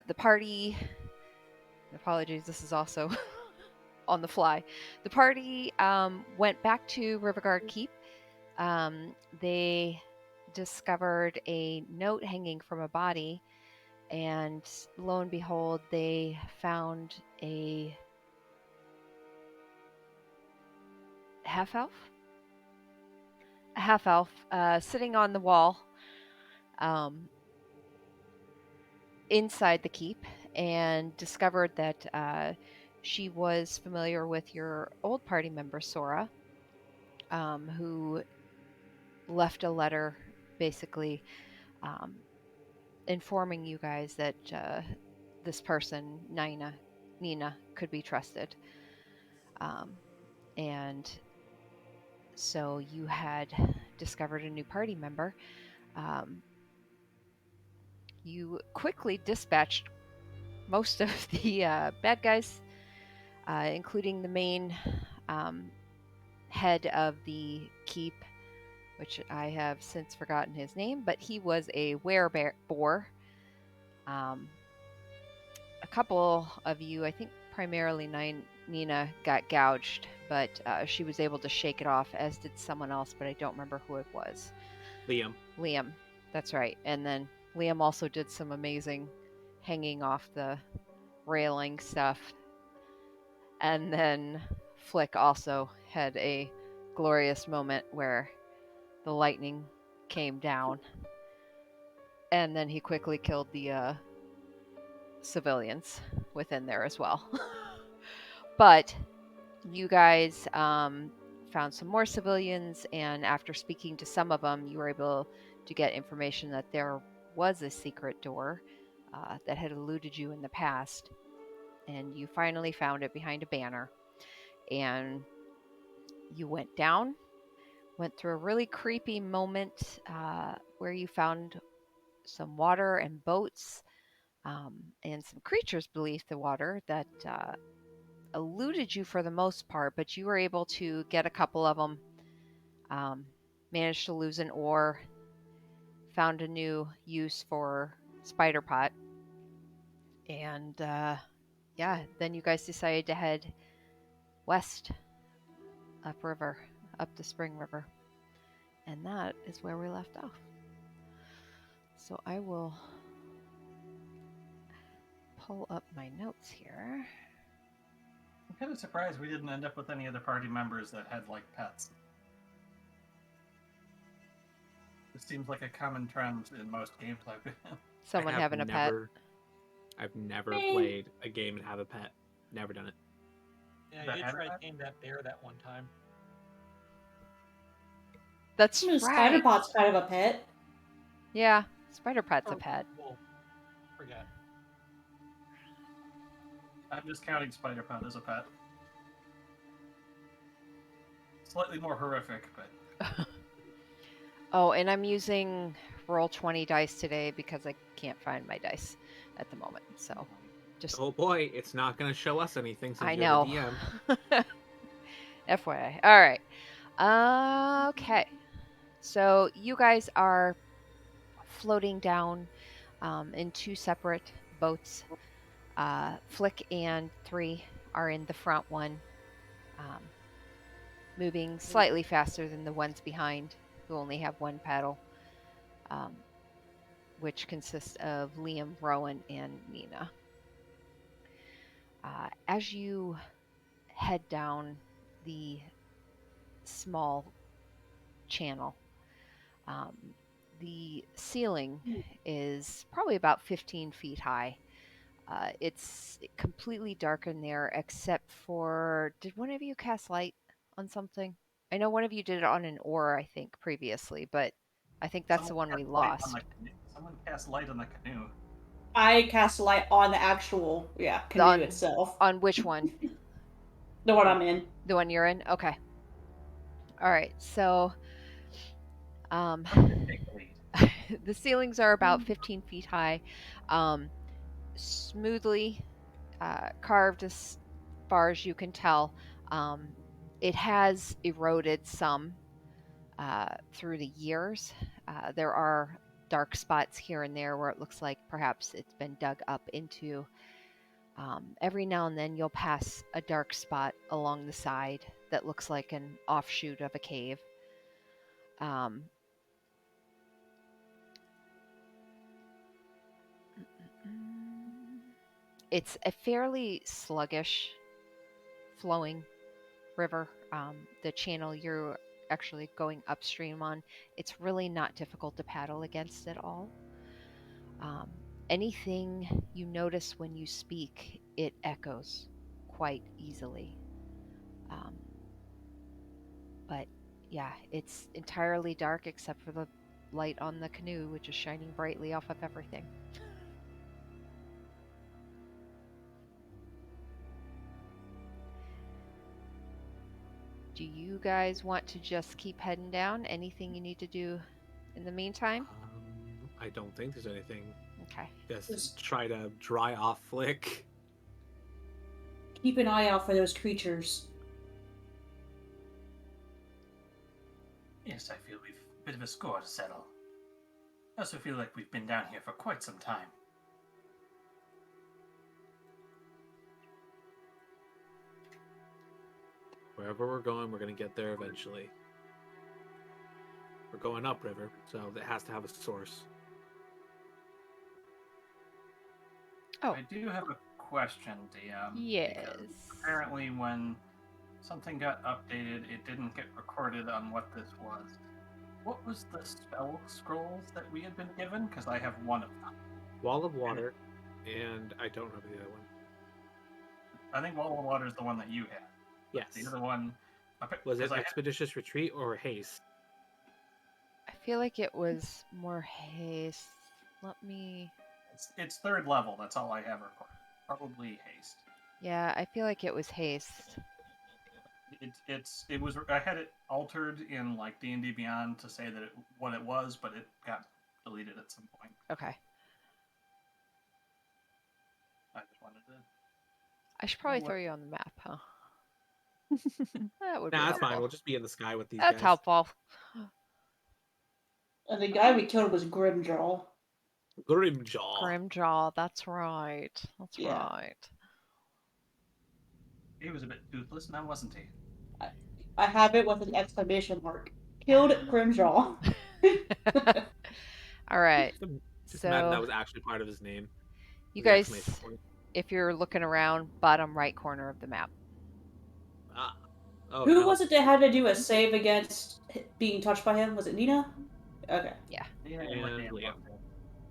The party, apologies, this is also on the fly. The party went back to Riverguard Keep. They discovered a note hanging from a body, and lo and behold, they found a half elf? A half elf sitting on the wall inside the keep, and discovered that she was familiar with your old party member, Sora, who left a letter basically um, informing you guys that this person, Nina, could be trusted. Um, and so you had discovered a new party member. Um, you quickly dispatched most of the bad guys, including the main um, head of the keep, which I have since forgotten his name, but he was a werebear. Um, a couple of you, I think primarily Nina, got gouged, but she was able to shake it off, as did someone else, but I don't remember who it was. Liam, that's right. And then Liam also did some amazing hanging off the railing stuff. And then Flick also had a glorious moment where the lightning came down, and then he quickly killed the civilians within there as well. But you guys found some more civilians, and after speaking to some of them, you were able to get information that there was a secret door that had eluded you in the past, and you finally found it behind a banner. And you went down, went through a really creepy moment where you found some water and boats, and some creatures beneath the water that eluded you for the most part, but you were able to get a couple of them, managed to lose an oar, found a new use for spider pot, and yeah, then you guys decided to head west, upriver, up the Spring River. And that is where we left off. So I will pull up my notes here. I'm kind of surprised we didn't end up with any other party members that had like pets. It seems like a common trend in most games I've been in. Someone having a pet. I've never played a game and have a pet. Never done it. Yeah, you tried tame that bear that one time. That's right. Spider-Pot's kind of a pet. Yeah, Spider-Pot's a pet. Well, forget. I'm just counting Spider-Pot as a pet. Slightly more horrific, but... Oh, and I'm using Roll20 dice today because I can't find my dice at the moment. So, just oh boy, it's not going to show us anything. Since I you're know. The DM. FYI. All right. Okay. So you guys are floating down in two separate boats. Flick and 3 are in the front one, moving slightly faster than the ones behind, who only have one paddle, which consists of Liam, Rowan, and Nina. As you head down the small channel, the ceiling is probably about 15 feet high. It's completely dark in there except for... Did one of you cast light on something? I know one of you did it on an oar, I think, previously, but I think that's the one we lost. Someone cast light on the canoe. I cast a light on the actual, canoe itself. On which one? The one I'm in. The one you're in? Okay. All right, so the ceilings are about 15 feet high, smoothly carved as far as you can tell. It has eroded some through the years. There are dark spots here and there where it looks like perhaps it's been dug up into. Every now and then you'll pass a dark spot along the side that looks like an offshoot of a cave. It's a fairly sluggish flowing river. The channel you're actually going upstream on, it's really not difficult to paddle against at all. Anything you notice when you speak, it echoes quite easily. But yeah, it's entirely dark except for the light on the canoe, which is shining brightly off of everything. Do you guys want to just keep heading down? Anything you need to do in the meantime? I don't think there's anything. Okay. Just try to dry off Flick. Keep an eye out for those creatures. Yes, I feel we've a bit of a score to settle. I also feel like we've been down here for quite some time. Wherever we're going, we're going to get there eventually. We're going upriver, so it has to have a source. Oh. I do have a question, DM. Yes. Because apparently when something got updated, it didn't get recorded on what this was. What was the spell scrolls that we had been given? Because I have one of them. Wall of Water, and I don't remember the other one. I think Wall of Water is the one that you had. Yes. The other one... Was it 'cause I had- Expeditious Retreat or Haste? I feel like it was more haste. Let me... It's third level, that's all I have recorded. Probably Haste. Yeah, I feel like it was haste. It was I had it altered in like D&D Beyond to say that what it was, but it got deleted at some point. Okay. I just wanted to. I should probably What? throw you on the map, huh? That would be Nah, that's helpful. fine. We'll just be in the sky with these That's guys. helpful. And the guy we killed was Grimjaw. Grimjaw. Grimjaw, that's right. That's Yeah. right. He was a bit toothless now, wasn't he? I have it with an exclamation mark. Killed Grimjaw. All right. Just imagine that So was actually part of his name. you The guys, exclamation point. if you're looking around, bottom right corner of the map. Ah. Oh, Who no. was it that had to do a save against being touched by him? Was it Nina? Okay. Yeah, And like Dan Liam. loved it.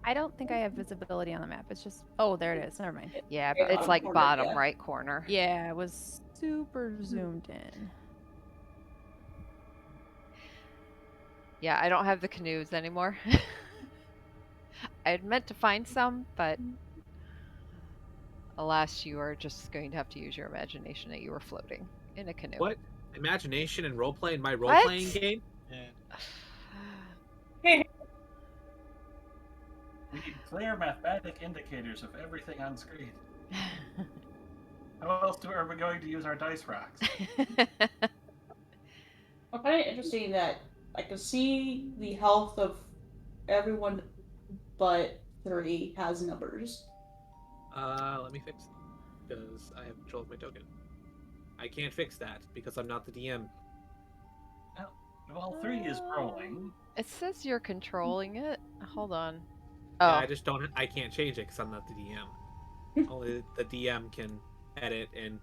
I don't think I have visibility on the map. It's just, oh, there it is. Never mind. Yeah, Yeah, it's bottom like corner, bottom yeah. right corner. Yeah, it was super zoomed in. Yeah, I don't have the canoes anymore. I had meant to find some, but alas, you are just going to have to use your imagination that you were floating in a canoe. What? Imagination and roleplay in my What? role-playing game? Yeah. We need clear mathematic indicators of everything on screen. How else are we going to use our dice rocks? I find it interesting that I can see the health of everyone but 3 has numbers. Let me fix it. Because I have control of my token. I can't fix that because I'm not the DM. Well, 3 is rolling. It says you're controlling it. Hold on. Yeah, Oh, I just don't. I can't change it because I'm not the DM. Only the DM can edit in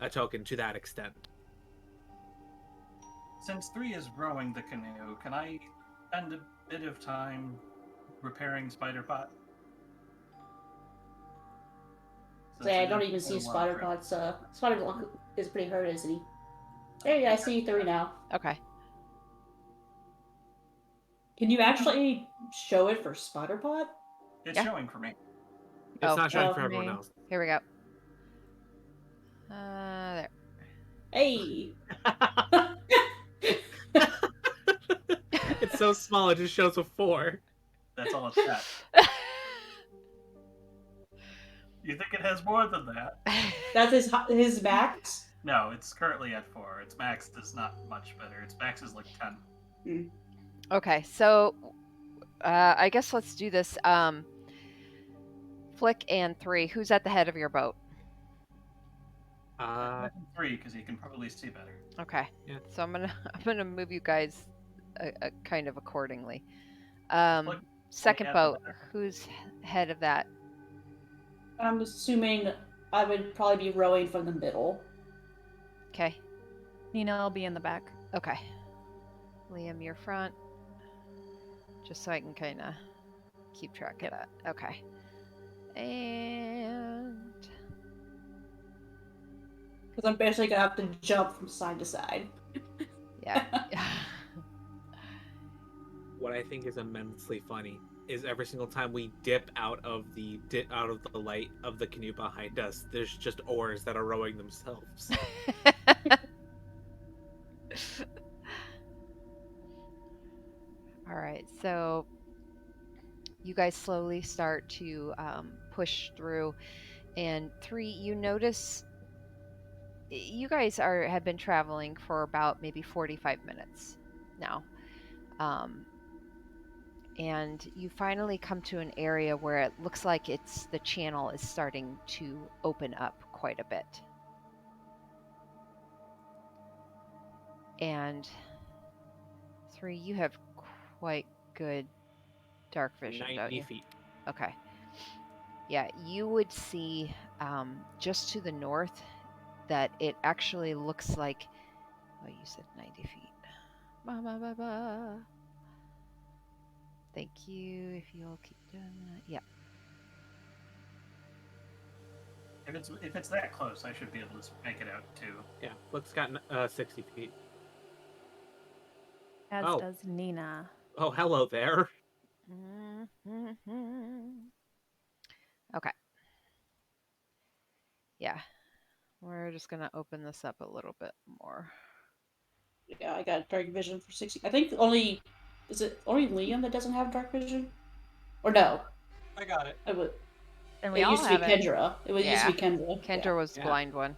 a token to that extent. Since 3 is rowing the canoe, can I spend a bit of time repairing Spiderpot? Say, I don't even see Spiderpot's. Spiderblock is pretty hurt, isn't he? There you go, I see 3 now. okay. Can you actually show it for Spiderpot? It's Yeah. showing for me. It's Oh, not showing oh, for everyone me. else. Here we go. There. Hey! It's so small, it just shows a 4. That's all it's got. You think it has more than that? That's his max? No, it's currently at 4. Its max is not much better. Its max is like 10. Okay, so I guess let's do this. Flick and 3. Who's at the head of your boat? Three, because he can probably see better. Okay. Yeah. So I'm gonna move you guys kind of accordingly. Flick Second at the boat. back. Who's head of that? I'm assuming I would probably be rowing from the middle. Okay. Nina will be in the back. Okay. Liam, you're front. Just so I can kind of keep track of that. Okay. And Because I'm basically gonna have to jump from side to side. yeah. What I think is immensely funny is every single time we dip out of the light of the canoe behind us, there's just oars that are rowing themselves. All right. So you guys slowly start to push through, and 3, you notice you guys have been traveling for about maybe 45 minutes now. And you finally come to an area where it looks like the channel is starting to open up quite a bit. And 3, you have quite good dark vision, don't 90 you? feet. Okay. Yeah, you would see just to the north that it actually looks like, oh, you said 90 feet. Thank you. If you'll keep doing that. Yeah. If it's that close, I should be able to make it out too. Yeah, Flick's got 60 feet. As Oh. does Nina. Oh, hello there. Okay. Yeah. We're just going to open this up a little bit more. Yeah, I got dark vision for 60. I think is it only Liam that doesn't have dark vision? Or no? I got it. It, And we it all used to be have it. Kendra. It used to be Kendra. Kendra was the Yeah. blind one.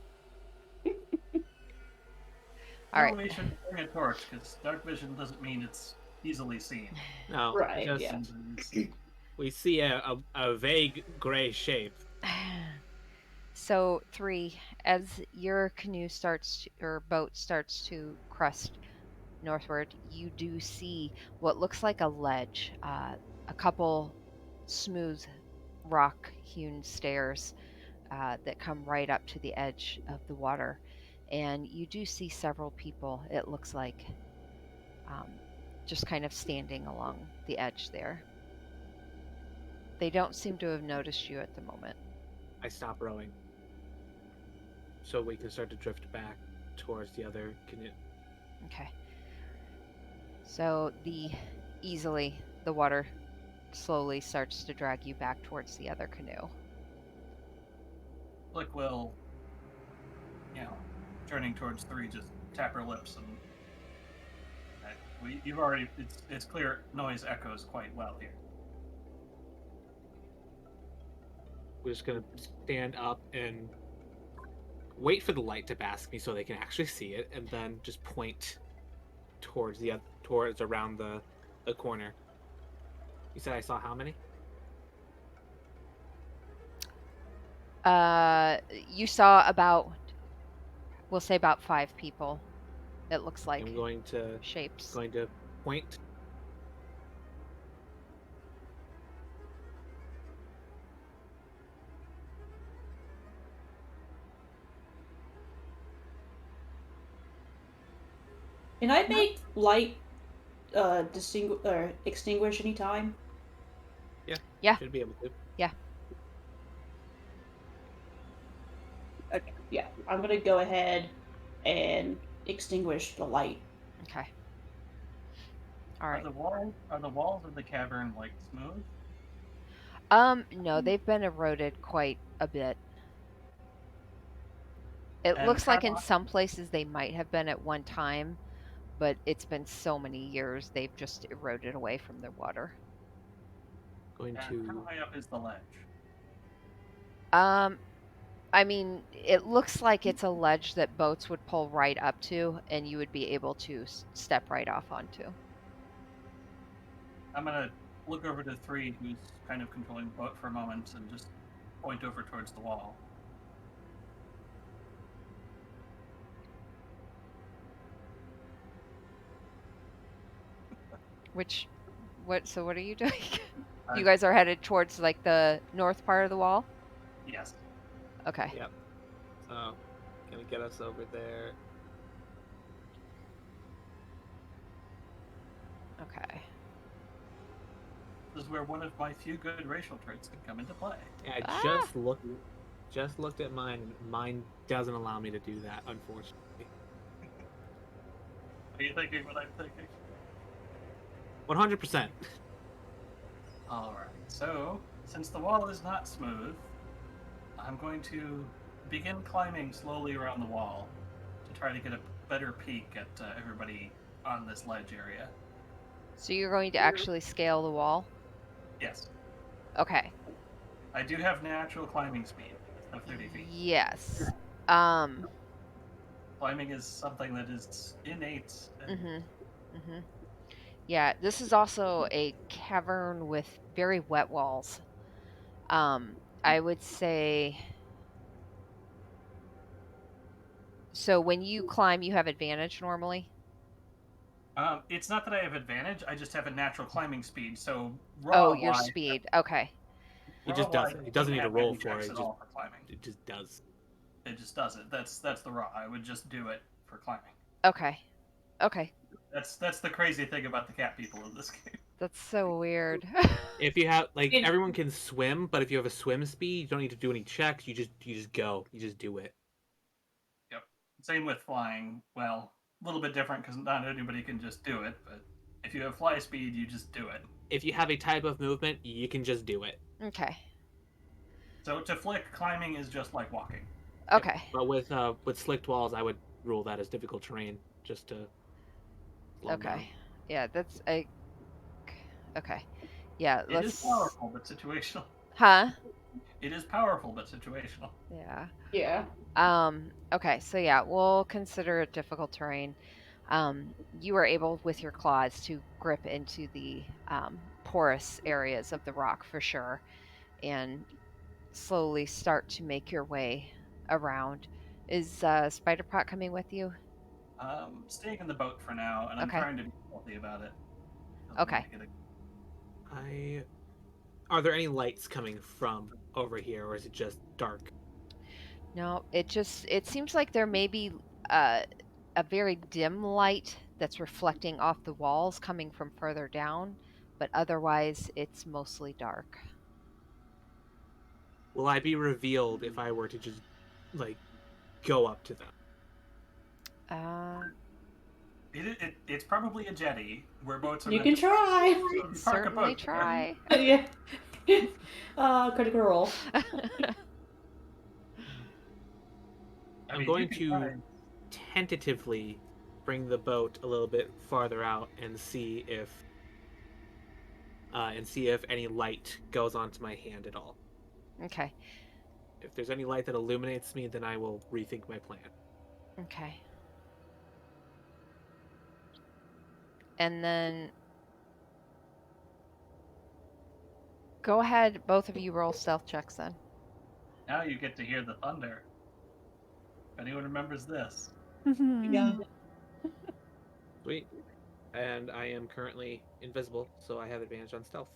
All right. We should bring a torch because dark vision doesn't mean it's easily seen. No, Right, just yeah. we see a vague gray shape. So 3, as your boat starts to crest northward, you do see what looks like a ledge, a couple smooth rock-hewn stairs that come right up to the edge of the water, and you do see several people. It looks like just kind of standing along the edge there. They don't seem to have noticed you at the moment. I stop rowing, so we can start to drift back towards the other canoe. Okay. So the water slowly starts to drag you back towards the other canoe. Flick will, turning towards 3, just tap her lips and you've already. It's clear noise echoes quite well here. We're just gonna stand up and wait for the light to bask me so they can actually see it, and then just point towards around the corner. You said I saw how many? You saw we'll say about 5 people. It looks like I'm going to shapes. point. Can I make light extinguish any time? Yeah. Should be able to. Okay, yeah. I'm gonna go ahead and extinguish the light. Okay. All right. Are the walls of the cavern smooth? No, they've been eroded quite a bit. It And looks like in how- some places they might have been at one time, but it's been so many years they've just eroded away from the water. Going And how to. high up is the ledge? I mean, it looks like it's a ledge that boats would pull right up to, and you would be able to step right off onto. I'm gonna look over to 3, who's kind of controlling the boat for a moment, and just point over towards the wall. So what are you doing? Uh, You guys are headed towards like the north part of the wall? Yes. Okay. Yep. So, gonna get us over there. Okay. This is where one of my few good racial traits can come into play. Yeah, I Ah! just looked at mine. And mine doesn't allow me to do that, unfortunately. Are you thinking what I'm thinking? 100%. Alright, so, since the wall is not smooth, I'm going to begin climbing slowly around the wall to try to get a better peek at everybody on this ledge area. So you're going to actually scale the wall? Yes, Okay. I do have natural climbing speed of 30 feet. Yes. Climbing is something that is innate. And Yeah, this is also a cavern with very wet walls. I would say. So when you climb, you have advantage normally? It's not that I have advantage, I just have a natural climbing speed, so Oh, your raw-wise, speed. Okay. He just does it. He doesn't need to roll for it. At all for climbing. It just does. It just does it. That's the raw. I would just do it for climbing. Okay. Okay. That's the crazy thing about the cat people in this game. That's so weird. If you have It- everyone can swim, but if you have a swim speed, you don't need to do any checks. You just go. You just do it. Yep. Same with flying. Well, a little bit different because not anybody can just do it, but if you have fly speed, you just do it. If you have a type of movement, you can just do it. Okay. So to flick, climbing is just like walking. Okay. But with slicked walls, I would rule that as difficult terrain just to slow 'em down. Okay. Yeah, that's a. Okay. Yeah, It is powerful, but situational. Huh? It is powerful, but situational. Yeah. Yeah. Okay, so yeah, we'll consider it difficult terrain. You are able with your claws to grip into the porous areas of the rock for sure, and slowly start to make your way around. Is Spiderpot coming with you? Staying in the boat for now, and I'm Okay. trying to be healthy about it. Doesn't Okay. mean to get Are there any lights coming from over here, or is it just dark? No, it seems like there may be a very dim light that's reflecting off the walls coming from further down, but otherwise it's mostly dark. Will I be revealed if I were to just go up to them? It's probably a jetty where boats are. You meant can to try. park a Certainly boat there. try. Yeah. Critical roll. I'm mean, going you can to try. tentatively bring the boat a little bit farther out and see if any light goes onto my hand at all. Okay. If there's any light that illuminates me, then I will rethink my plan. Okay. And then go ahead, both of you roll stealth checks then. Now you get to hear the thunder. If anyone remembers this. Yeah. Sweet. And I am currently invisible, so I have advantage on stealth.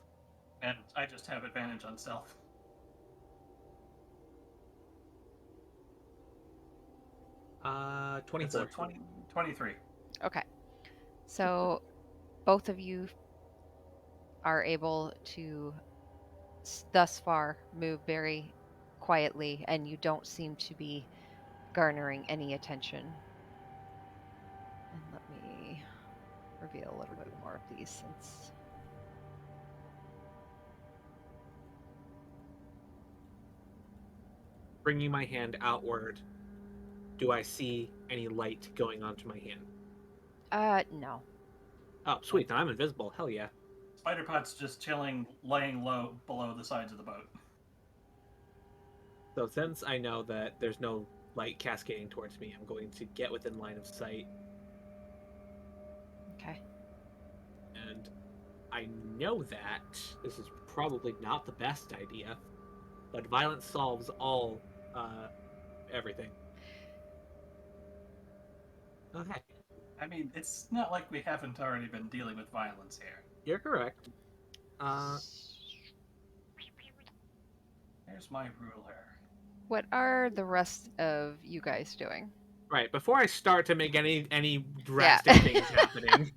And I just have advantage on stealth. Uh, It's 24. a 23. Okay. So both of you are able to thus far move very quietly, and you don't seem to be garnering any attention. And let me reveal a little bit more of these since. Bringing my hand outward, do I see any light going onto my hand? No. Oh, sweet. Then I'm invisible. Hell yeah. Spiderpot's just chilling, laying low below the sides of the boat. So since I know that there's no light cascading towards me, I'm going to get within line of sight. Okay. And I I know that this is probably not the best idea, but violence solves all, everything. Okay, I mean, it's not like we haven't already been dealing with violence here. you're correct. Here's my ruler. What are the rest of you guys doing? Right, before I start to make any drastic things happening,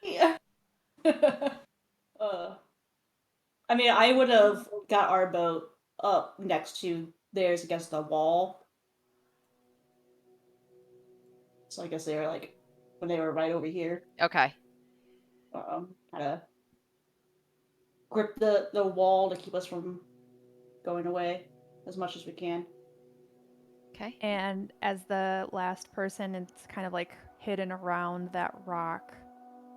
Yeah. I mean, I would have got our boat up next to theirs against the wall. So I guess they were like, when they were right over here, Okay. kind of grip the wall to keep us from going away as much as we can. Okay. And as the last person, it's kind of like hidden around that rock.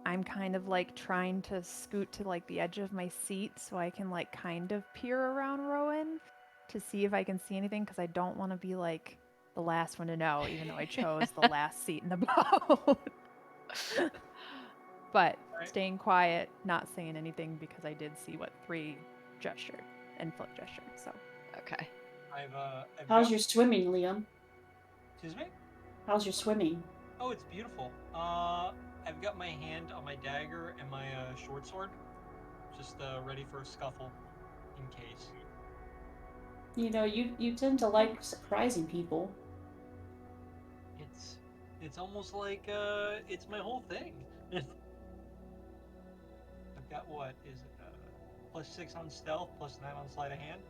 I'm kind of like trying to scoot to like the edge of my seat so I can like kind of peer around Rowan to see if I can see anything, because I don't want to be like the last one to know, even though I chose the last seat in the boat. But Right. staying quiet, not saying anything, because I did see what 3 gestured and Flip gestured. So Okay. I've How's got- your swimming, Liam? Excuse me? How's your swimming? Oh, it's beautiful. I've got my hand on my dagger and my short sword, just ready for a scuffle, in case. You know, you tend to like surprising people. It's almost like it's my whole thing. I've got what is it? +6 on stealth, +9 on sleight of hand.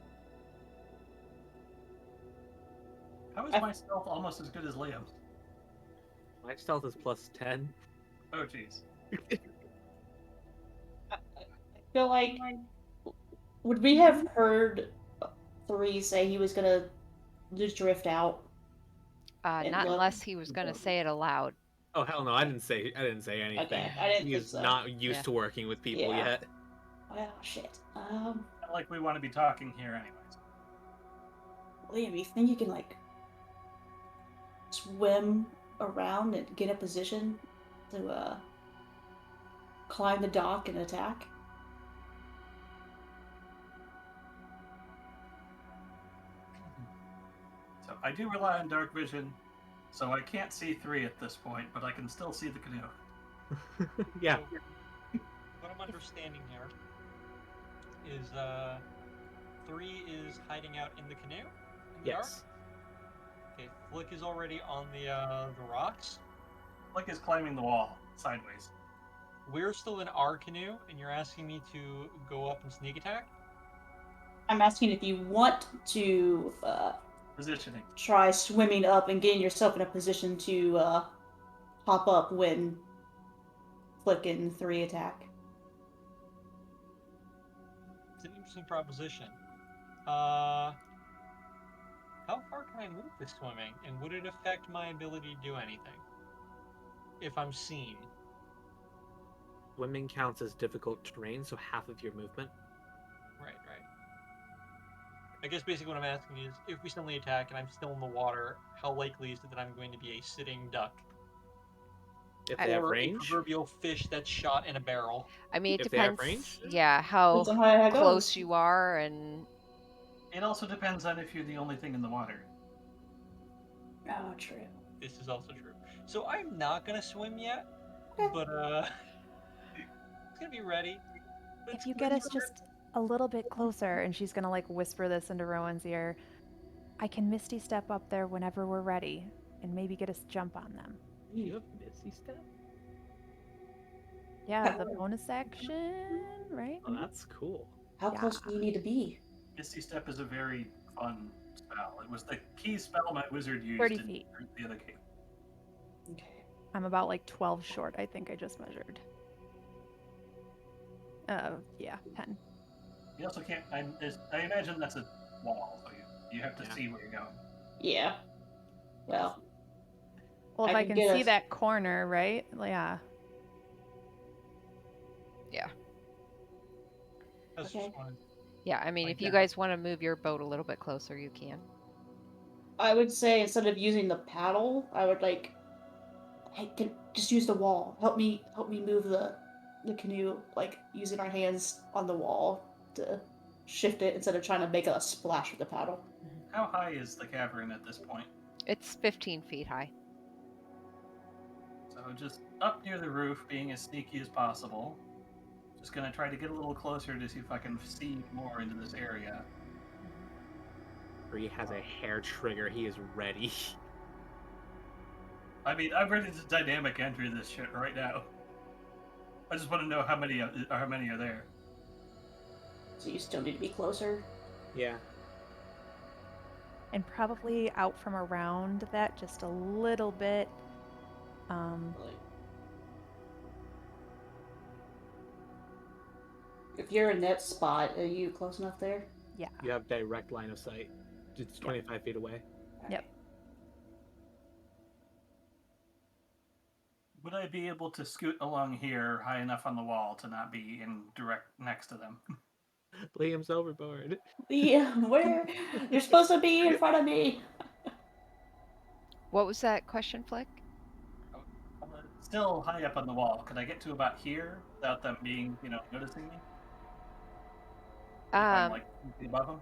How is my stealth almost as good as Liam's? my stealth is +10. Oh, jeez. I feel like, would we have heard 3 say he was gonna just drift out? And Not look. unless he was going to say it aloud. Oh hell no! I didn't say anything. Okay, I didn't think He's so. not used Yeah. to working with people Yeah. yet. Well, shit. Not like we want to be talking here, anyways. Liam, you think you can like swim around and get a position to climb the dock and attack? So I do rely on dark vision, so I can't see 3 at this point, but I can still see the canoe. Yeah. So, what I'm understanding here is 3 is hiding out in the canoe. In the Yes. dark? Okay. Flick is already on the rocks. Flick is climbing the wall sideways. We're still in our canoe, and you're asking me to go up and sneak attack? I'm asking if you want to Positioning. try swimming up and getting yourself in a position to pop up when Flick and 3 attack. It's an interesting proposition. How far can I move with swimming, and would it affect my ability to do anything if I'm seen? Swimming counts as difficult terrain, so half of your movement. Right. I guess basically what I'm asking is, if we suddenly attack and I'm still in the water, how likely is it that I'm going to be a sitting duck? If they have Or a range, proverbial fish that's shot in a barrel? I mean, it If they have depends. range? Yeah, how Depends on how that close goes. you are, and It also depends on if you're the only thing in the water. Oh, true. This is also true. So I'm not gonna swim yet, Okay. but it's gonna be ready. But if you get us just a little bit closer, and she's gonna like whisper this into Rowan's ear, I can Misty Step up there whenever we're ready, and maybe get us jump on them. You have Misty Step? Yeah, the bonus action, right? Oh, that's cool. How close do you need to be? Misty Step is a very fun spell. It was the key spell my wizard used 30 in feet. the other game. Okay. I'm about like 12 short, I think I just measured. Yeah, 10. You also can't. I imagine that's a wall, so you have to Yeah. see where you're going. Yeah. Well, Well, if I I can can get see us- that corner, right? Yeah. That's Okay. just one. yeah, I mean, Like if you that. guys want to move your boat a little bit closer, you can. I would say instead of using the paddle, I would like, hey, can just use the wall. Help me move the the canoe, like using our hands on the wall to shift it instead of trying to make a splash with the paddle. How high is the cavern at this point? It's 15 feet high. So just up near the roof, being as sneaky as possible. Just gonna try to get a little closer to see if I can see more into this area. Bree has a hair trigger. He is ready. I mean, I'm ready to dynamic enter this shit right now. I just want to know how many are there. So you still need to be closer. Yeah. And probably out from around that just a little bit. Like, if you're in that spot, are you close enough there? Yeah. You have direct line of sight. It's 25 feet away. Yep. Would I be able to scoot along here high enough on the wall to not be in direct next to them? Liam's overboard. Yeah, where? You're supposed to be in front of me. What was that question, Flick? Still high up on the wall. Could I get to about here without them being, noticing me? If I'm like above them?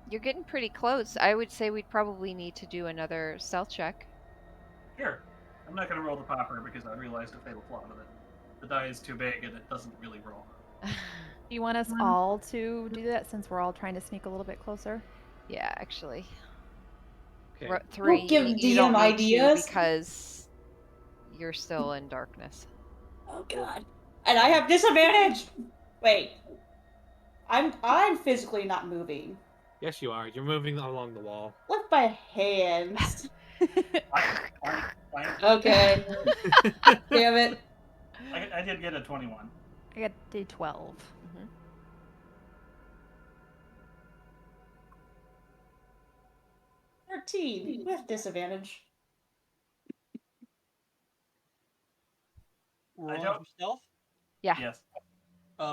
You're getting pretty close. I would say we'd probably need to do another stealth check. Sure. I'm not going to roll the popper because I realized a fatal flaw with it. The die is too big and it doesn't really roll. Do you want us all to do that since we're all trying to sneak a little bit closer? Yeah, actually. Okay. 3. Don't give you don't DM need ideas. to because you're still in darkness. Oh god. And I have disadvantage. Wait. I'm physically not moving. Yes, you are. You're moving along the wall. With my hands. Fine. Okay. Damn it. I did get a 21. I got a 12. Mhm. 13 with disadvantage. Rolling don't- for stealth Yeah. Yes.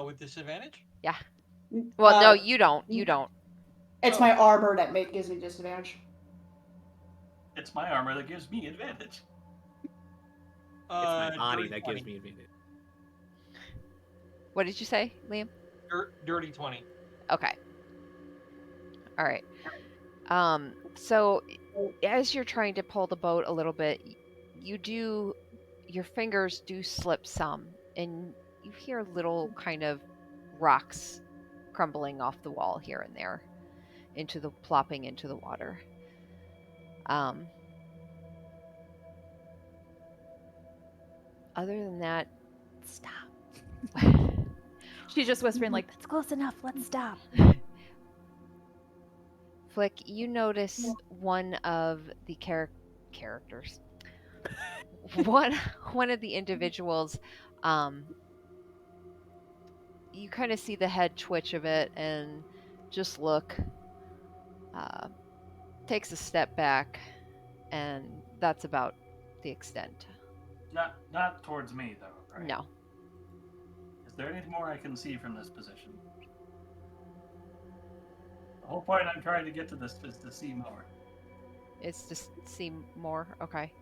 with disadvantage. Well, no, Uh, you don't. You don't. It's my armor that gives me disadvantage. It's my armor that gives me advantage. It's my body Dirty that 20. gives me advantage. What did you say, Liam? Dirty 20. Okay. All right. So as you're trying to pull the boat a little bit, your fingers do slip some, and you hear little kind of rocks crumbling off the wall here and there, plopping into the water. Other than that, Stop. She's just whispering like, that's close enough. Let's stop. Flick, you notice one of the characters. one of the individuals, you kind of see the head twitch of it and just look, takes a step back, and that's about the extent. Not towards me though, right? No. Is there any more I can see from this position? The whole point I'm trying to get to this is to see more. It's to see more. Okay.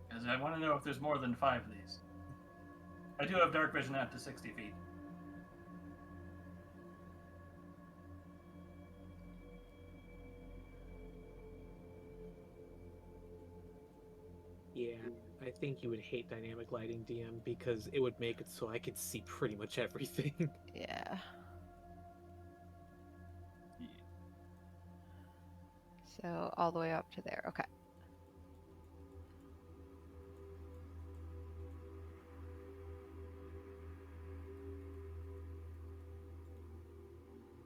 Because I want to know if there's more than 5 of these. I do have dark vision out to 60 feet. Yeah, I think you would hate dynamic lighting, DM, because it would make it so I could see pretty much everything. Yeah. So all the way up to there. Okay.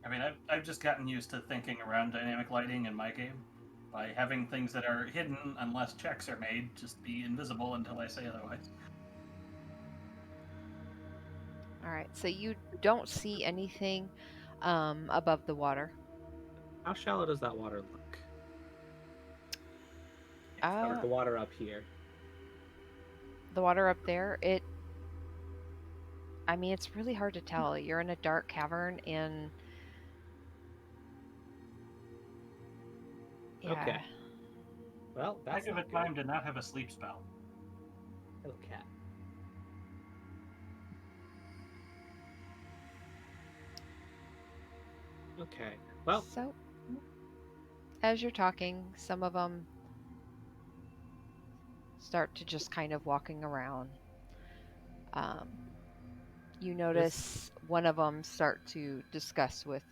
I mean, I've just gotten used to thinking around dynamic lighting in my game by having things that are hidden unless checks are made just be invisible until I say otherwise. All right. So you don't see anything above the water. How shallow does that water look? Or the water up here? The water up there, I mean, it's really hard to tell. You're in a dark cavern and yeah. Okay. Well, that's Think of not a good. time to not have a sleep spell. Little cat. Okay. Well, So, as you're talking, some of them start to just kind of walking around. You notice one of them start to discuss with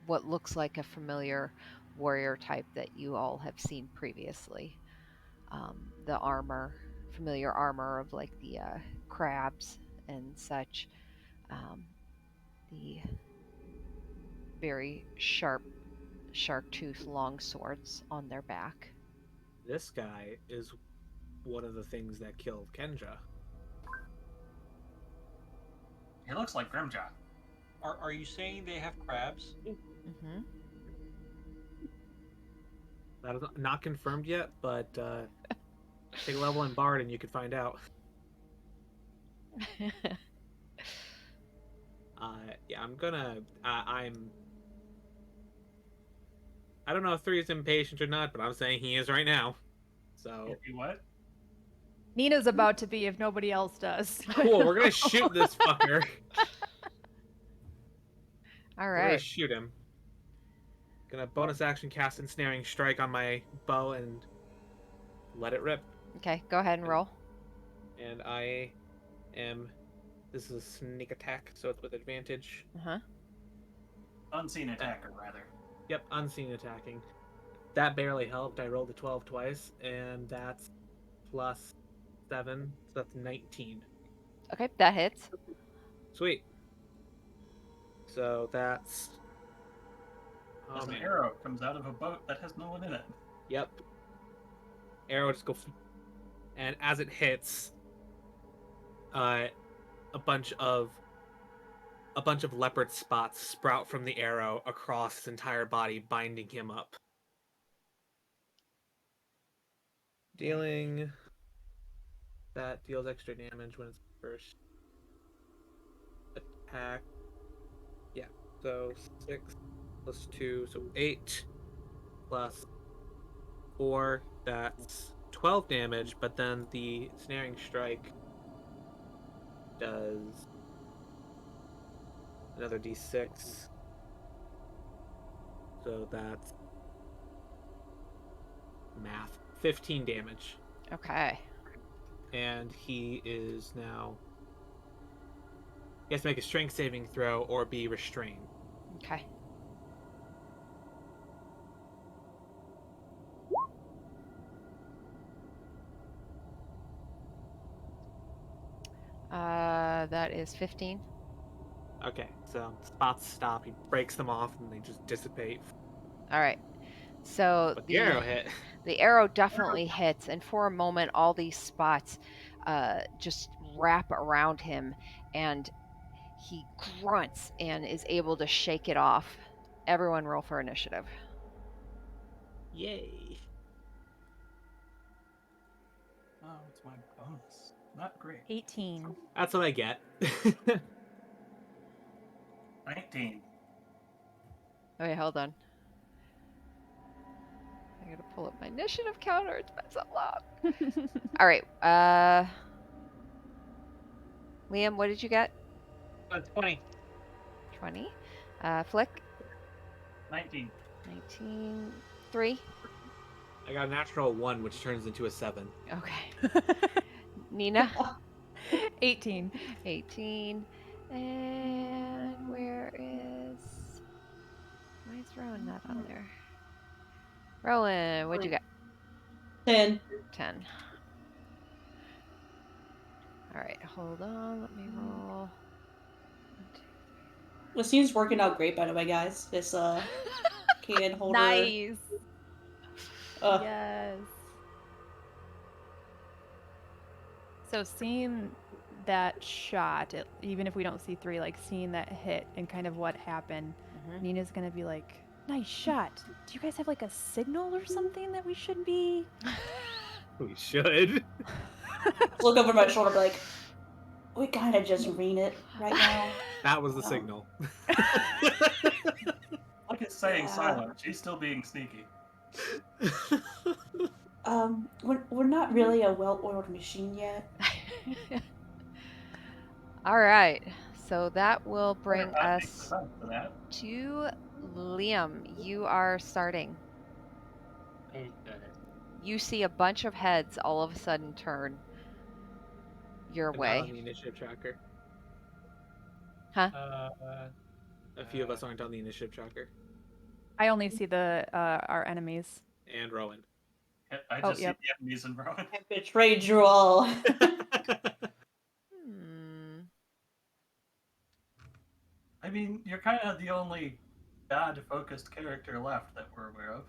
what looks like a familiar warrior type that you all have seen previously. The armor, familiar armor of like the crabs and such. The very shark tooth long swords on their back. this guy is one of the things that killed Kenja. He looks like Grimjaw. Are you saying they have crabs? Mm-hmm. That is not confirmed yet, but take a level in Bard and you could find out. Yeah, I'm gonna. I don't know if 3 is impatient or not, but I'm saying he is right now. So If you what? Nina's about to be if nobody else does. cool. We're gonna shoot this fucker. All We're gonna right. shoot him. Gonna bonus action cast ensnaring strike on my bow and let it rip. Okay, go ahead and roll. And I am. This is a sneak attack, so it's with advantage. Uh-huh. Unseen attacker, rather. Yep, unseen attacking. That barely helped. I rolled a 12 twice, and that's plus 7, so that's 19. Okay, that hits. Sweet. So that's. As Oh an man. arrow comes out of a boat that has no one in it. Yep. Arrow just go, and as it hits, a bunch of leopard spots sprout from the arrow across his entire body, binding him up. That deals extra damage when it's first attack. Yeah, so 6 plus 2, so 8 plus 4, that's 12 damage, but then the snaring strike does another d6. So that's math. 15 damage. Okay. And he is now. He has to make a strength saving throw or be restrained. Okay. That is 15. Okay, so spots stop. He breaks them off and they just dissipate. All right. So But the arrow hit. The arrow definitely hits, and for a moment, all these spots just wrap around him, and he grunts and is able to shake it off. Everyone roll for initiative. Yay. Oh, it's my bonus. Not great. 18. That's what I get. 19. Okay, hold on. I gotta pull up my initiative counter. It's been so long. All right. Liam, what did you get? 20. 20. Flick, 19. 19. 3. I got a natural 1, which turns into a 7. Okay. Nina, 18. 18. And where is... Why is Rowan not on there? Rowan, what'd you get? 10. 10. All right, hold on. Let me roll. 1, 2. Well, seems working out great, by the way, guys. This can holder. Nice. Uh, Yes. So seeing that shot, even if we don't see 3, like seeing that hit and kind of what happened, Mhm. Nina's gonna be like, "Nice shot. Do you guys have like a signal or something that we should be?" We should. look over my shoulder, be like, we kind of just read it right now. That was the signal. Like it's staying Yeah. silent. She's still being sneaky. We're not really a well-oiled machine yet. All right. So that will bring That makes us sense for that. to Liam. You are starting. Okay. You see a bunch of heads all of a sudden turn your I'm not on way. the initiative tracker. Huh? A few of us aren't on the initiative tracker. I only see the our enemies. And Rowan. I Oh, just yep. see the enemies in Rowan. I betrayed you all. Hmm. I mean, you're kind of the only god-focused character left that we're aware of.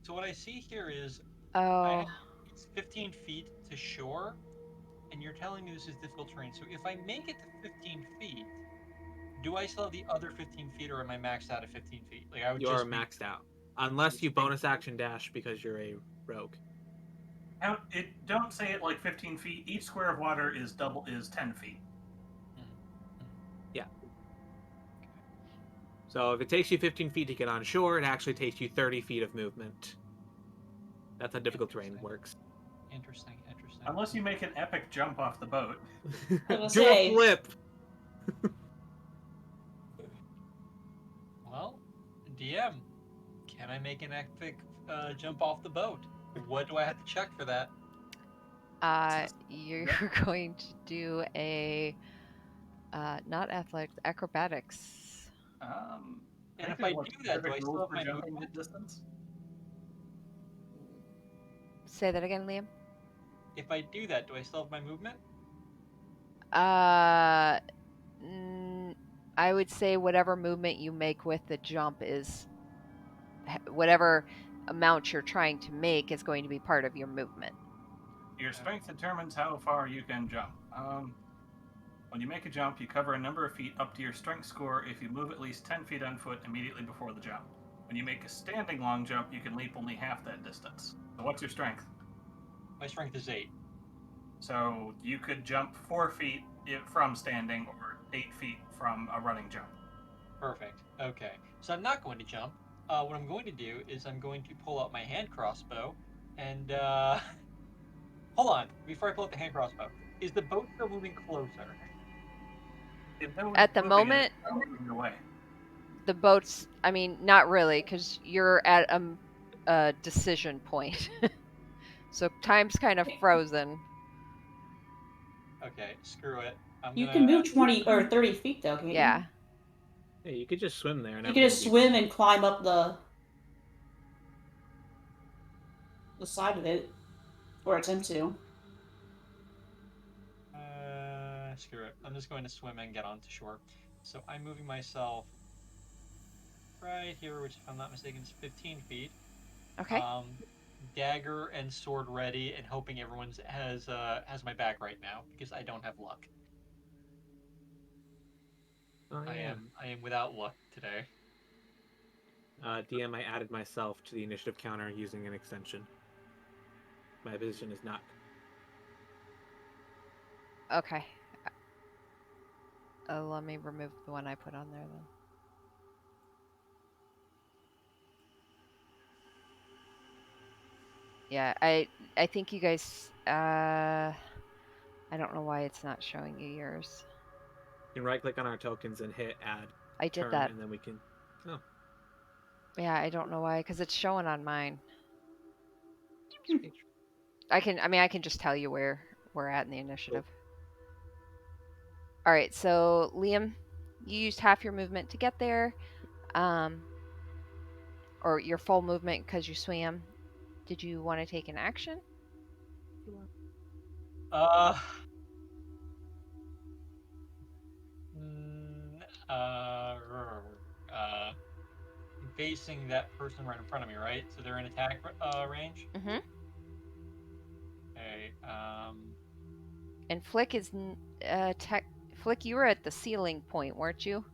So what I see here is Oh. it's 15 feet to shore, and you're telling me this is difficult terrain. So if I make it to 15 feet, do I still have the other 15 feet, or am I maxed out at 15 feet? Like I would You are just be maxed out. Unless you bonus action dash because you're a rogue. Don't say it like 15 feet. Each square of water is 10 feet. So if it takes you 15 feet to get on shore, it actually takes you 30 feet of movement. That's how difficult terrain works. Interesting. Unless you make an epic jump off the boat. gonna Do say. a flip! Well, DM, can I make an epic jump off the boat? What do I have to check for that? You're going to do a not athletics, acrobatics. And if I do that, do I still have my jumping movement? distance? Say that again, Liam. If I do that, do I still have my movement? I would say whatever movement you make with the jump is whatever amount you're trying to make is going to be part of your movement. Your strength determines how far you can jump. When you make a jump, you cover a number of feet up to your strength score if you move at least 10 feet on foot immediately before the jump. When you make a standing long jump, you can leap only half that distance. So what's your strength? My strength is 8. So you could jump 4 feet from standing or 8 feet from a running jump. Perfect. Okay. So I'm not going to jump. What I'm going to do is I'm going to pull out my hand crossbow and hold on. Before I pull out the hand crossbow, is the boat still moving closer? At the moment, away. the boat's, I mean, not really, because you're at a decision point. So time's kind of frozen. Okay, screw it. You can move 20 or 30 feet though, can't Yeah. Hey, you could just swim there. And you? You can just swim and climb up the side of it, or attempt to. Screw it. I'm just going to swim and get onto shore. So I'm moving myself right here, which, if I'm not mistaken, is 15 feet. Okay. Dagger and sword ready, and hoping everyone has my back right now because I don't have luck. Oh, yeah. I am without luck today. DM, I added myself to the initiative counter using an extension. My position is not. Okay. Let me remove the one I put on there then. Yeah, I think you guys, I don't know why it's not showing you yours. You can right click on our tokens and hit add. I did turn, that. And then we can. Oh. Yeah, I don't know why, because it's showing on mine. I can just tell you where we're at in the initiative. All right, so Liam, you used half your movement to get there, or your full movement because you swam. Did you want to take an action? Facing that person right in front of me, right? So they're in attack range. Mm-hmm. Okay. And Flick is Flick, you were at the ceiling point, weren't you?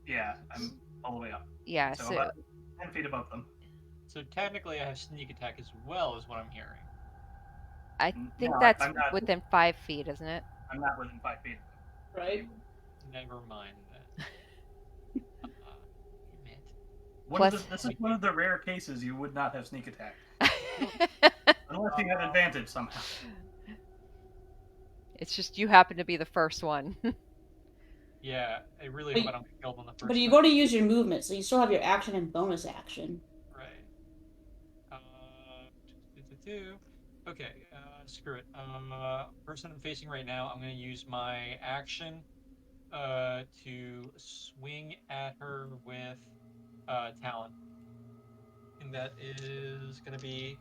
Yeah, I'm all the way up. Yeah. So about 10 feet above them. So technically, I have sneak attack as well, is what I'm hearing. I think No, that's I'm not, within 5 feet, isn't it? I'm not within 5 feet. Right. Never mind that. This is one of the rare cases you would not have sneak attack. Unless you had advantage somehow. It's just you happen to be the first one. Yeah, I really But hope I don't get killed on the first But you time. go to use your movement, so you still have your action and bonus action. Right. Okay, screw it. Person I'm facing right now, I'm going to use my action to swing at her with Talon. And that is going to be.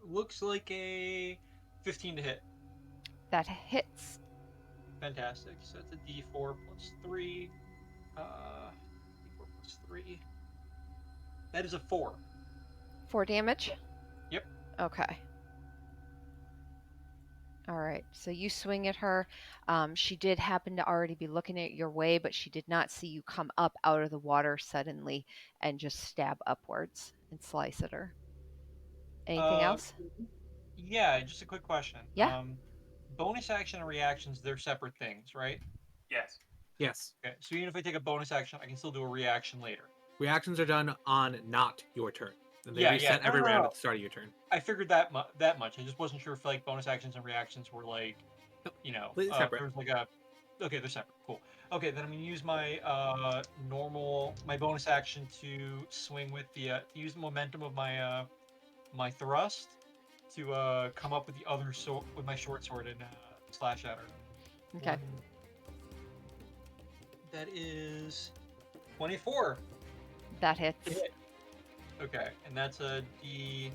Looks like a 15 to hit. That hits. Fantastic. So that's a d4 plus 3. D4 plus 3. That is a 4. 4 damage? Yep. Okay. All right. So you swing at her. She did happen to already be looking at your way, but she did not see you come up out of the water suddenly and just stab upwards and slice at her. Anything else? Yeah, just a quick question. Yeah. Bonus action and reactions, they're separate things, right? Yes. Yes. Okay, so even if I take a bonus action, I can still do a reaction later. Reactions are done on not your turn. And they Yeah, reset yeah. every round No. at the start of your turn. I figured that much. I just wasn't sure if like bonus actions and reactions were like, you know, Completely separate. there was like a. Okay, they're separate. Cool. Okay, then I'm gonna use my my bonus action to swing with the to use the momentum of my my thrust to come up with the other sword with my short sword and slash at her. Okay. That is 24. That hits. to hit. Okay, and that's a D6.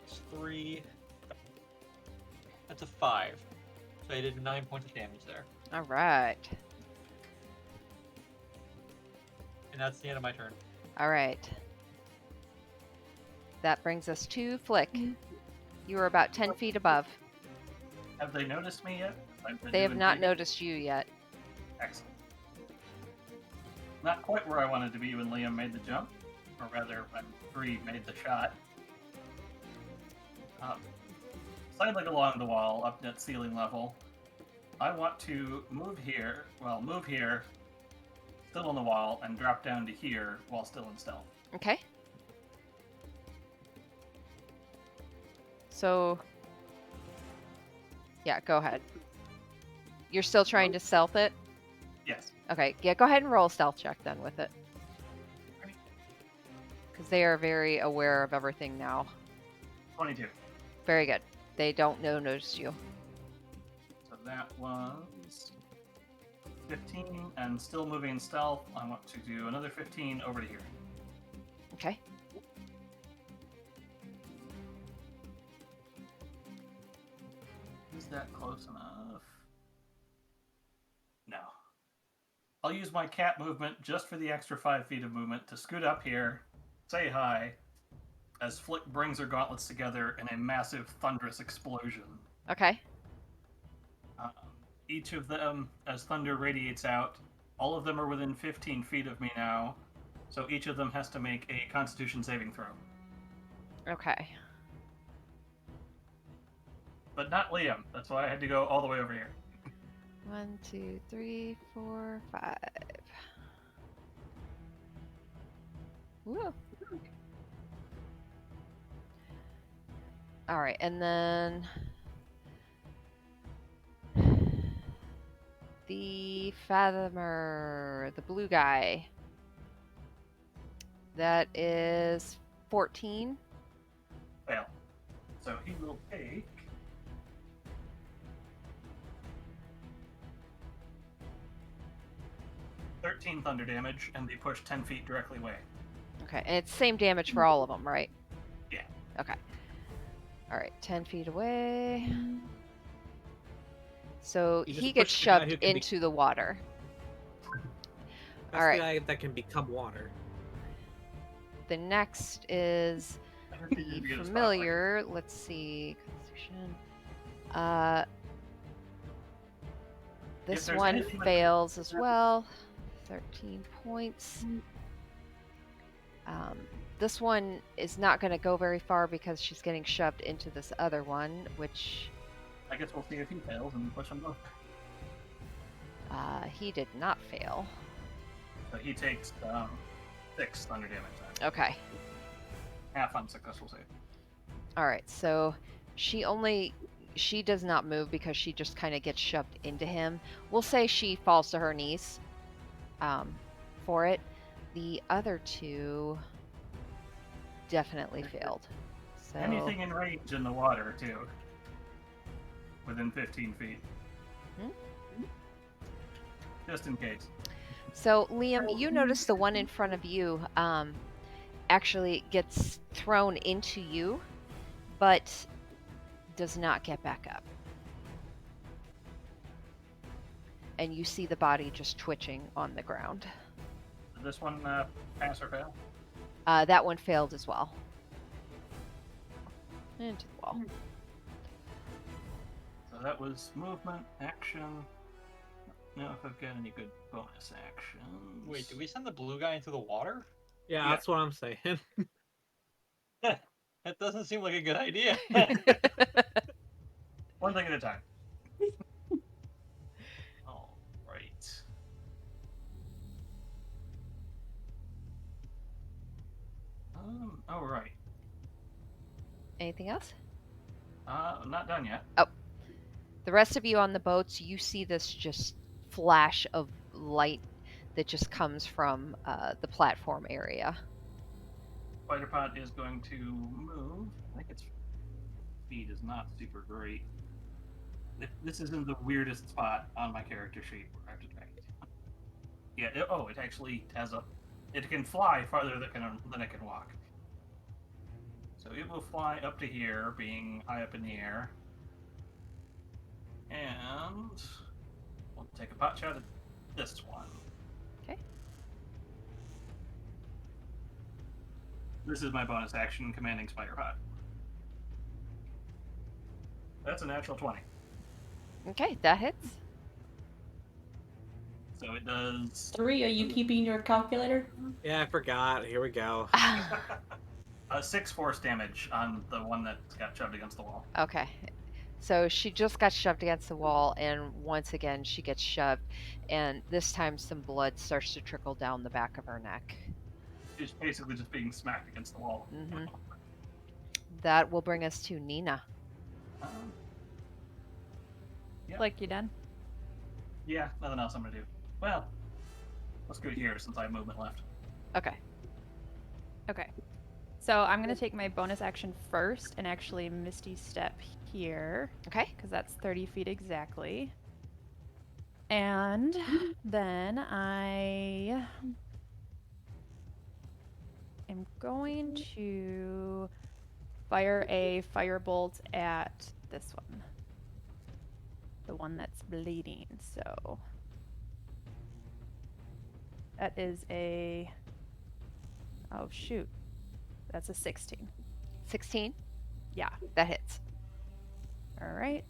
It's 3. That's a 5. So I did 9 points of damage there. All right. And that's the end of my turn. All right. That brings us to Flick. You are about 10 feet above. Have they noticed me yet? They have not noticed you yet. Excellent. Not quite where I wanted to be when Liam made the jump, or rather, when Bree made the shot. Sidling along the wall, up at ceiling level, I want to move here, still on the wall, and drop down to here while still in stealth. Okay. So, yeah, go ahead. You're still trying to stealth it? Yes. Okay, yeah, go ahead and roll a stealth check then with it. Because they are very aware of everything now. 22. Very good. They don't notice you. So that was 15, and still moving stealth, I want to do another 15 over to here. Okay. Is that close enough? No. I'll use my cat movement just for the extra 5 feet of movement to scoot up here, say hi, as Flick brings her gauntlets together in a massive thunderous explosion. Okay. Each of them, as thunder radiates out, all of them are within 15 feet of me now, so each of them has to make a Constitution saving throw. Okay. But not Liam. That's why I had to go all the way over here. 1, 2, 3, 4, 5. Woo. All right, and then the Fathomer, the blue guy. That is 14. Fail. So he will take 13 thunder damage and be pushed 10 feet directly away. Okay, and it's same damage for all of them, right? Yeah. Okay. All right, 10 feet away. So You he just gets push the guy shoved who can be- into the water. That's All right. the guy that can become water. The next is I think you the get a spot familiar. Let's see. Constitution. This there's one anything that- fails as well. 13 points. This one is not going to go very far because she's getting shoved into this other one, which I guess we'll see if he fails and push him both. he did not fail. So he takes 6 thunder damage then. Okay. half unsuccessful save. All right, so she does not move because she just kind of gets shoved into him. We'll say she falls to her knees for it. The other two definitely failed. So Anything in range in the water, too. Within 15 feet. Just in case. So Liam, you notice the one in front of you actually gets thrown into you, but does not get back up. And you see the body just twitching on the ground. Did this one pass or fail? That one failed as well. Into the wall. So that was movement, action. Now if I've got any good bonus actions. Wait, did we send the blue guy into the water? Yeah, Yeah. that's what I'm saying. That doesn't seem like a good idea. One thing at a time. All right. All right. Anything else? I'm not done yet. The rest of you on the boats, you see this just flash of light that just comes from the platform area. Spider Pod is going to move. I think its speed is not super great. This is in the weirdest spot on my character sheet where I have to track it. Yeah. It actually has a. It can fly farther than it can walk. So it will fly up to here, being high up in the air, and we'll take a pot shot at this one. Okay. This is my bonus action, commanding Spider Pod. That's a natural 20. Okay, that hits. So it does 3, are you keeping your calculator? Yeah, I forgot. Here we go. 6 force damage on the one that got shoved against the wall. Okay. So she just got shoved against the wall, and once again she gets shoved, and this time some blood starts to trickle down the back of her neck. She's basically just being smacked against the wall. Hmm. That will bring us to Nina. Yeah. Like you done? Yeah, nothing else I'm gonna do. Well, let's go here since I have movement left. Okay. Okay. So I'm gonna take my bonus action first and actually Misty Step here, Okay. because that's 30 feet exactly. And then I am going to fire a firebolt at this one. The one that's bleeding, so that is a, oh shoot, that's a 16. 16. Yeah, That hits. all right.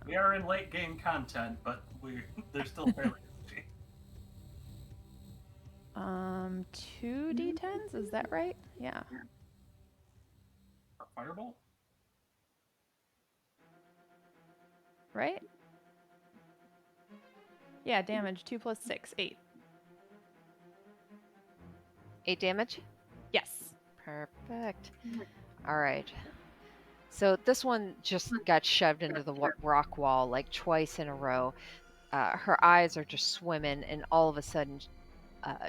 We are in late game content, but they're still fairly easy. 2 d10s, is that right? Yeah. A firebolt? Right? Yeah, damage 2 plus 6, 8. 8 damage. Yes. Perfect. All right. So this one just got shoved into the rock wall like twice in a row. Her eyes are just swimming, and all of a sudden,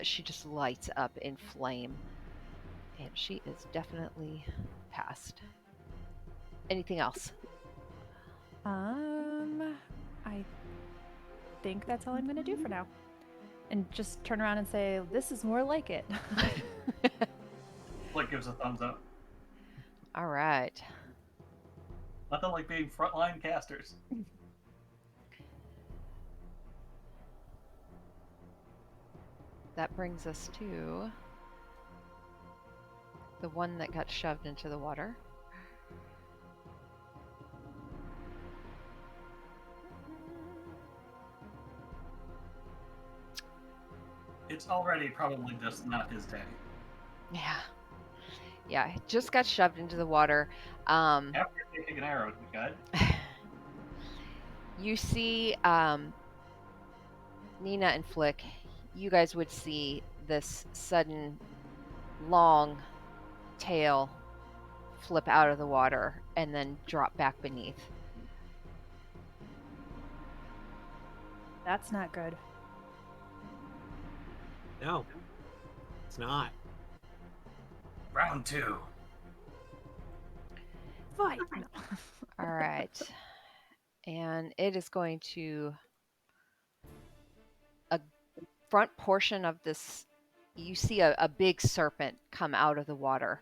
she just lights up in flame. And she is definitely passed. Anything else? I think that's all I'm going to do for now. And just turn around and say, this is more like it. Flick gives a thumbs up. All right. Nothing like being frontline casters. That brings us to the one that got shoved into the water. It's already probably just not his day. Yeah. Yeah, just got shoved into the water. After taking an arrow to the gut, You see Nina and Flick, you guys would see this sudden long tail flip out of the water and then drop back beneath. That's not good. No, it's not. Round 2. Fight. No. All right. And it is going to a front portion of this. You see a big serpent come out of the water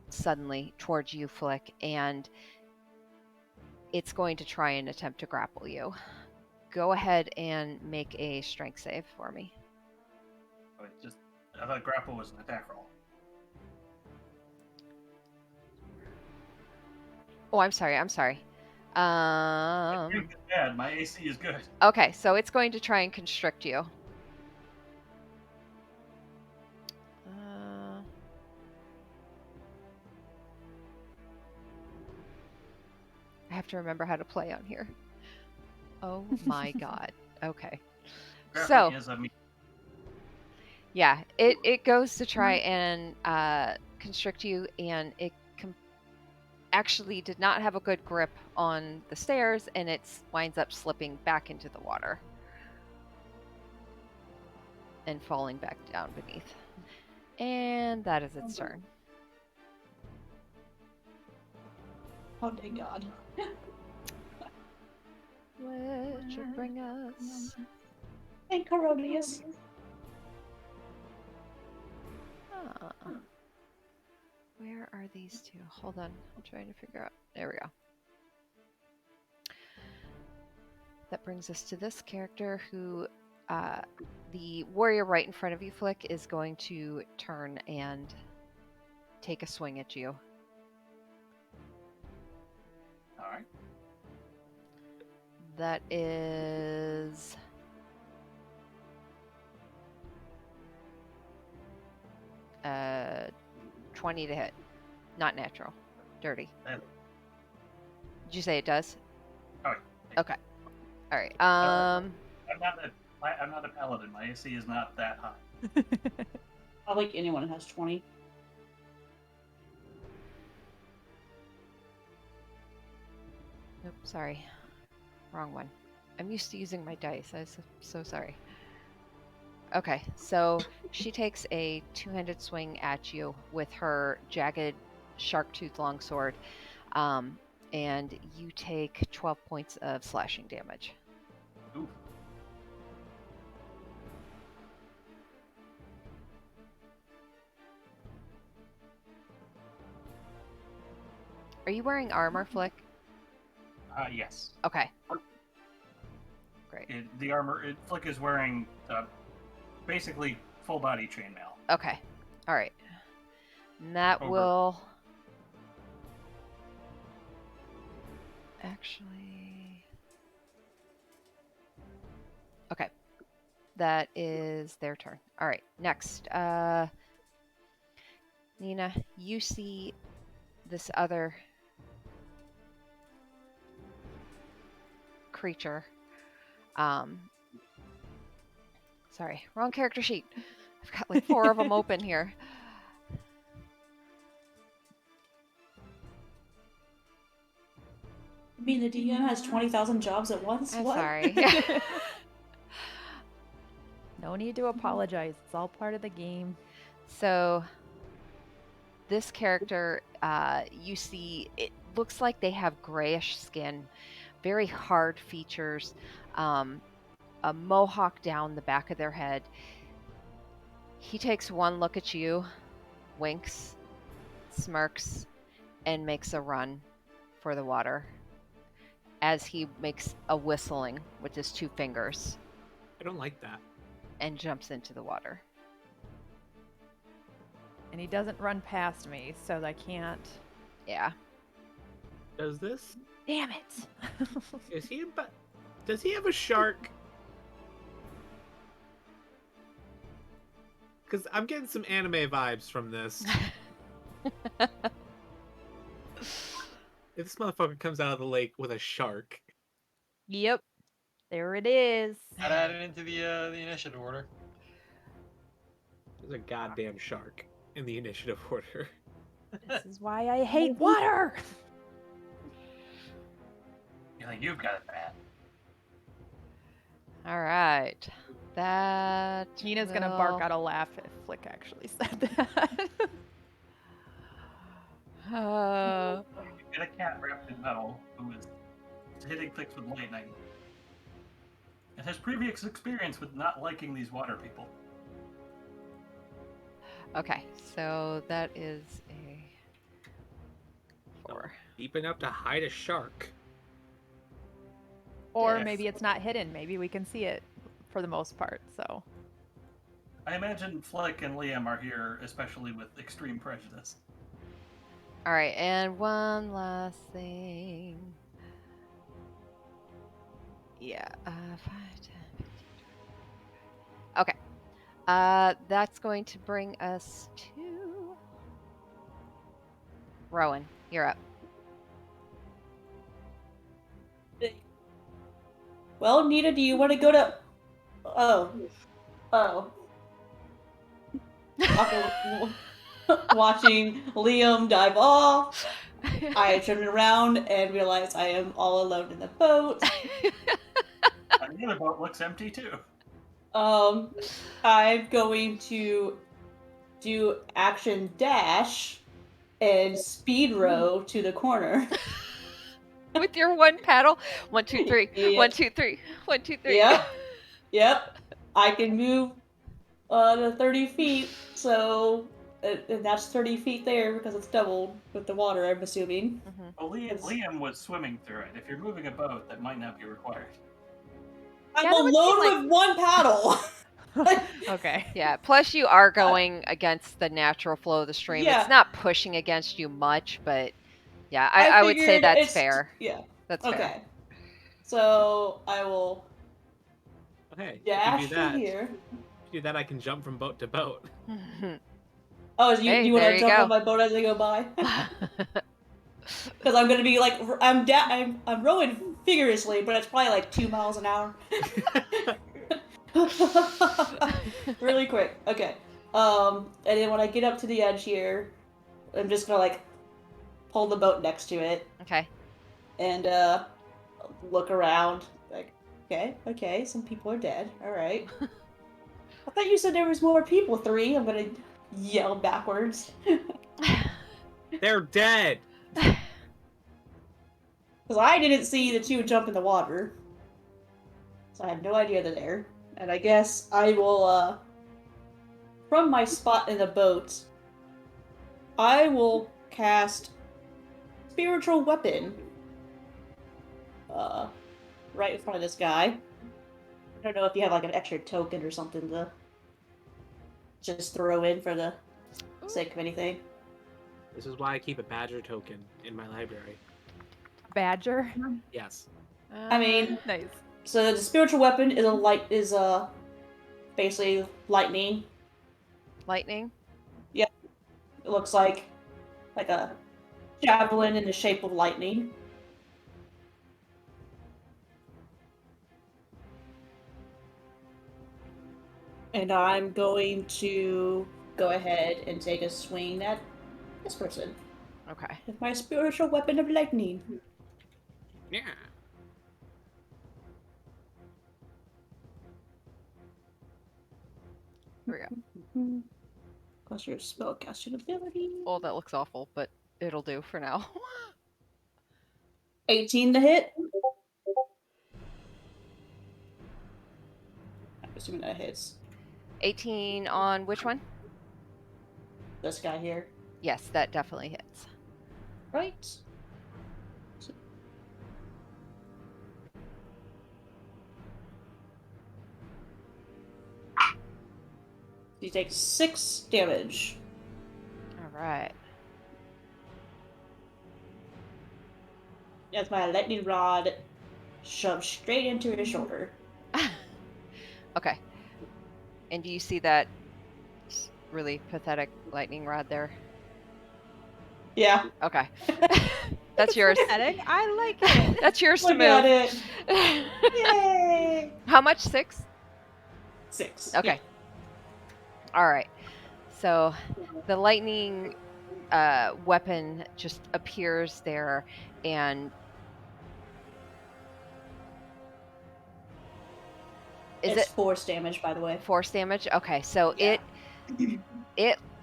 suddenly towards you, Flick, and it's going to try and attempt to grapple you. Go ahead and make a strength save for me. Wait, I thought grapple was an attack roll. Oh, I'm sorry. Bad. My AC is good. Okay, so it's going to try and constrict you. I have to remember how to play on here. Oh my god. Okay. Grappling So is a me- yeah, it goes to try and constrict you, and it actually did not have a good grip on the stairs, and it winds up slipping back into the water and falling back down beneath. And that is its turn. Oh, thank God. Which will bring us. Thank Coronius. Where are these two? Hold on. I'm trying to figure out. There we go. That brings us to this character who, the warrior right in front of you, Flick, is going to turn and take a swing at you. All right. That is 20 to hit. Not natural. Dirty. Yeah. Did you say it does? Oh, Okay. All right. I'm not a paladin. My AC is not that high. I like anyone who has 20. Nope, sorry. Wrong one. I'm used to using my dice. I'm so sorry. Okay, so she takes a two-handed swing at you with her jagged shark tooth longsword, and you take 12 points of slashing damage. Ooh. Are you wearing armor, Flick? Yes. Okay. Great. Flick is wearing basically full body chainmail. Okay. All right. And that Over. will actually. Okay. That is their turn. All right. Next, Nina, you see this other creature. Sorry, wrong character sheet. I've got like 4 of them open here. You mean the DM has 20,000 jobs at once? I'm What? sorry. No need to apologize. It's all part of the game. So this character, you see, it looks like they have grayish skin, very hard features, a mohawk down the back of their head. He takes one look at you, winks, smirks, and makes a run for the water as he makes a whistling with his 2 fingers I don't like that. and jumps into the water. And he doesn't run past me, so I can't. Yeah. Does this? Damn it! Does he have a shark? Because I'm getting some anime vibes from this. If this motherfucker comes out of the lake with a shark. Yep. There it is. I'd add it into the initiative order. There's a goddamn shark in the initiative order. This is why I hate water. Yeah, you've got it bad. All right. That. Nina's gonna bark will- out a laugh if Flick actually said that. You get a cat wrapped in metal who is hitting things with lightning. It has previous experience with not liking these water people. Okay, so that is a 4. Deep enough to hide a shark. Or Yes. maybe it's not hidden. Maybe we can see it for the most part. So I imagine Flick and Liam are here, especially with extreme prejudice. All right, and one last thing. Yeah, 5, 10, 15, 20. Okay. That's going to bring us to Rowan. You're up. Well, Nita, do you want to go to? Oh. After watching Liam dive off, I turn around and realize I am all alone in the boat. And the other boat looks empty too. I'm going to do action dash and speed row to the corner. With your one paddle. 1, 2, 3. Yeah. 1, 2, 3. 1, 2, 3. Yep. I can move to 30 feet, so and that's 30 feet there because it's doubled with the water, I'm assuming. Well, Liam was swimming through it. If you're moving a boat, that might not be required. I'm Yeah, that would alone seem with one paddle. okay. Yeah, plus you are going against the natural flow of the stream. Yeah. It's not pushing against you much, but yeah, I would say figured that's it's- fair. Yeah. That's Okay. fair. So I will Hey, dash if you do that, from here. if you do that, I can jump from boat to boat. Oh, you Hey, want there to you jump go. on my boat as I go by? Because I'm gonna be like I'm rowing vigorously, but it's probably like 2 miles an hour. Really quick. Okay. And then when I get up to the edge here, I'm just gonna like pull the boat next to it Okay. and look around. Like, okay, some people are dead. All right. I thought you said there was more people. 3. I'm gonna yell backwards. They're dead. Because I didn't see the 2 jump in the water. So I have no idea they're there. And I guess I will, from my spot in the boat, I will cast Spiritual Weapon. Right in front of this guy. I don't know if you have like an extra token or something to just throw in for the sake of anything. This is why I keep a badger token in my library. Badger. Yes. I mean, Nice. so the spiritual weapon is basically lightning. Lightning. It looks like a javelin in the shape of lightning. And I'm going to go ahead and take a swing at this person Okay. with my spiritual weapon of lightning. Yeah. Here we go. Plus your spellcasting ability. Oh, that looks awful, but it'll do for now. 18 to hit. I'm assuming that hits 18 on which one? this guy here. Yes, that definitely hits. Right. You take 6 damage. All right. As my lightning rod shoves straight into his shoulder. Okay. And do you see that really pathetic lightning rod there? Yeah. Okay. That's yours. Pathetic. I like it. That's yours to Look at move. it. Yay! How much? 6? 6. Okay. All right. So the lightning weapon just appears there, and is It's it force damage, by the way. force damage? Okay, so Yeah.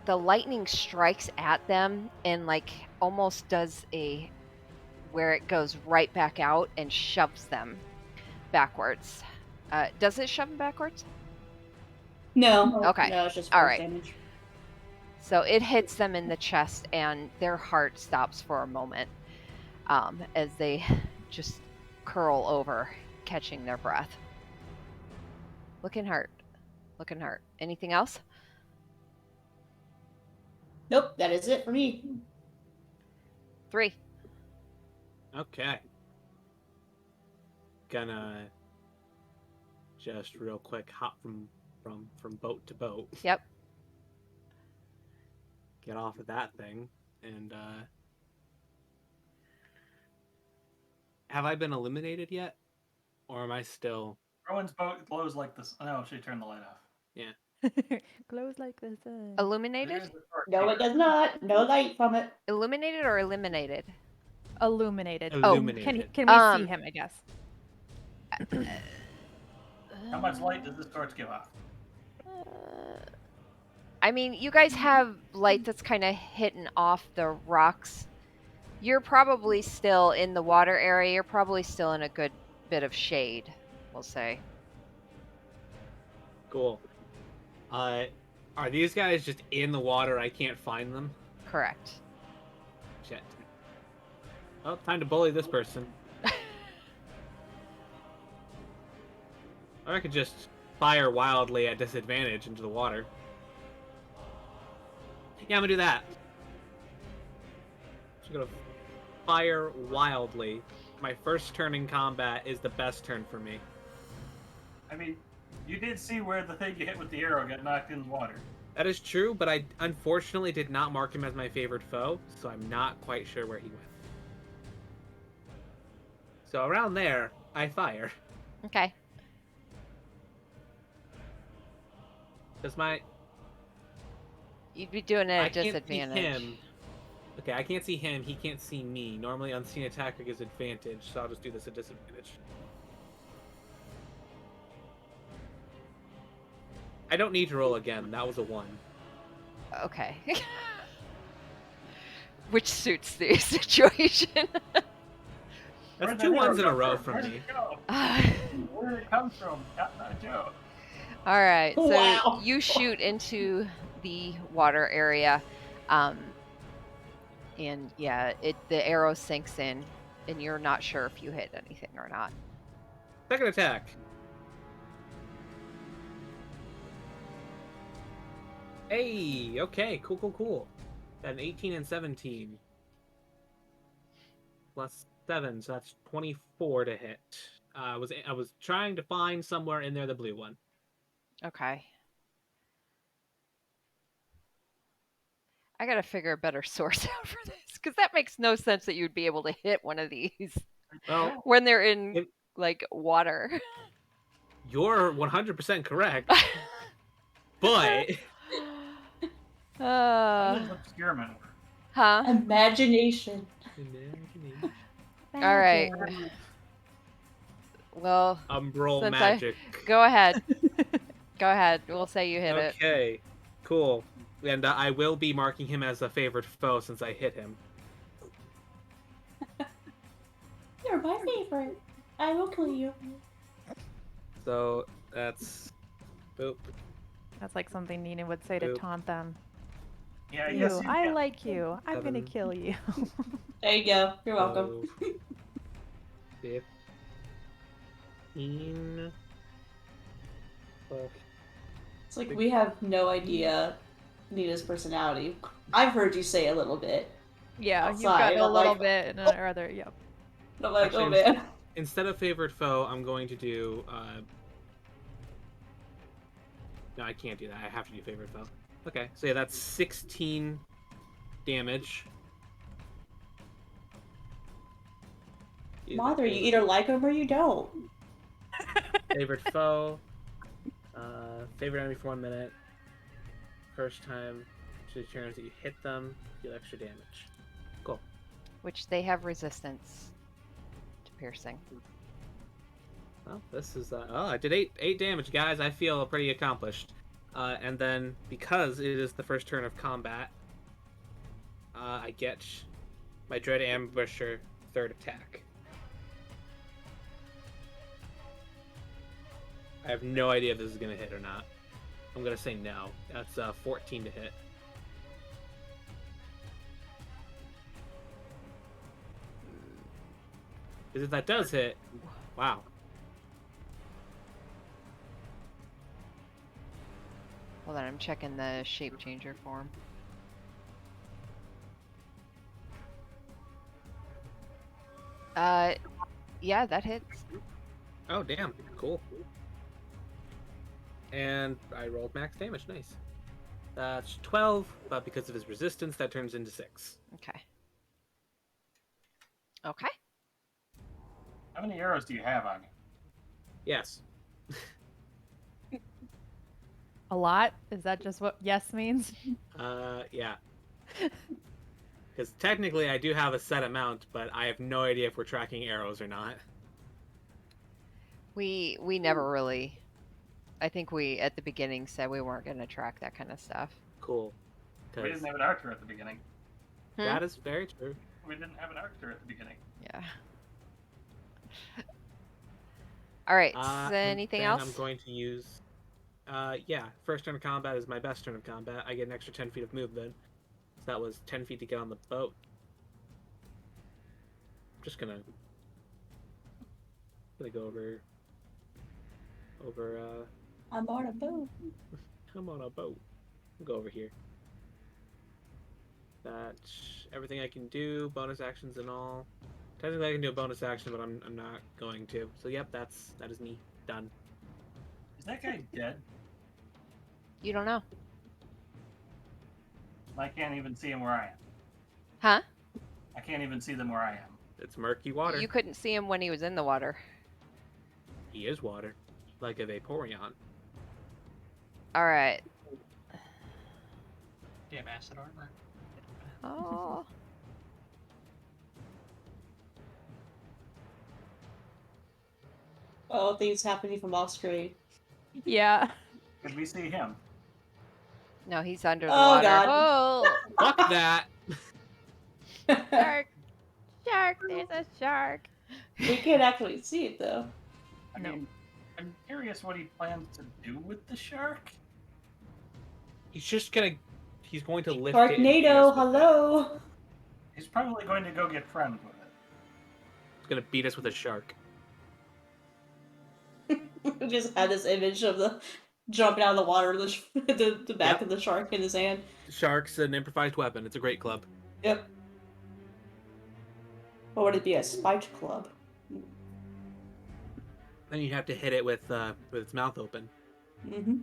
the lightning strikes at them and like almost does a where it goes right back out and shoves them backwards. Does it shove them backwards? No. Okay. No, it's just All force right. damage. So it hits them in the chest, and their heart stops for a moment as they just curl over, catching their breath. Looking hurt. Looking hurt. Anything else? Nope, that is it for me. 3. Okay. Gonna just real quick hop from boat to boat. Yep. Get off of that thing, and have I been eliminated yet, or am I still? Rowan's boat glows like this. Oh, no, she turned the light off. Glows like the sun. Illuminated? There's the torch No, here. it does not. No light from it. Illuminated or eliminated? Illuminated. Illuminated. Can we see him, I guess? How much light does this torch give off? I mean, you guys have light that's kind of hitting off the rocks. You're probably still in the water area. You're probably still in a good bit of shade, we'll say. Cool. Are these guys just in the water? I can't find them. Correct. Shit. Oh, time to bully this person. Or I could just fire wildly at disadvantage into the water. Yeah, I'm gonna do that. Just gonna fire wildly. My first turn in combat is the best turn for me. I mean, you did see where the thing you hit with the arrow got knocked in the water. That is true, but I unfortunately did not mark him as my favorite foe, so I'm not quite sure where he went. So around there, I fire. Okay. Because my... You'd be doing it I at can't see disadvantage. him. Okay, I can't see him, he can't see me. Normally unseen attacker gives advantage, so I'll just do this at disadvantage. I don't need to roll again, that was a 1. Okay. Which suits the situation. That's Where'd 2 that arrow 1s in a come row from? for Where'd me. it go? Where did it come from? Not a joke. All right, so Wow. you shoot into the water area, and yeah, the arrow sinks in, and you're not sure if you hit anything or not. Second attack. Hey, okay, cool. Got an 18 and 17. Plus 7, so that's 24 to hit. I was trying to find somewhere in there the blue one. Okay. I gotta figure a better source out for this, because that makes no sense that you'd be able to hit one of these Well, when they're in It- like water. you're 100% correct, but How does obscure maneuver? huh? Imagination. All right. Magic. Well, Umbral Since magic. go ahead. Go ahead. We'll say you hit it. Okay, cool. And I will be marking him as a favorite foe since I hit him. You're my favorite. I will kill you. So that's boop. That's like something Nina would say to Boop. taunt them. Yeah, I You, guess I yeah. like you. I'm gonna 7. kill you. There you go. You're welcome. 15. It's like we have no idea Nina's personality. I've heard you say a little bit. Yeah, you've Outside, got a I'm little like, bit or other. Yep. And I'm like, Actually, oh man. Instead of favorite foe, I'm going to do. No, I can't do that. I have to do favorite foe. Okay, so yeah, that's 16 damage. Mother, you either like him or you don't. Favorite foe. Favorite enemy for 1 minute. First time, 2 turns that you hit them, deal extra damage. Cool. Which they have resistance to piercing. Well, this is I did 8 damage, guys. I feel pretty accomplished. And then because it is the first turn of combat, I get my Dread Ambusher 3rd attack. I have no idea if this is gonna hit or not. I'm gonna say no. That's 14 to hit. Because if that does hit, wow. Hold on, I'm checking the shape changer form. Yeah, that hits. Oh, damn. Cool. And I rolled max damage. Nice. That's 12, but because of his resistance, that turns into 6. Okay. Okay. How many arrows do you have on you? Yes. A lot? Is that just what yes means? Yeah. Because technically I do have a set amount, but I have no idea if we're tracking arrows or not. We never really. I think we at the beginning said we weren't going to track that kind of stuff. Cool. We 'Cause didn't have an archer at the beginning. that is very true. We didn't have an archer at the beginning. Yeah. All right. And Anything then else? I'm going to use... yeah, first turn of combat is my best turn of combat. I get an extra 10 feet of movement. So that was 10 feet to get on the boat. I'm just gonna go over... I'm on a boat. I'm on a boat. I'll go over here. That's everything I can do, bonus actions and all. Technically I can do a bonus action, but I'm not going to. So yep, that is me. Done. Is that guy dead? You don't know. I can't even see him where I am. Huh? I can't even see them where I am. It's murky water. You couldn't see him when he was in the water. He is water. Like a Vaporeon. All right. Damn acid armor. Oh. Oh, things happening from off screen. Yeah. Could we see him? No, he's under the Oh, water. God. Oh. Fuck that! Shark. Shark. There's a shark. We can't actually see it though. I No. mean, I'm curious what he plans to do with the shark. He's just gonna... He's going to lift it. and beat Sharknado, us with it. hello. He's probably going to go get friends with it. He's gonna beat us with a shark. We just had this image of the jumping out of the water, the back Yep. of the shark in his hand. Shark's an improvised weapon. It's a great club. Yep. Or would it be a spiked club? Then you have to hit it with its mouth open. Mm-hmm.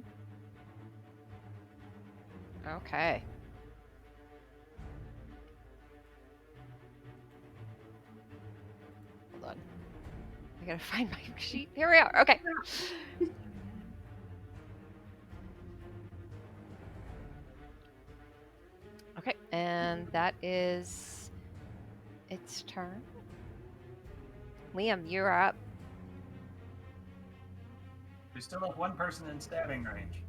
Okay. Hold on. I gotta find my sheet. Here we are. Okay. Okay, and that is its turn. Liam, you're up. We still have one person in stabbing range.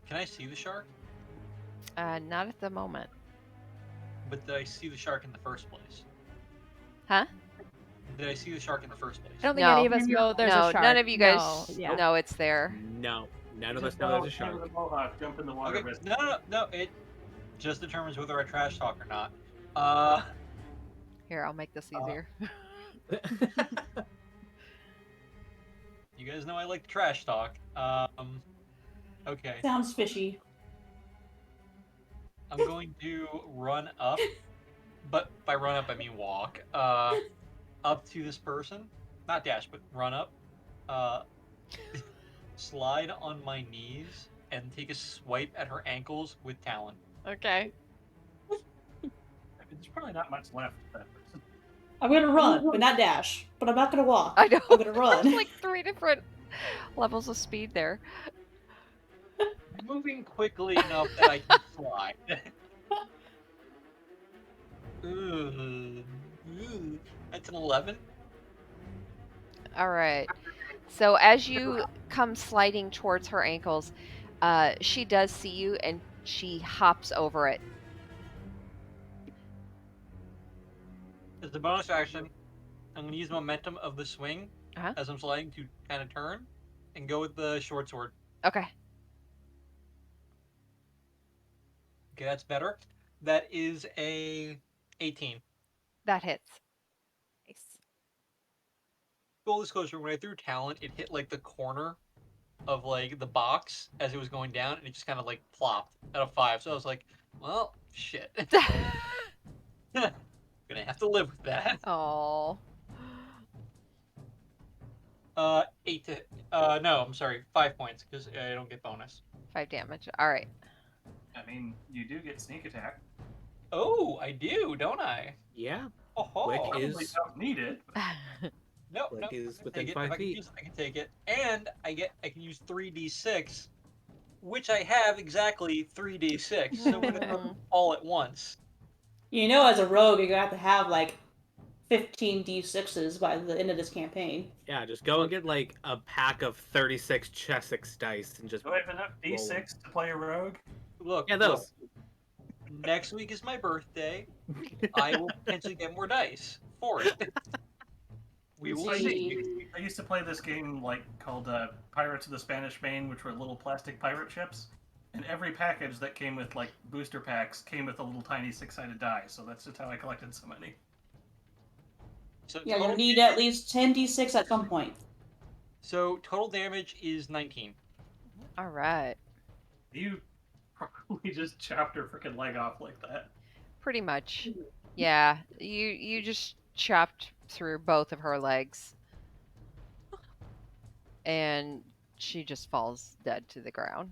Can I see the shark? Not at the moment. But did I see the shark in the first place? Huh? Did I see the shark in the first place? I don't think No. any of us know there's no, a shark. none of you guys No, yeah. know it's there. No. None of Just us know there's a follow shark. the mohawk, jump in the water. Okay, with- no. It just determines whether I trash talk or not. Here, I'll make this easier. You guys know I like to trash talk. Okay. Sounds fishy. I'm going to run up, but by run up I mean walk, up to this person. Not dash, but run up. Slide on my knees and take a swipe at her ankles with Talon. Okay. I mean, there's probably not much left of that person. I'm gonna run, but not dash. But I'm not gonna walk. I know. I'm gonna run. There's like 3 different levels of speed there. Moving quickly enough that I can fly. Ooh, that's an 11. All right. So as you come sliding towards her ankles, she does see you and she hops over it. As a bonus action, I'm going to use momentum of the swing Uh-huh. as I'm sliding to kind of turn and go with the short sword. Okay. Okay, that's better. That is a 18. That hits. Nice. Full disclosure, when I threw talent, it hit like the corner of like the box as it was going down, and it just kind of like plopped at a 5. So I was like, well, shit. Gonna have to live with that. Oh. 8 to no, I'm sorry, 5 points because I don't get bonus. 5 damage. All right. I mean, you do get sneak attack. Oh, I do, don't I? Yeah. Oh, Quick Probably is don't need it. no, Like no, is I can within take it. 5 If I can feet. use it, I can take it, and I can use 3d6, which I have exactly 3d6. So I'm gonna throw them all at once. You know, as a rogue, you're gonna have like 15 d6s by the end of this campaign. Yeah, just go and get like a pack of 36 Chessex dice and just Do I have enough d6 to play a rogue? Look, yeah, look. those. Next week is my birthday. I will potentially get more dice for it. We will see. I used to play this game like called Pirates of the Spanish Main, which were little plastic pirate ships. And every package that came with like booster packs came with a little tiny 6-sided die. So that's just how I collected so many. So Yeah, total you need at least 10 d6 at some point. So total damage is 19. All right. You probably just chopped her freaking leg off like that. Pretty much. Yeah. You just chopped through both of her legs. And she just falls dead to the ground.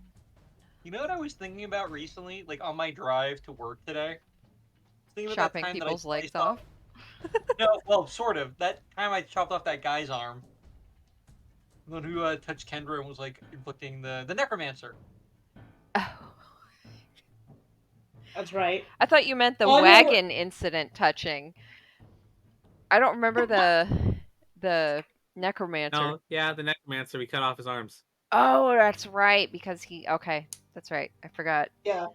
You know what I was thinking about recently, like on my drive to work today? I was thinking about that Chopping time people's that I legs sliced off. No, well, sort of. That time I chopped off that guy's arm. The one who touched Kendra and was like inflicting the necromancer. Oh. That's right. I thought you meant the Oh, I know- wagon incident touching. I don't remember the necromancer. No, yeah, the necromancer, we cut off his arms. Oh, that's right, because he okay. That's right. I forgot. Yeah.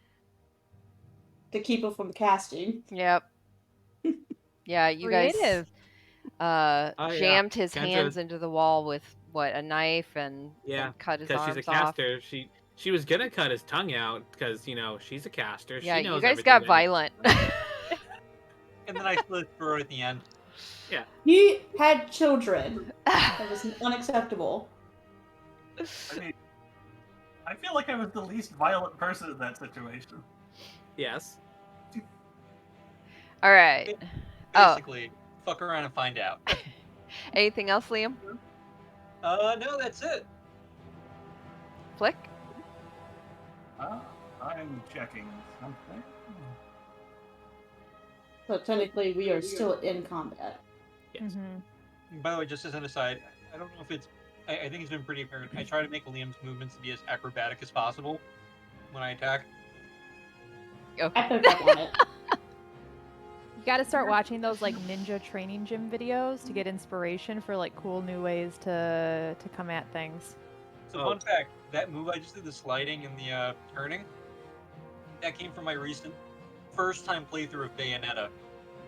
To keep him from casting. Yep. Yeah, you guys Creative. Oh, yeah. jammed his Kendra- hands into the wall with what, a knife and Yeah, cut his because arms she's a off. caster. She was gonna cut his tongue out because she's a caster. Yeah, she knows you guys everything got that- violent. And then I slit through at the end. He had children. That was unacceptable. I mean, I feel like I was the least violent person in that situation. Yes. All right. Oh. Basically, fuck around and find out. Anything else, Liam? No, that's it. Flick? I'm checking something. So technically, we are still in combat. Yes. Mhm. By the way, just as an aside, I don't know if it's. I think it's been pretty apparent. I try to make Liam's movements to be as acrobatic as possible when I attack. I Okay. picked up on it. You got to start watching those like ninja training gym videos to get inspiration for like cool new ways to come at things. So Oh. fun fact, that move I just did, the sliding and the turning, that came from my recent first time playthrough of Bayonetta.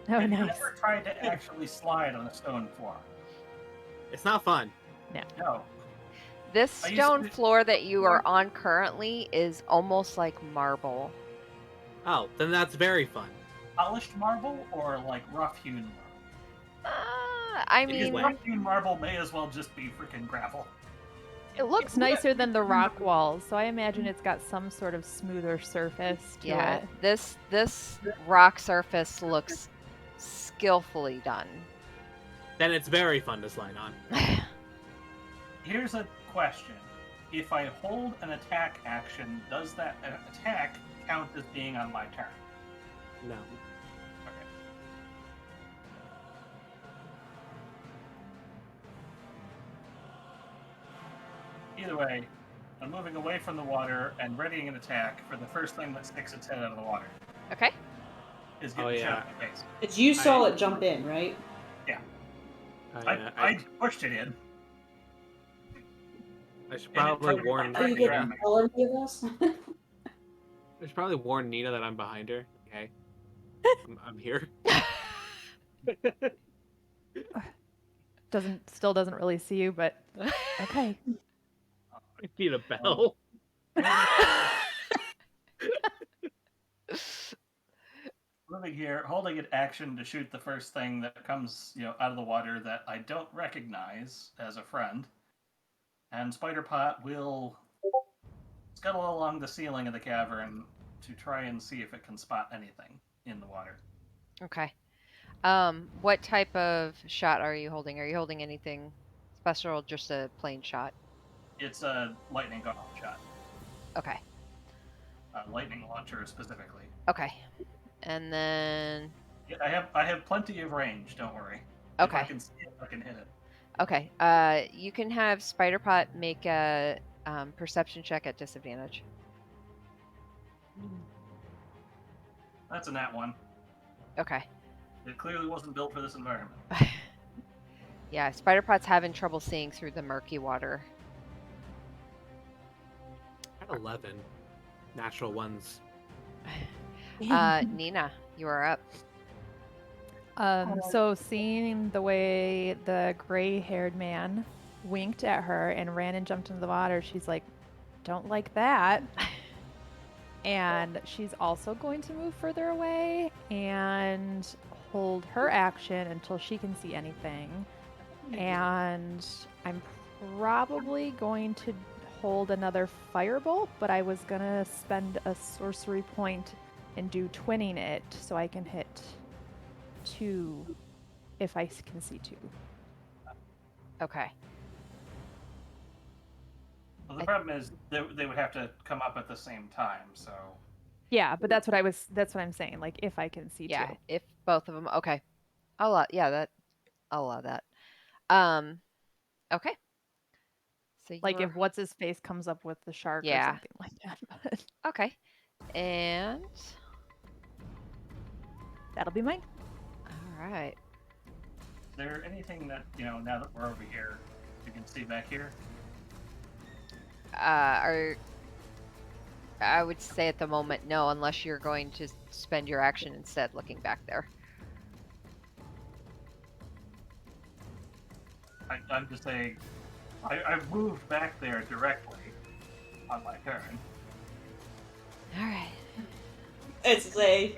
Oh, Have you nice. ever tried to actually slide on a stone floor? It's not fun. No. This I used stone to- floor that you are on currently is almost like marble. Oh, then that's very fun. Polished marble or like rough-hewn marble? I It is mean, wet. Rough-hewn marble may as well just be freaking gravel. It looks nicer than the rock walls, so I imagine it's got some sort of smoother surface to yeah, it. this rock surface looks skillfully done. Then it's very fun to slide on. Here's a question. If I hold an attack action, does that attack count as being on my turn? No. Okay. Either way, I'm moving away from the water and readying an attack for the first thing that sticks its head out of the water. Okay. Is getting shot in the face. It's you saw it jump in, right? I pushed it in. I should And it probably turned warn. my Are you Nina. getting all of us? I should probably warn Nina that I'm behind her. Okay, I'm here. Still doesn't really see you, but okay. I need a bell. Moving here, holding an action to shoot the first thing that comes, out of the water that I don't recognize as a friend. And Spiderpot will scuttle along the ceiling of the cavern to try and see if it can spot anything in the water. Okay. What type of shot are you holding? Are you holding anything special or just a plain shot? It's a lightning gauntlet shot. Okay. A lightning launcher specifically. Okay. And then Yeah, I have plenty of range, don't worry. Okay. If I can see it, I can hit it. Okay. You can have Spiderpot make a perception check at disadvantage. That's a nat 1. Okay. It clearly wasn't built for this environment. Yeah, Spiderpot's having trouble seeing through the murky water. I have 11 natural ones. Nina, you are up. So seeing the way the gray-haired man winked at her and ran and jumped into the water, she's like, "Don't like that." And she's also going to move further away and hold her action until she can see anything. And I'm probably going to hold another firebolt, but I was gonna spend a sorcery point and do twinning it so I can hit 2 if I can see 2. Okay. Well, the problem is they would have to come up at the same time, so... Yeah, but that's what I'm saying. Like if I can see Yeah, 2. if both of them. Okay. I'll allow that. Okay. So Like you're- if what's his face comes up with the shark or Yeah. something like that. But Okay. And that'll be mine. all right. Is there anything that, now that we're over here, you can see back here? I would say at the moment no, unless you're going to spend your action instead looking back there. I'm just saying, I've moved back there directly on my turn. All right. It's a.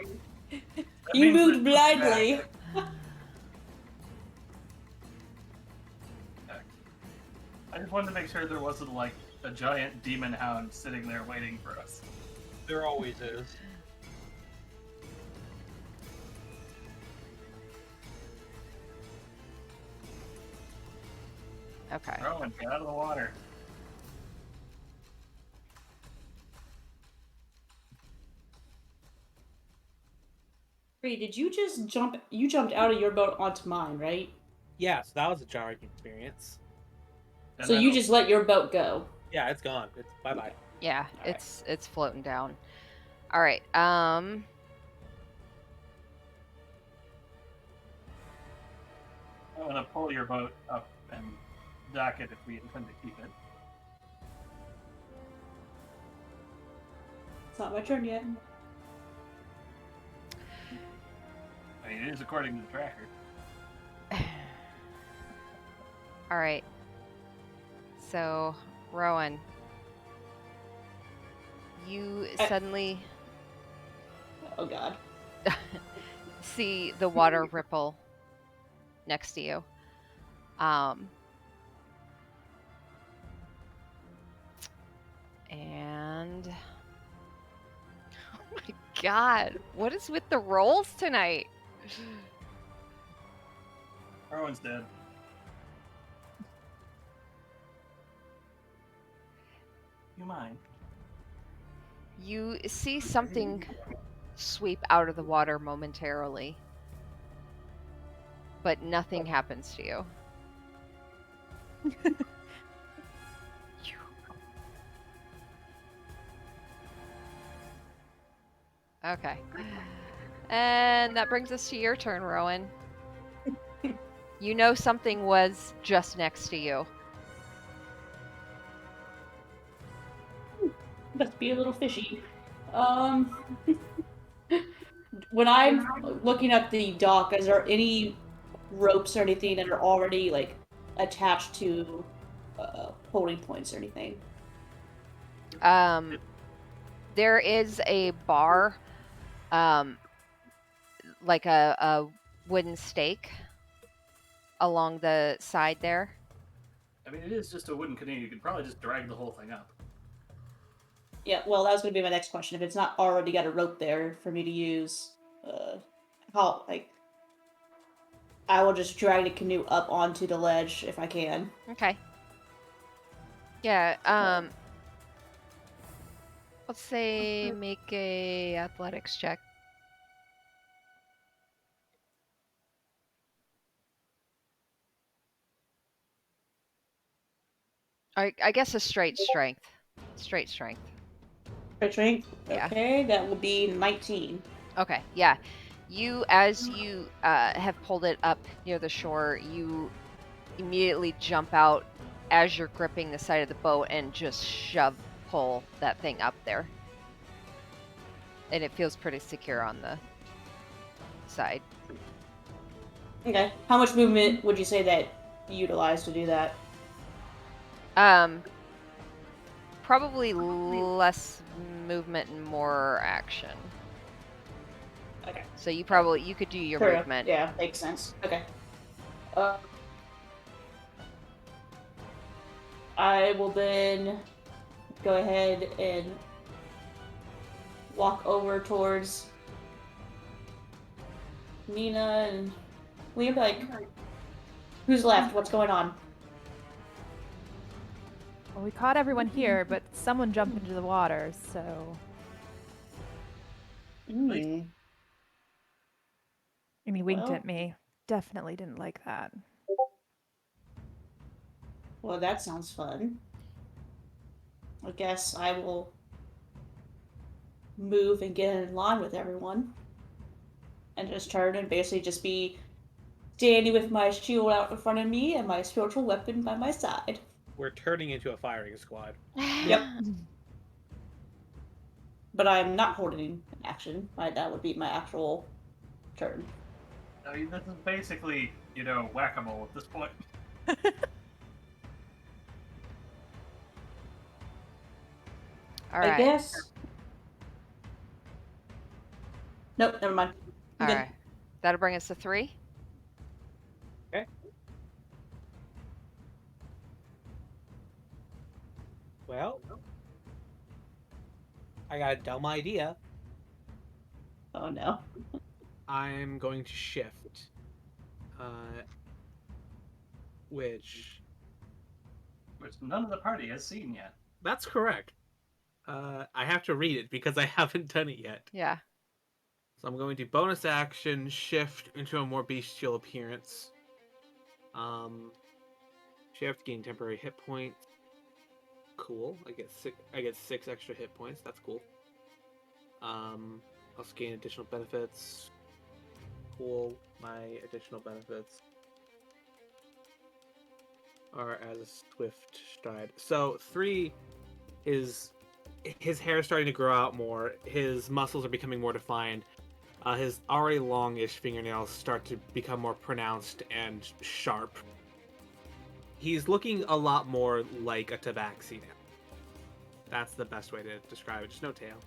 That You means moved that- blindly. I just wanted to make sure there wasn't like a giant demon hound sitting there waiting for us. There always is. Okay. Rowan, get out of the water. Bree, did you just jump? You jumped out of your boat onto mine, right? Yeah, so that was a jarring experience. And So then you just let your boat go. Yeah, it's gone. It's bye-bye. Yeah, All right. it's floating down. All right. I'm gonna pull your boat up and dock it if we intend to keep it. It's not my turn yet. I mean, it is according to the tracker. All right. So, Rowan, you suddenly Oh God. see the water ripple next to you. And oh my God, what is with the rolls tonight? Rowan's dead. You mind? You see something sweep out of the water momentarily, but nothing happens to you. Okay. And that brings us to your turn, Rowan. You know something was just next to you. Must be a little fishy. When I'm looking at the dock, is there any ropes or anything that are already like attached to holding points or anything? There is a bar, like a wooden stake along the side there. I mean, it is just a wooden canoe. You could probably just drag the whole thing up. Yeah, well, that was going to be my next question. If it's not already got a rope there for me to use, how, like, I will just drag the canoe up onto the ledge if I can. Okay. Yeah, let's say make a athletics check. I guess a straight strength. Straight strength. Strength? Yeah. Okay, that will be 19. Okay, yeah. As you have pulled it up near the shore, you immediately jump out as you're gripping the side of the boat and just pull that thing up there. And it feels pretty secure on the side. Okay. How much movement would you say that you utilized to do that? Probably less movement and more action. Okay. So you could do your Sure. movement. Yeah, makes sense. Okay. I will then go ahead and walk over towards Nina and Liam, like, who's left? What's going on? Well, we caught everyone here, but someone jumped into the water, so. Mm. And he winked Well. at me. Definitely didn't like that. Well, that sounds fun. I guess I will move and get in line with everyone. And just turn and basically just be standing with my shield out in front of me and my spiritual weapon by my side. We're turning into a firing squad. Yep. But I'm not holding an action. That would be my actual turn. I mean, this is basically, whack-a-mole at this point. All right. I guess. Nope, never mind. All Good. right. That'll bring us to 3. Okay. Well, I got a dumb idea. Oh no. I'm going to shift. Which none of the party has seen yet. that's correct. I have to read it because I haven't done it yet. Yeah. So I'm going to bonus action shift into a more bestial appearance. Shift, gain temporary hit points. Cool. I get 6 extra hit points. That's cool. Also gain additional benefits. Cool. My additional benefits are as a swift stride. So 3 is his hair is starting to grow out more. His muscles are becoming more defined. His already longish fingernails start to become more pronounced and sharp. He's looking a lot more like a tabaxi now. That's the best way to describe it. Just no tail.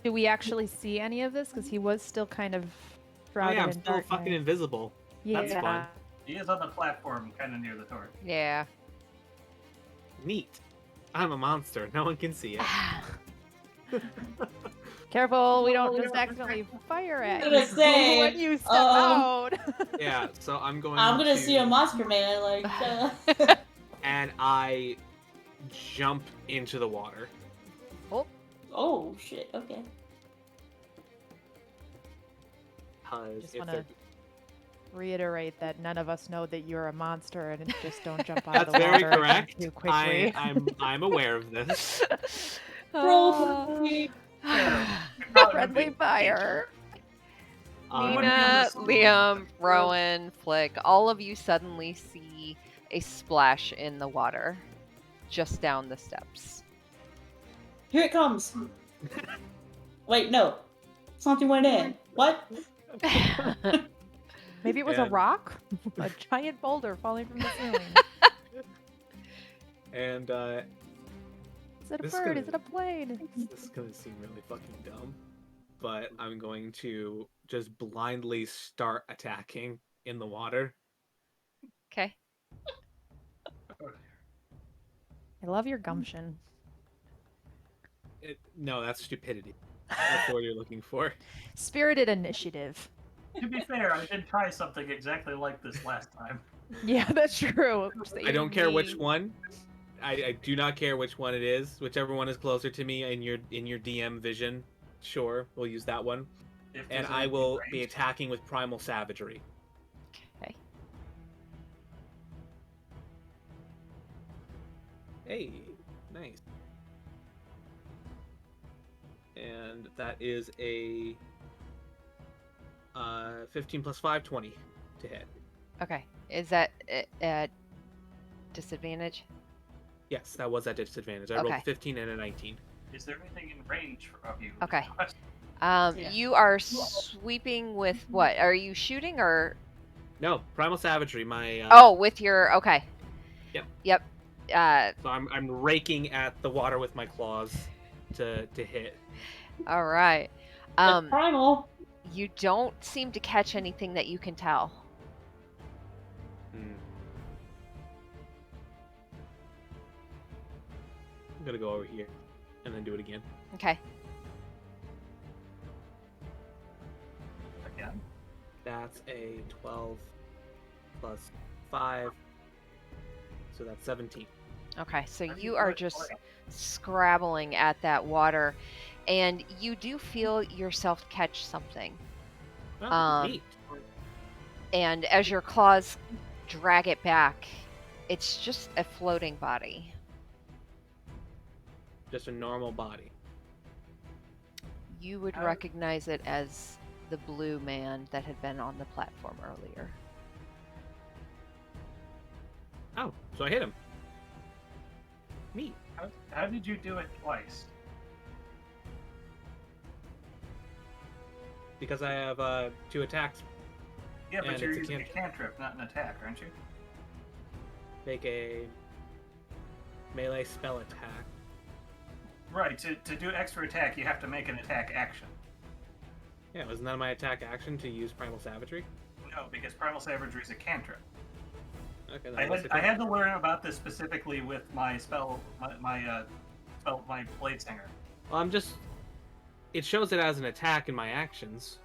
Do we actually see any of this? Because he was still kind of Oh shrouded yeah, I'm in still darkness. fucking invisible. Yeah. That's fun. He is on the platform, kind of near the torch. Yeah. Neat. I'm a monster. No one can see it. Careful, we don't just accidentally fire at I was you gonna say, when you step out. Yeah, so I'm going I'm gonna to... see a monster man, like, And I jump into the water. Oh shit, okay. Just want to reiterate that none of us know that you're a monster and just don't jump out of That's the very water correct. too quickly. I'm aware of this. Roll for me. You're let him Friendly be. fire. Nina, Nina, this- Liam, Rowan, Flick, all of you suddenly see a splash in the water just down the steps. Here it comes. Wait, no. Something went in. What? Maybe it was a And- rock? A giant boulder falling from the ceiling. And Is it a This is bird? gonna- Is it a plane? this is gonna seem really fucking dumb, but I'm going to just blindly start attacking in the water. Okay. I love your gumption. No, that's stupidity. That's the word you're looking for. Spirited initiative. To be fair, I did try something exactly like this last time. Yeah, that's true. I don't care which Saving one. I do not care which one it is. Whichever one is closer to me in your DM vision, sure, we'll use that one. If And there's I anything will be ranged. attacking with primal savagery. Okay. Hey, nice. And that is a 15 plus 5, 20 to hit. Okay. Is that at disadvantage? Yes, that was at disadvantage. I rolled Okay. a 15 and a 19. Is there anything in range of you? Okay. Yeah. You are sweeping with what? Are you shooting or? No, primal savagery. My Oh, with your okay. Yep. Yep. So I'm raking at the water with my claws to hit. All right. That's primal. You don't seem to catch anything that you can tell. Hmm. I'm gonna go over here and then do it again. Okay. Again. That's a 12 plus 5. So that's 17. Okay. So That'd be you are good just play. scrabbling at that water, and you do feel yourself catch something. Oh, neat. And as your claws drag it back, it's just a floating body. Just a normal body. You would How- recognize it as the blue man that had been on the platform earlier. Oh, so I hit him. Neat. How did you do it twice? Because I have 2 attacks. Yeah, but And you're it's a using a cantrip, not an attack, aren't you? Make a melee spell attack. Right. To do extra attack, you have to make an attack action. Yeah, wasn't that my attack action to use primal savagery? No, because primal savagery is a cantrip. Okay, then I what's had, the I had to learn about this specifically with my spell, my blade singer. Well, I'm just. It shows it as an attack in my actions.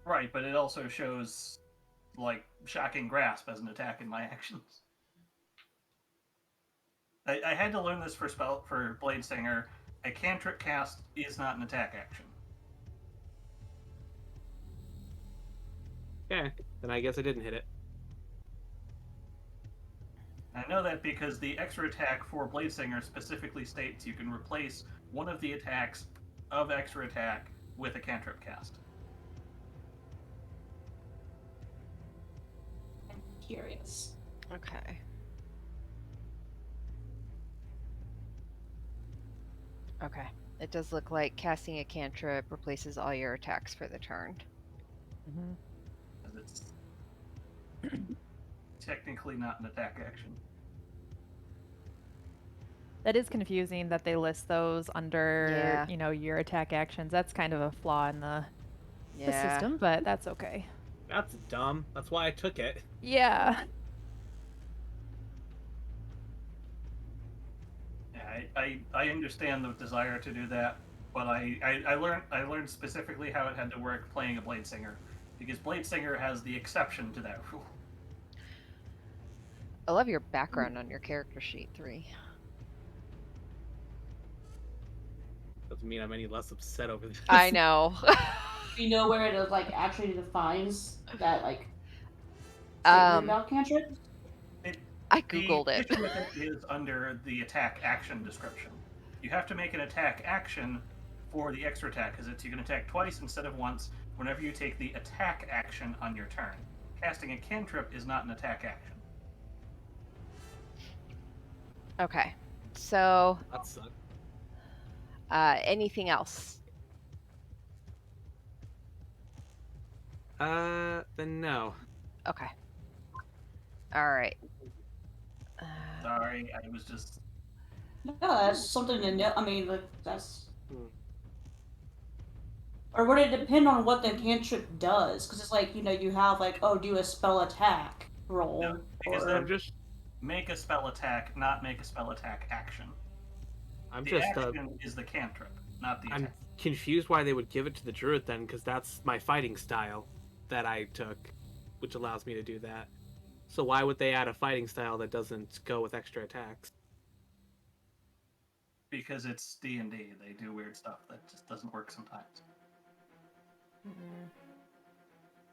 Right, but it also shows like shocking grasp as an attack in my actions. I had to learn this for blade singer. A cantrip cast is not an attack action. Okay, then I guess I didn't hit it. I know that because the extra attack for blade singer specifically states you can replace one of the attacks of extra attack with a cantrip cast. Curious. Okay. Okay. It does look like casting a cantrip replaces all your attacks for the turn. Mhm. 'Cause it's technically not an attack action. That is confusing that they list those under, Yeah. your attack actions. That's kind of a flaw in the system, but that's okay. That's dumb. That's why I took it. Yeah. Yeah, I understand the desire to do that, but I learned specifically how it had to work playing a blade singer, because blade singer has the exception to that rule. I love your background on your character sheet 3. Doesn't mean I'm any less upset over this. I know. Do you know where it like actually defines that like statement Um, about cantrip? I googled The it. issue with it is under the attack action description. you have to make an attack action for the extra attack, because you can attack twice instead of once whenever you take the attack action on your turn. Casting a cantrip is not an attack action. Okay. So, That sucks. anything else? Then no. Okay. All right. Sorry, I was just. No, that's something to know. I mean, like, that's. Hmm. Or would it depend on what the cantrip does? Because it's like, you have, like, oh, do a spell attack roll. No, because or... then- I'm just Make a spell attack, not make a spell attack action. I'm The just action is the cantrip, not the I'm attack. confused why they would give it to the druid then, because that's my fighting style that I took, which allows me to do that. So why would they add a fighting style that doesn't go with extra attacks? Because it's D&D. They do weird stuff that just doesn't work sometimes. Mm,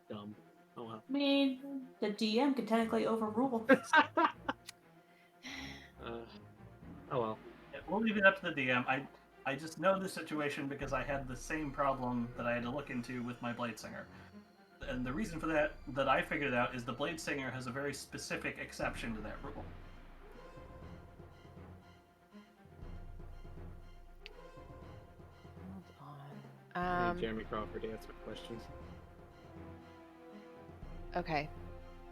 Dumb. Oh well. I mean, the DM could technically overrule. Oh well. Yeah, we'll leave it up to the DM. I just know the situation because I had the same problem that I had to look into with my Bladesinger. And the reason for that I figured out is the Bladesinger has a very specific exception to that rule. hold I on. need Jeremy Crawford to answer my questions. Okay.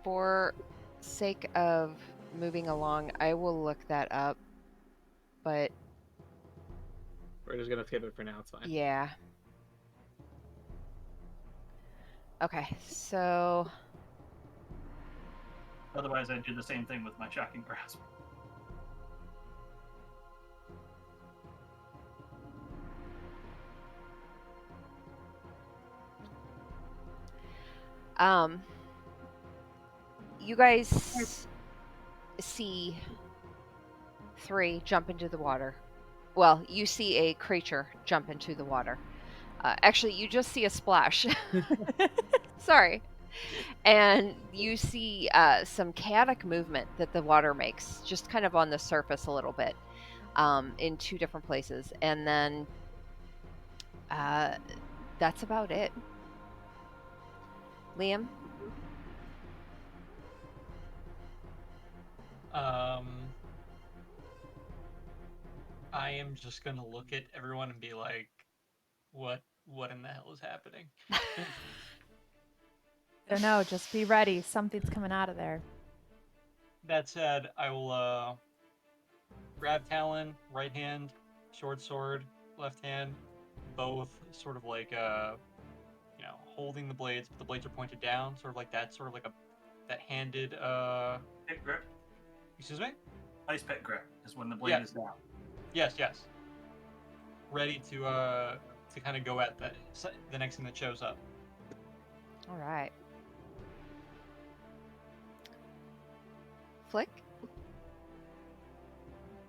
For sake of moving along, I will look that up. But We're just gonna skip it for now. It's fine. yeah. Okay, so Otherwise, I'd do the same thing with my Shocking Grasp. you guys see 3 jump into the water. Well, you see a creature jump into the water. Actually, you just see a splash. Sorry. And you see some chaotic movement that the water makes, just kind of on the surface a little bit, in 2 different places. And then that's about it. Liam? I am just gonna look at everyone and be like, what in the hell is happening? So no, just be ready. Something's coming out of there. That said, I will grab Talon, right hand, short sword, left hand, both sort of like holding the blades, but the blades are pointed down, sort of like that handed Pit grip. excuse me? Ice pit grip is when the blade Yeah. is down. Yes. Ready to kind of go at the next thing that shows up. All right. Flick?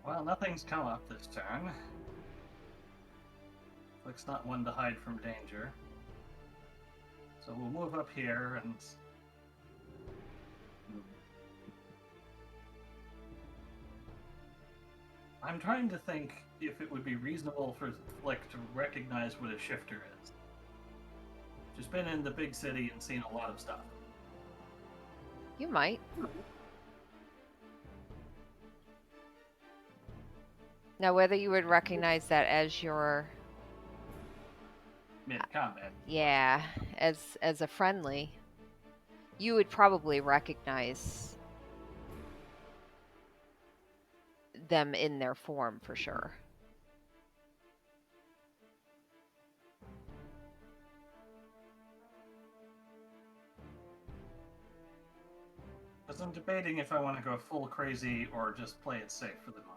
Well, nothing's come up this turn. Flick's not one to hide from danger. So we'll move up here and... I'm trying to think if it would be reasonable for Flick to recognize what a shifter is. She's been in the big city and seen a lot of stuff. You might. Now, whether you would recognize that as your, Mid-combat. yeah, as a friendly, you would probably recognize them in their form for sure. Because I'm debating if I want to go full crazy or just play it safe for the moment.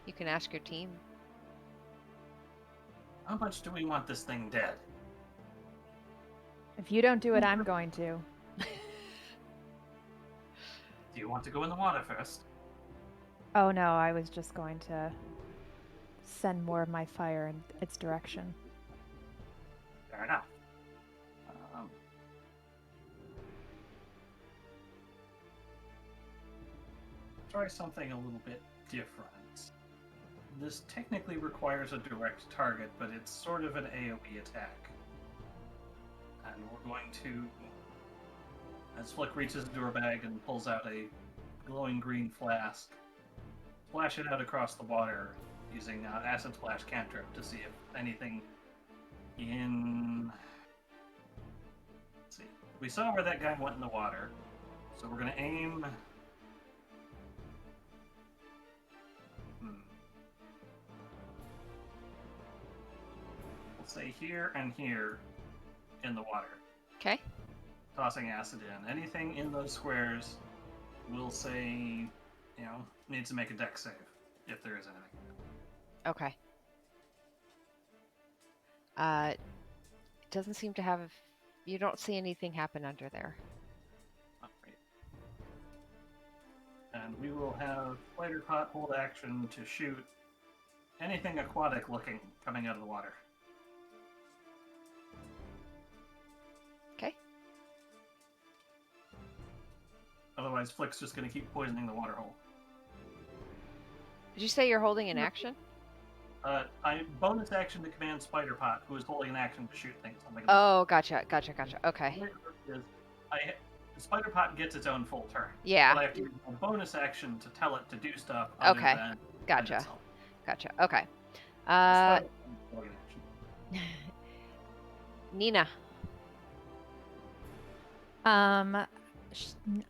You can ask your team. How much do we want this thing dead? If you don't do it, I'm going to. Do you want to go in the water first? Oh no, I was just going to send more of my fire in its direction. Fair enough. try something a little bit different. This technically requires a direct target, but it's sort of an AoE attack. And we're going to, as Flick reaches into her bag and pulls out a glowing green flask, splash it out across the water using Acid Splash Cantrip to see if anything in... Let's see. We saw where that guy went in the water, so we're going to aim... We'll say here and here in the water. Okay. Tossing acid in. Anything in those squares will say, needs to make a dex save, if there is anything. Okay. It doesn't seem to have... You don't see anything happen under there. Alright. And we will have Spider Pot hold action to shoot anything aquatic looking coming out of the water. Okay. Otherwise, Flick's just going to keep poisoning the water hole. Did you say you're holding an action? I bonus action to command Spider Pot, who is holding an action to shoot things. Oh, gotcha. Okay. Spider Pot gets its own full turn. Yeah. But I have to use a bonus action to tell it to do stuff. Other Okay. Than Gotcha. itself. Gotcha. Okay. Spider-Pot's holding an action. Nina. I'm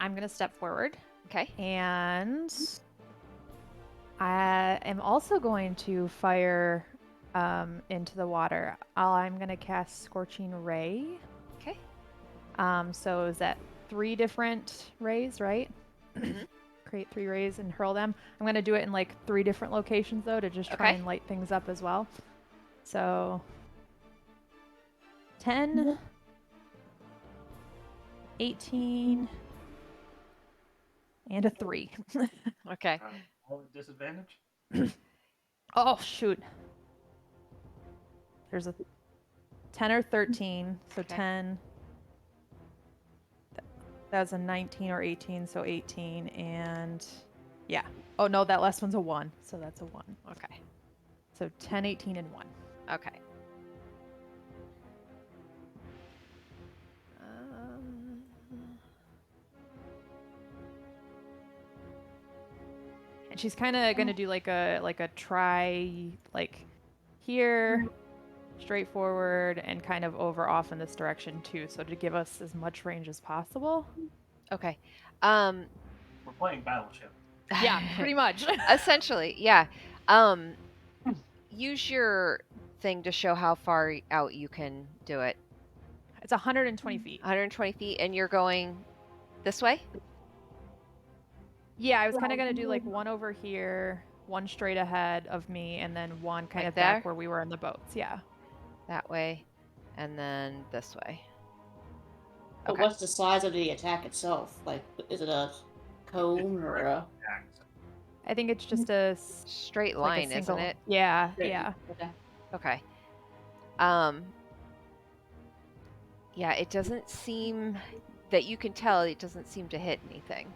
gonna step forward, Okay. and I am also going to fire into the water. I'm gonna cast Scorching Ray. Okay. So is that 3 different rays, right? Mhm. Create 3 rays and hurl them. I'm gonna do it in like 3 different locations though, to just try Okay. and light things up as well. So 10, 18, and a 3. Okay. All at disadvantage? Oh shoot. There's a 10 or 13, so Okay. 10. That's a 19 or 18, so 18, and yeah. Oh no, that last one's a 1, so that's a 1. Okay. So 10, 18, and 1. Okay. Um, And she's kind of gonna do like a try, like here, straight forward, and kind of over off in this direction too. So to give us as much range as possible. okay. We're playing Battleship. Yeah, pretty much. Essentially, yeah. Use your thing to show how far out you can do it. It's 120 feet. 120 feet, and you're going this way? Yeah, I was kind of gonna do like one over here, one straight ahead of me, and then one kind Like of back there? where we were in the boats. Yeah. That way, and then this way. But Okay. what's the size of the attack itself? Like, is it a cone or a... I think it's just a Straight like a line, isn't single- it? Yeah, Yeah. yeah. Okay. Okay. Yeah, it doesn't seem that you can tell it doesn't seem to hit anything.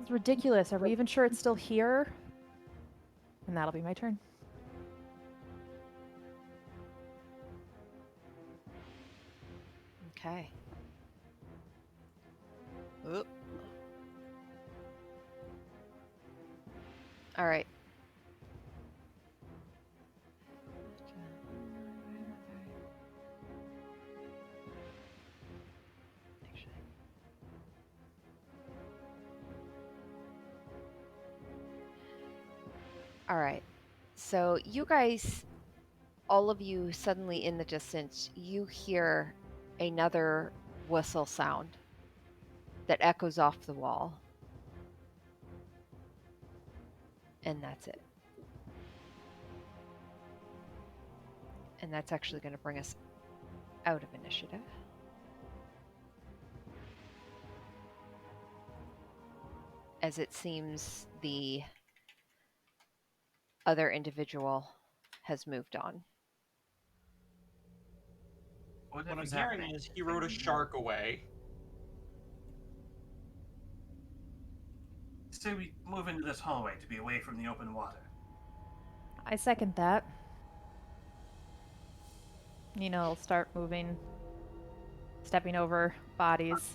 It's ridiculous. Are we even sure it's still here? And that'll be my turn. Okay. Oop. All right. All right. So you guys, all of you, suddenly in the distance, you hear another whistle sound that echoes off the wall. And that's it. And that's actually going to bring us out of initiative. As it seems the other individual has moved on. What I'm hearing is he rode a shark away. say we move into this hallway to be away from the open water. I second that. Nina will start moving, stepping over bodies.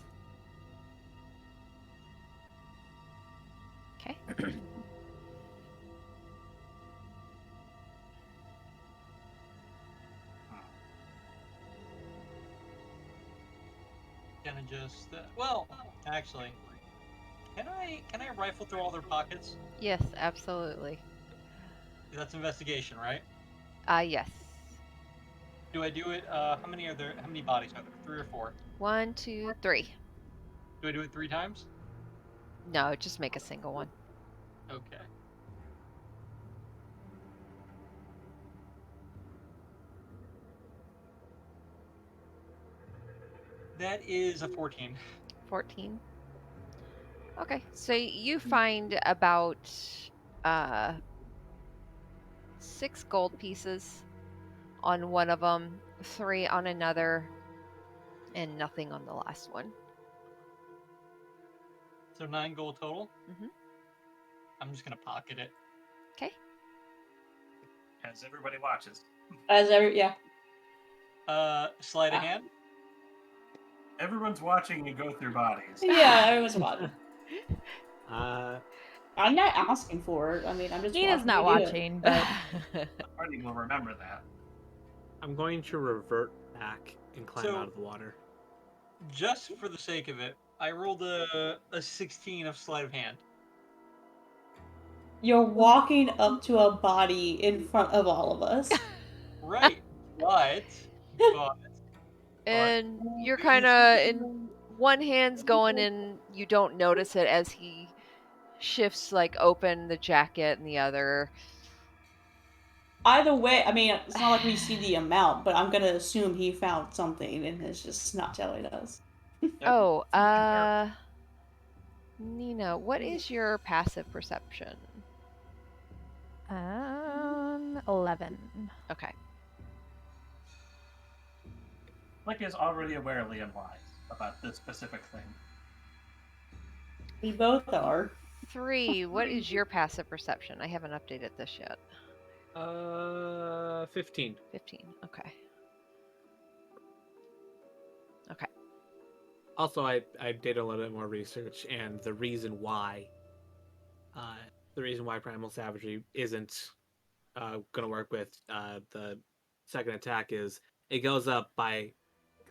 Okay. Gonna just well, actually, can I rifle through all their pockets? Yes, absolutely. That's investigation, right? Yes. Do I do it? How many are there? How many bodies are there? 3 or 4? 1, 2, 3. Do I do it 3 times? No, just make a single one. Okay. That is a 14. 14. Okay, so you find about 6 gold pieces on one of them, 3 on another, and nothing on the last one. So 9 gold total. Mhm. I'm just gonna pocket it. Okay. As everybody watches. Yeah. Sleight of hand. Everyone's watching you go through bodies. Yeah, everyone's watching. Uh, I'm not asking for it. I mean, I'm just Nina's watching not you do it. watching, but The party will remember that. I'm going to revert back and climb So- out of the water. Just for the sake of it, I rolled a 16 of sleight of hand. You're walking up to a body in front of all of us. Right, but And you're kind of in one hand's going in, you don't notice it as he shifts like open the jacket, and the other Either way, I mean, it's not like we see the amount, but I'm gonna assume he found something and is just not telling us. Oh, Nina, what is your passive perception? 11. Okay. Flick is already aware Liam lies about this specific thing. We both are. 3, what is your passive perception? I haven't updated this yet. 15. 15. Okay. Also, I did a little bit more research, and the reason why Primal Savagery isn't going to work with the second attack is it goes up by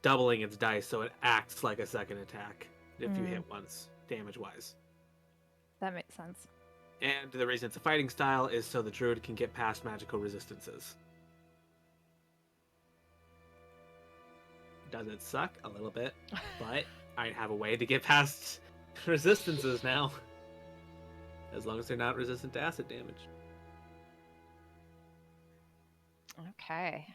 doubling its dice, so it acts like a second attack if you hit once, damage-wise. That makes sense. And the reason it's a fighting style is so the druid can get past magical resistances. Does it suck? A little bit, but I have a way to get past resistances now. As long as they're not resistant to acid damage. Okay.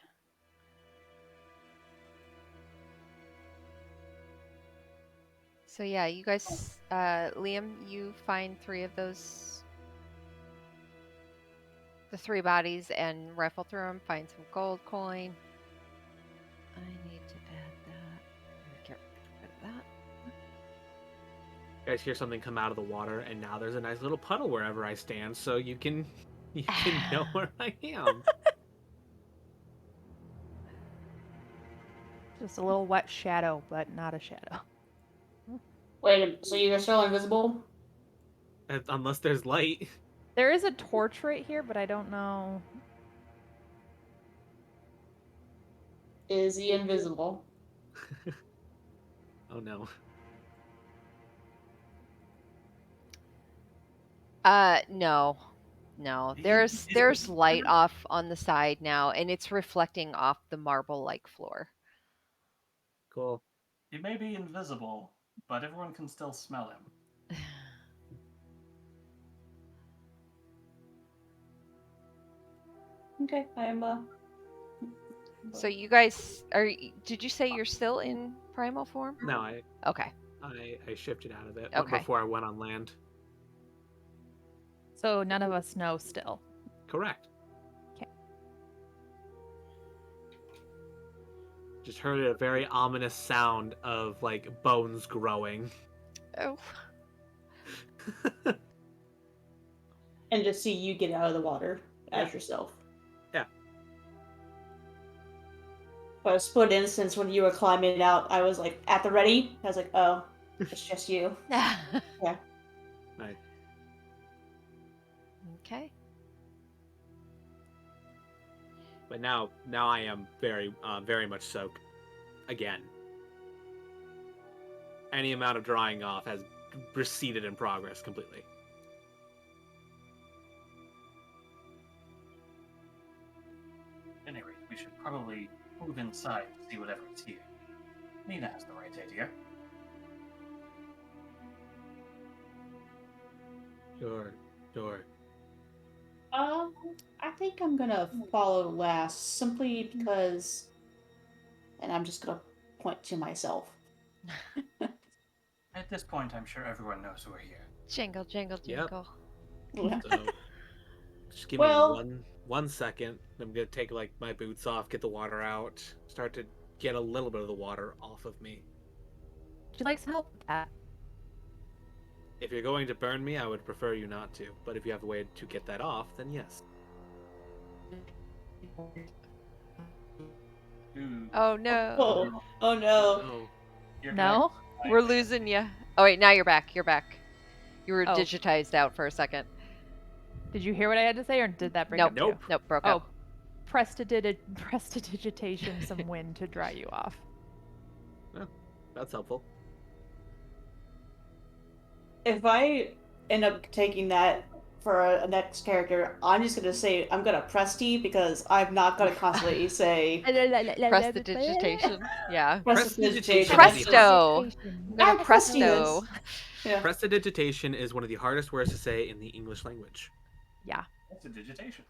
So yeah, you guys, Liam, you find 3 of those, the 3 bodies, and rifle through them, find some gold coin. I need to add that. Get rid of that. You guys hear something come out of the water, and now there's a nice little puddle wherever I stand, so you can know where I am. Just a little wet shadow, but not a shadow. Wait, so you're still invisible? Unless there's light. There is a torch right here, but I don't know. Is he invisible? Oh no. No. No. He- There's light off on the side now, and it's reflecting off the marble-like floor. Cool. He may be invisible, but everyone can still smell him. Okay, I am. So you guys did you say you're still in primal form? No, I Okay. shifted out of it Okay. before I went on land. So none of us know still. Correct. 'Kay. Just heard a very ominous sound of like bones growing. Oh. and just see you get out of the water as yourself. Yeah. For a split instance, when you were climbing out, I was like at the ready. I was like, oh, it's just you. Yeah. Nice. Okay. But now I am very much soaked again. Any amount of drying off has receded in progress completely. At any rate, we should probably move inside to see whatever is here. Nina has the right idea. Sure. I think I'm gonna follow last simply because, and I'm just gonna point to myself. At this point, I'm sure everyone knows we're here. Jingle, jingle, Yep. jingle. So just give Well- me one second. I'm gonna take like my boots off, get the water out, start to get a little bit of the water off of me. Would you like some help with that? If you're going to burn me, I would prefer you not to. But if you have a way to get that off, then yes. Ooh. Oh no. Oh no. Oh, You're No? connected. We're losing you. Oh wait, now you're back. You're back. You were Oh. digitized out for a second. Did you hear what I had to say, or did that break Nope. up? to you? Nope. Broke Oh, up. prestidigitation some wind to dry you off. that's helpful. If I end up taking that for a next character, I'm just gonna say I'm gonna press T because I'm not gonna constantly say Press the digitation. Yeah. Prestidigitation. Presto. I'm gonna I'm pressing presto. this. Yeah. Prestidigitation is one of the hardest words to say in the English language. Yeah. That's a digitation.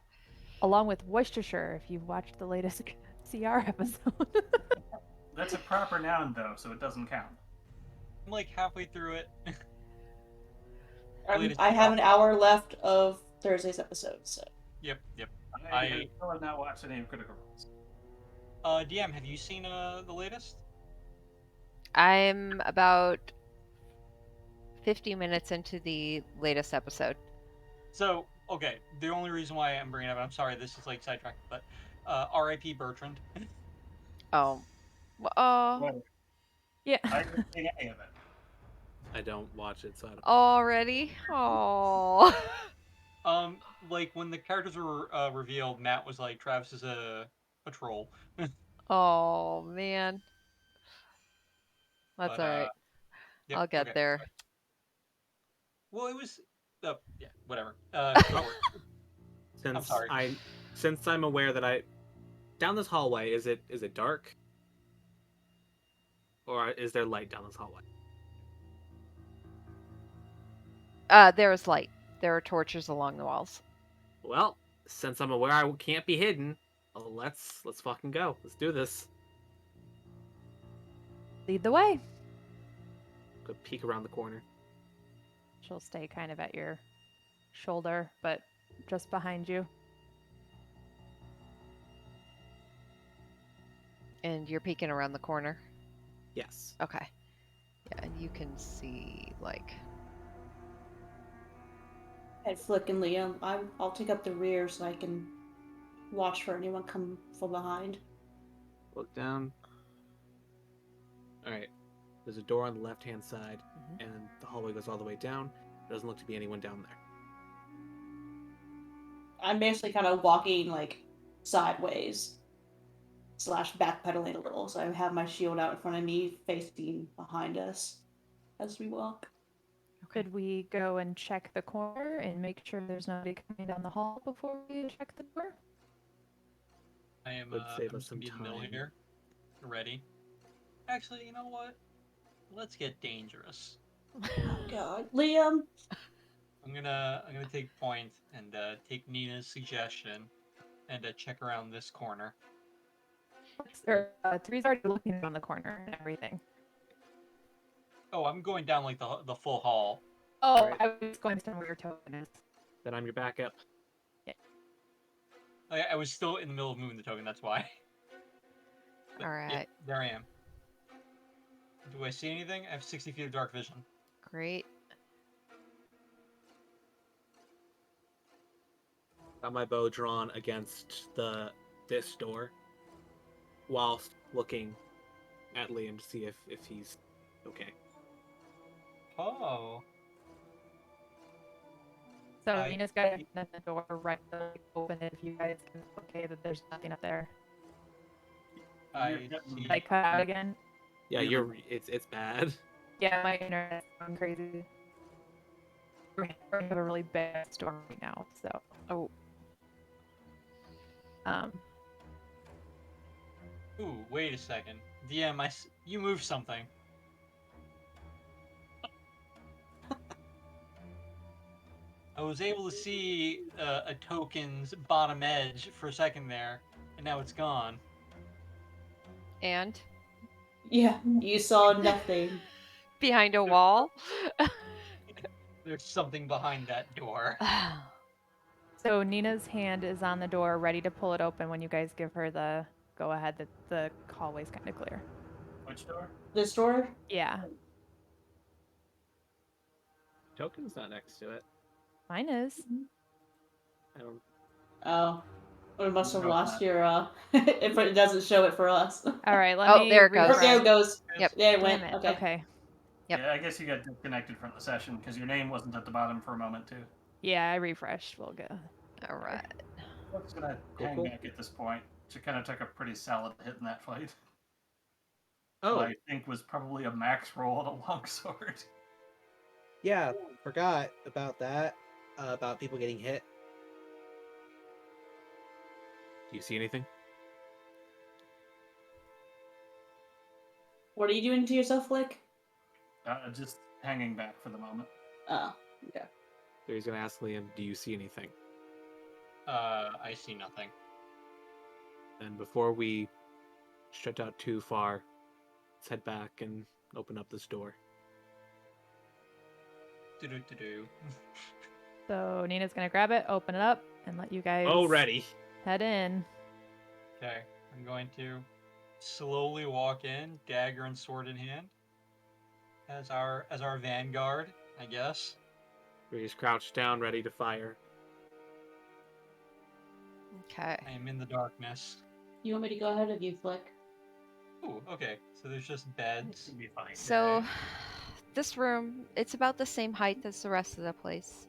Along with Worcestershire, if you've watched the latest CR episode. That's a proper noun, though, so it doesn't count. I'm like halfway through it. I have an hour left of Thursday's episode, so. Yep. I still have not watched any of Critical Roles. DM, have you seen the latest? I'm about 50 minutes into the latest episode. So, okay, the only reason why I'm bringing it up, I'm sorry, this is like sidetracked, but R.I.P. Bertrand. Oh. Oh. Well, Yeah. I didn't see any of it. I don't watch it, so I don't. Already? Oh. Like when the characters were revealed, Matt was like, Travis is a troll. Oh man. That's But, alright. Yep, I'll get okay. there. Well, it was, yeah, whatever. Since sorry. Since I'm aware that down this hallway, is it dark? Or is there light down this hallway? There is light. There are torches along the walls. Well, since I'm aware I can't be hidden, let's fucking go. Let's do this. Lead the way. Go peek around the corner. She'll stay kind of at your shoulder, but just behind you. And you're peeking around the corner. Yes. Okay. Yeah, and you can see like And Flick and Liam, I'll take up the rear so I can watch for anyone come from behind. Look down. Alright. There's a door on the left-hand side, and the hallway goes all the way down. There doesn't look to be anyone down there. I'm basically kind of walking like sideways / backpedaling a little, so I have my shield out in front of me, facing behind us as we walk. Could we go and check the corner and make sure there's nobody coming down the hall before we check the door? I am Would save I'm us some in the middle time. here. Ready. Actually, you know what? Let's get dangerous. God, Liam. I'm gonna take point and take Nina's suggestion and check around this corner. Three's already looking around the corner and everything. Oh, I'm going down like the full hall. Oh, Alright. I was going to where your token is. Then I'm your backup. I was still in the middle of moving the token. That's why. But, all yeah, right. there I am. Do I see anything? I have 60 feet of dark vision. Great. Got my bow drawn against this door, whilst looking at Liam to see if he's okay. Oh. So I Nina's got see. the door right to like, open it if you guys can okay that there's nothing up there. I You're getting- see. Did I cut out again? Yeah, it's bad. Yeah, my internet's going crazy. We're having a really bad storm right now, so Oh, Ooh, wait a second. DM, you moved something. I was able to see a token's bottom edge for a second there, and now it's gone. and Yeah, you saw nothing. behind a wall. There's something behind that door. so Nina's hand is on the door, ready to pull it open when you guys give her the go ahead that the hallway's kind of clear. Which door? This door? Yeah, Token's not next to it. mine is. I don't. Oh. We must have Go lost back. your, if it doesn't show it for us. All right, let Oh, me. there it goes. Oh, there it refresh. goes. Yep. There it Damn went. it. Okay. Okay. Yep. Yeah, I guess you got disconnected from the session because your name wasn't at the bottom for a moment too. Yeah, I refreshed. We'll go. All right. I'm just gonna hang back at this point. She kind of took a pretty solid hit in that fight. Oh, What I think was probably a max roll on a longsword. yeah, forgot about that. About people getting hit. Do you see anything? What are you doing to yourself, Flick? Just hanging back for the moment. Oh, okay. So he's gonna ask Liam, "Do you see anything?" I see nothing. And before we stretch out too far, let's head back and open up this door. Do-do-do-do. So Nina's gonna grab it, open it up, and let you guys Already. head in. Okay, I'm going to slowly walk in, dagger and sword in hand, as our vanguard, I guess. He's crouched down, ready to fire. Okay. I am in the darkness. You want me to go ahead of you, Flick? Ooh, okay. So there's just beds. Should be fine. So, this room, it's about the same height as the rest of the place.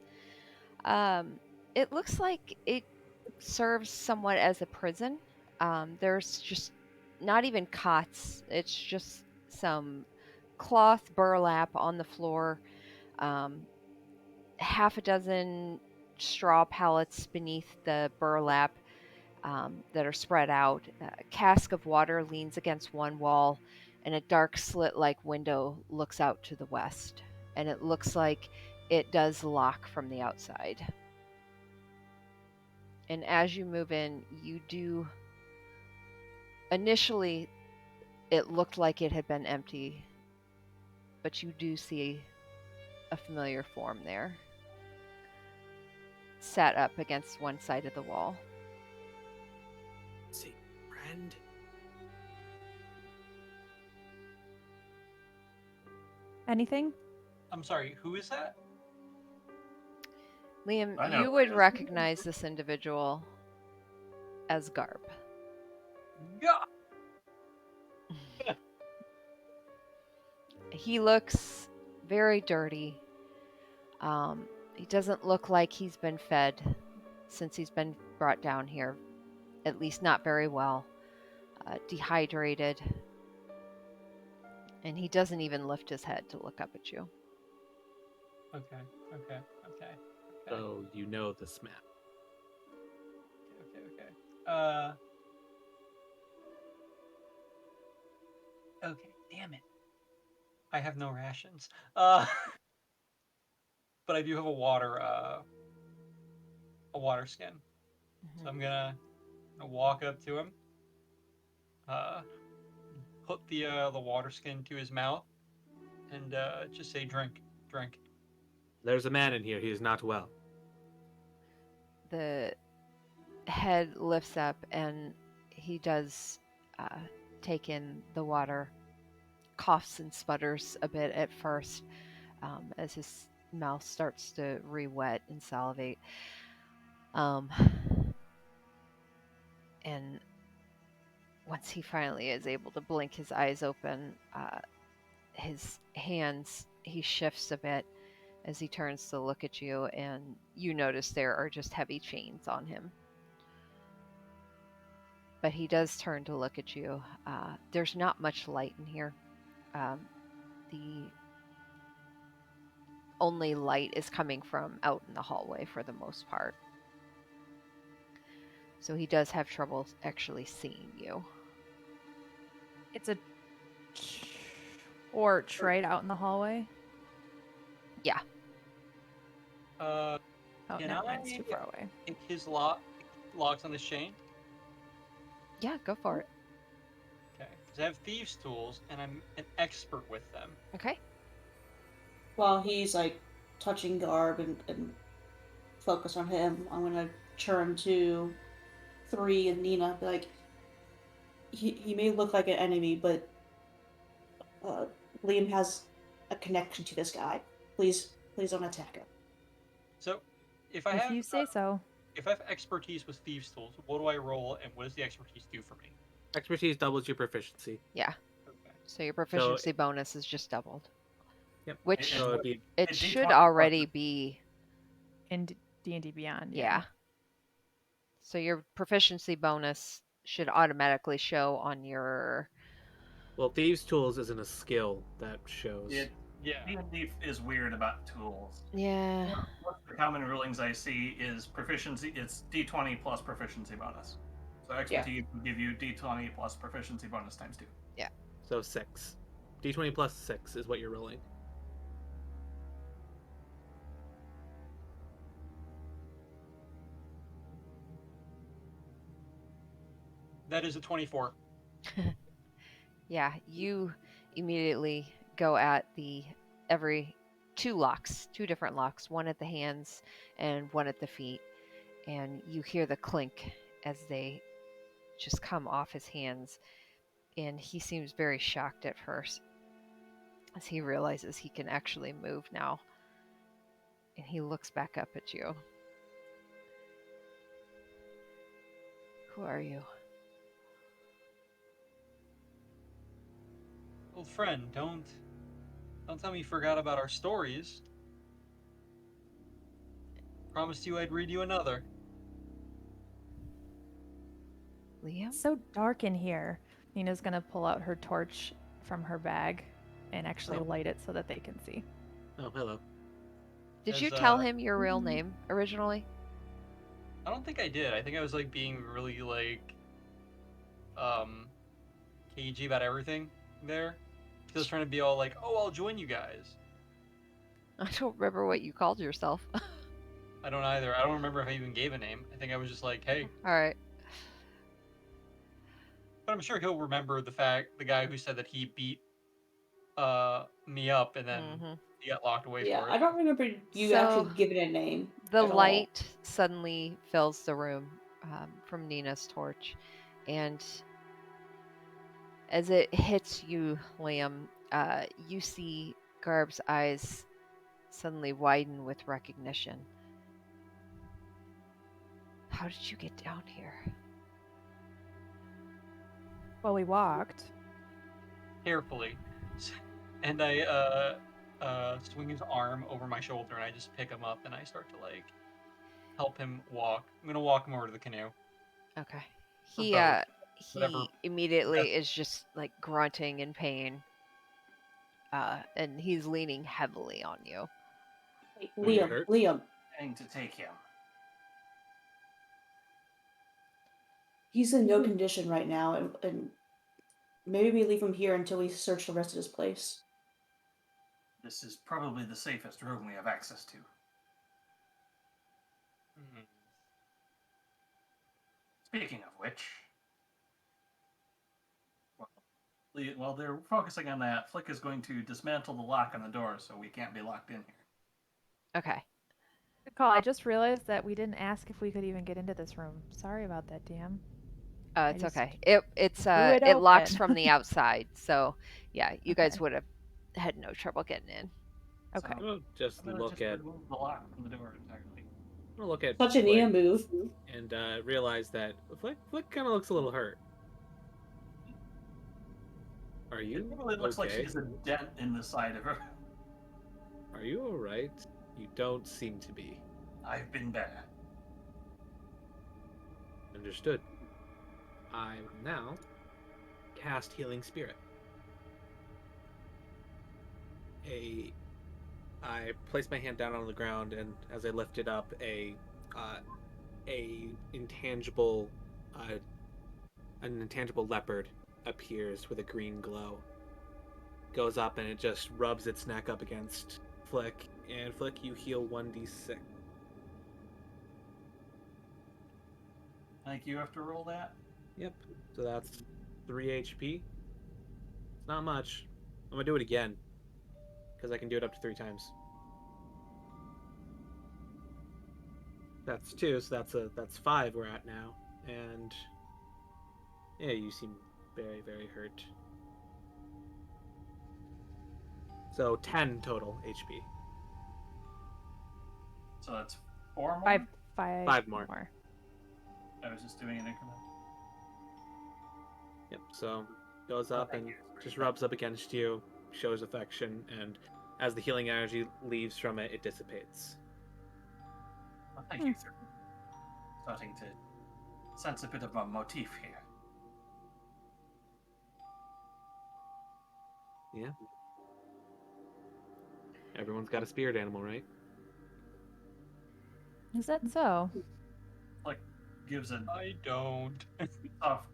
It looks like it serves somewhat as a prison. There's just not even cots. It's just some cloth burlap on the floor. Half a dozen straw pallets beneath the burlap that are spread out. A cask of water leans against one wall, and a dark slit-like window looks out to the west. And it looks like it does lock from the outside. And as you move in, you do. Initially, it looked like it had been empty, but you do see a familiar form there, sat up against one side of the wall. See, friend. Anything? I'm sorry, who is that? Liam, I know you who would it is. recognize this individual as Garb. Yeah. He looks very dirty. He doesn't look like he's been fed since he's been brought down here. At least not very well. Dehydrated. And he doesn't even lift his head to look up at you. Okay. So you know this map. Okay. Okay, damn it. I have no rations. But I do have a water skin. So I'm gonna walk up to him. Put the water skin to his mouth, and just say, "Drink, drink." There's a man in here. He is not well. The head lifts up and he does take in the water, coughs and sputters a bit at first as his mouth starts to re-wet and salivate. Um, and once he finally is able to blink his eyes open, his hands, he shifts a bit as he turns to look at you, and you notice there are just heavy chains on him. But he does turn to look at you. There's not much light in here. The only light is coming from out in the hallway for the most part. So he does have trouble actually seeing you. It's a torch right out in the hallway. Yeah. Uh, Oh, Can never mind, it's I- too far away. Take his locks on this chain. Yeah, go for it. Okay. Because I have thieves' tools and I'm an expert with them. Okay. While he's like touching Garb and focus on him, I'm gonna turn to 3 and Nina. Be like, he may look like an enemy, but Liam has a connection to this guy. Please don't attack him. So, if I If have you say so. if I have expertise with thieves' tools, what do I roll and what does the expertise do for me? Expertise doubles your proficiency. Yeah. Okay. So your proficiency bonus is just doubled. Yep. Which So it'd be it It's should D20 already plus- be. In D&D Beyond. Yeah. So your proficiency bonus should automatically show on your. well, thieves' tools isn't a skill that shows. Yeah. D&D is weird about tools. Yeah. Most of the common rulings I see is proficiency. It's D20 plus proficiency bonus. So expertise will give you D20 plus proficiency bonus times 2. So 6. D20 plus 6 is what you're rolling. That is a 24. Yeah. You immediately go at every 2 different locks, one at the hands and one at the feet, and you hear the clink as they just come off his hands, and he seems very shocked at first as he realizes he can actually move now, and he looks back up at you. Who are you? Old friend, don't tell me you forgot about our stories. Promised you I'd read you another. Liam? It's so dark in here. Nina's gonna pull out her torch from her bag and actually Oh. light it so that they can see. Oh, hello. Did you As, tell him your real name originally? I don't think I did. I think I was like being really like cagey about everything there. 'Cause I was trying to be all like, "Oh, I'll join you guys." I don't remember what you called yourself. I don't either. I don't remember if I even gave a name. I think I was just like, "Hey," All right. but I'm sure he'll remember the guy who said that he beat me up and then Mhm. he got locked away Yeah, for it. I don't remember you So- actually giving a name. The at all. light suddenly fills the room from Nina's torch, and as it hits you, Liam, you see Garb's eyes suddenly widen with recognition. How did you get down here? Well, we walked. Carefully, and I swing his arm over my shoulder and I just pick him up and I start to like help him walk. I'm gonna walk him over to the canoe. Okay. Or He both, he whatever. immediately is just like grunting in pain. And he's leaning heavily on you. Hey, Are you Liam, hurt? Liam, Trying to take him. he's in no condition right now, and maybe we leave him here until we search the rest of this place. This is probably the safest room we have access to. Mhm. Speaking of which, while they're focusing on that, Flick is going to dismantle the lock on the door so we can't be locked in here. Okay. Good call. I just realized that we didn't ask if we could even get into this room. Sorry about that, DM. It's just okay. It's threw it it locks open. from the outside, so yeah, you guys Okay. would have had no trouble getting in. Okay. So, I'll just I'm gonna look just at. remove the lock from the door entirely. gonna look at Such an Flick Nia move. and realize that Flick kind of looks a little hurt. Are It you really looks like she okay? has a dent in the side of her. Are you all right? You don't seem to be. I've been there. Understood. I will now cast Healing Spirit. I place my hand down on the ground, and as I lift it up, an intangible leopard appears with a green glow. Goes up and it just rubs its neck up against Flick, and Flick, you heal 1d6. I think you have to roll that. Yep. So that's 3 HP. It's not much. I'm gonna do it again because I can do it up to 3 times. That's 2, so that's 5 we're at now, and yeah, you seem very, very hurt. So 10 total HP. So that's 4 more. Five more. I was just doing an increment. Yep. So goes up and just rubs up against you, shows affection, and as the healing energy leaves from it, it dissipates. Well, thank you, sir. Starting to sense a bit of a motif here. Yeah. Everyone's got a spirit animal, right? Is that so? Like, gives a I don't. soft,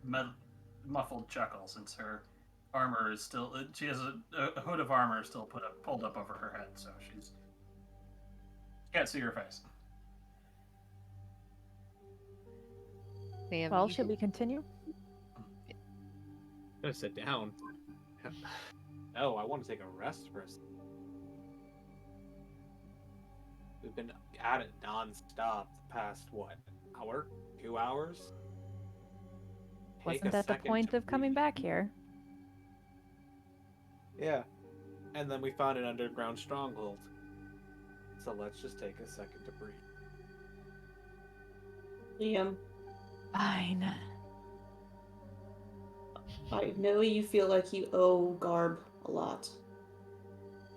muffled chuckle since her armor is still. She has a hood of armor still pulled up over her head, so she can't see her face. Liam, Well, you should we continue? I'm gonna sit down. Oh, I want to take a rest for a second. We've been at it non-stop the past, what, hour? 2 hours? Take Wasn't a that the second point to of coming breathe. back here? Yeah. And then we found an underground stronghold. So let's just take a second to breathe. Liam, Fine. I know you feel like you owe Garb a lot.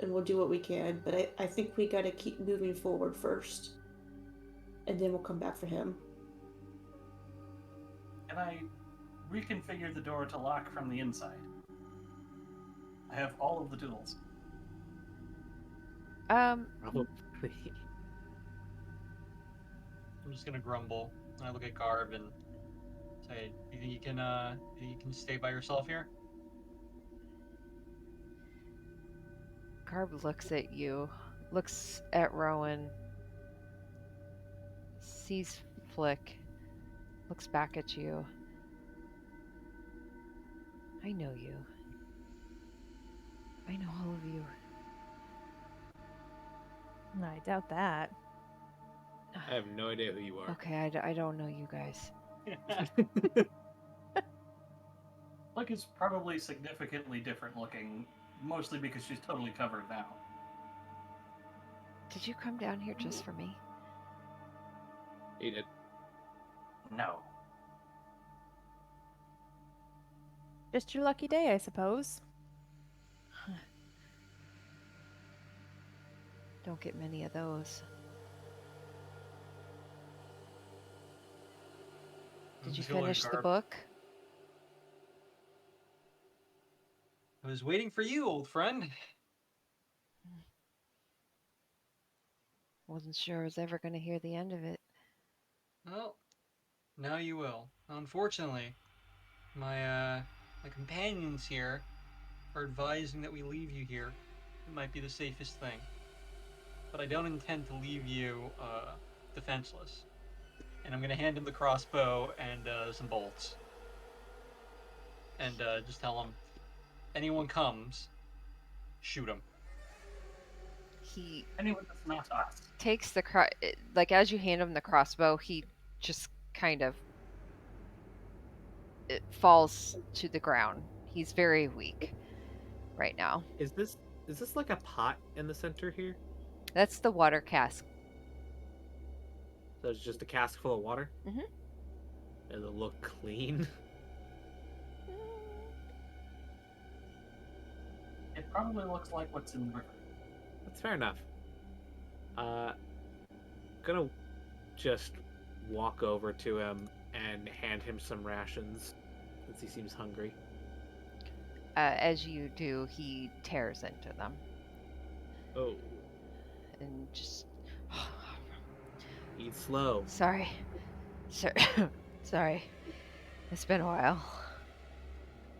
And we'll do what we can, but I think we gotta keep moving forward first. And then we'll come back for him. Can I reconfigure the door to lock from the inside? I have all of the tools. Probably. I'm just gonna grumble. And I look at Garb and say, "You think you can stay by yourself here?" Garb looks at you, looks at Rowan, sees Flick, looks back at you. I know you. I know all of you. I doubt that. I have no idea who you are. Okay, I don't know you guys. Flick is probably significantly different looking, mostly because she's totally covered now. Did you come down here just for me? He did. No. Just your lucky day, I suppose. Don't get many of those. Did you Just gonna look at finish the Garb. book? I was waiting for you, old friend. Wasn't sure I was ever going to hear the end of it. Well, now you will. Unfortunately, my companions here are advising that we leave you here. It might be the safest thing. But I don't intend to leave you defenseless. And I'm gonna hand him the crossbow and some bolts. And just tell him, anyone comes, shoot him. He Anyone that's not us. takes the like as you hand him the crossbow, he just kind of it falls to the ground. He's very weak right now. Is this like a pot in the center here? That's the water cask. There's just a cask full of water. Mhm. Does it look clean? It probably looks like what's in the river. That's fair enough. Gonna just walk over to him and hand him some rations, since he seems hungry. As you do, he tears into them Oh, and just. eat slow. Sorry. Sir. Sorry. It's been a while.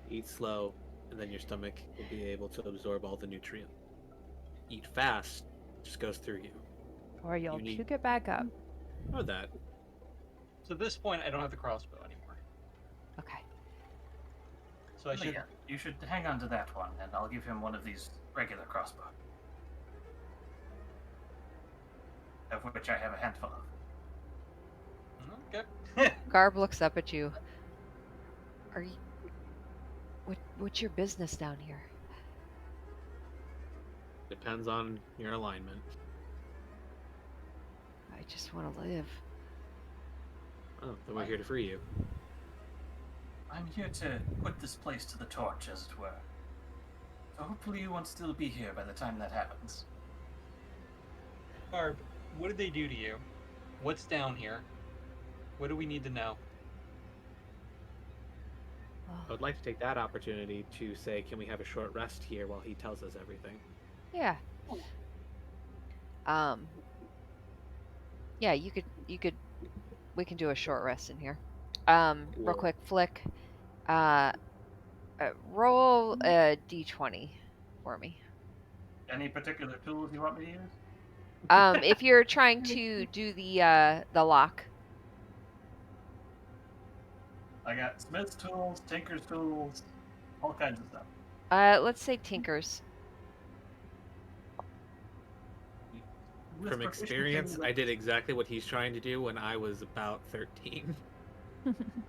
Eat slow, and then your stomach will be able to absorb all the nutrient. Eat fast, just goes through you. Or you'll need- puke it back up. Know that. So at this point, I don't have the crossbow anymore. Okay. So I But should. yeah, you should hang on to that one, and I'll give him one of these regular crossbow. Of which I have a handful of. Okay. Garb looks up at you. Are you? What's your business down here? Depends on your alignment. I just want to live. Oh, then we're here to free you. I'm here to put this place to the torch, as it were. So hopefully you won't still be here by the time that happens. Barb, what did they do to you? What's down here? What do we need to know? I would like to take that opportunity to say, can we have a short rest here while he tells us everything? Yeah. Yeah, you could. We can do a short rest in here. Real Cool. quick, Flick. Roll a d20 for me. Any particular tools you want me to use? If you're trying to do the lock. I got Smith's tools, Tinker's tools, all kinds of stuff. Let's say Tinker's. With From proficiency experience, in I did exactly what he's trying to do when I was about 13.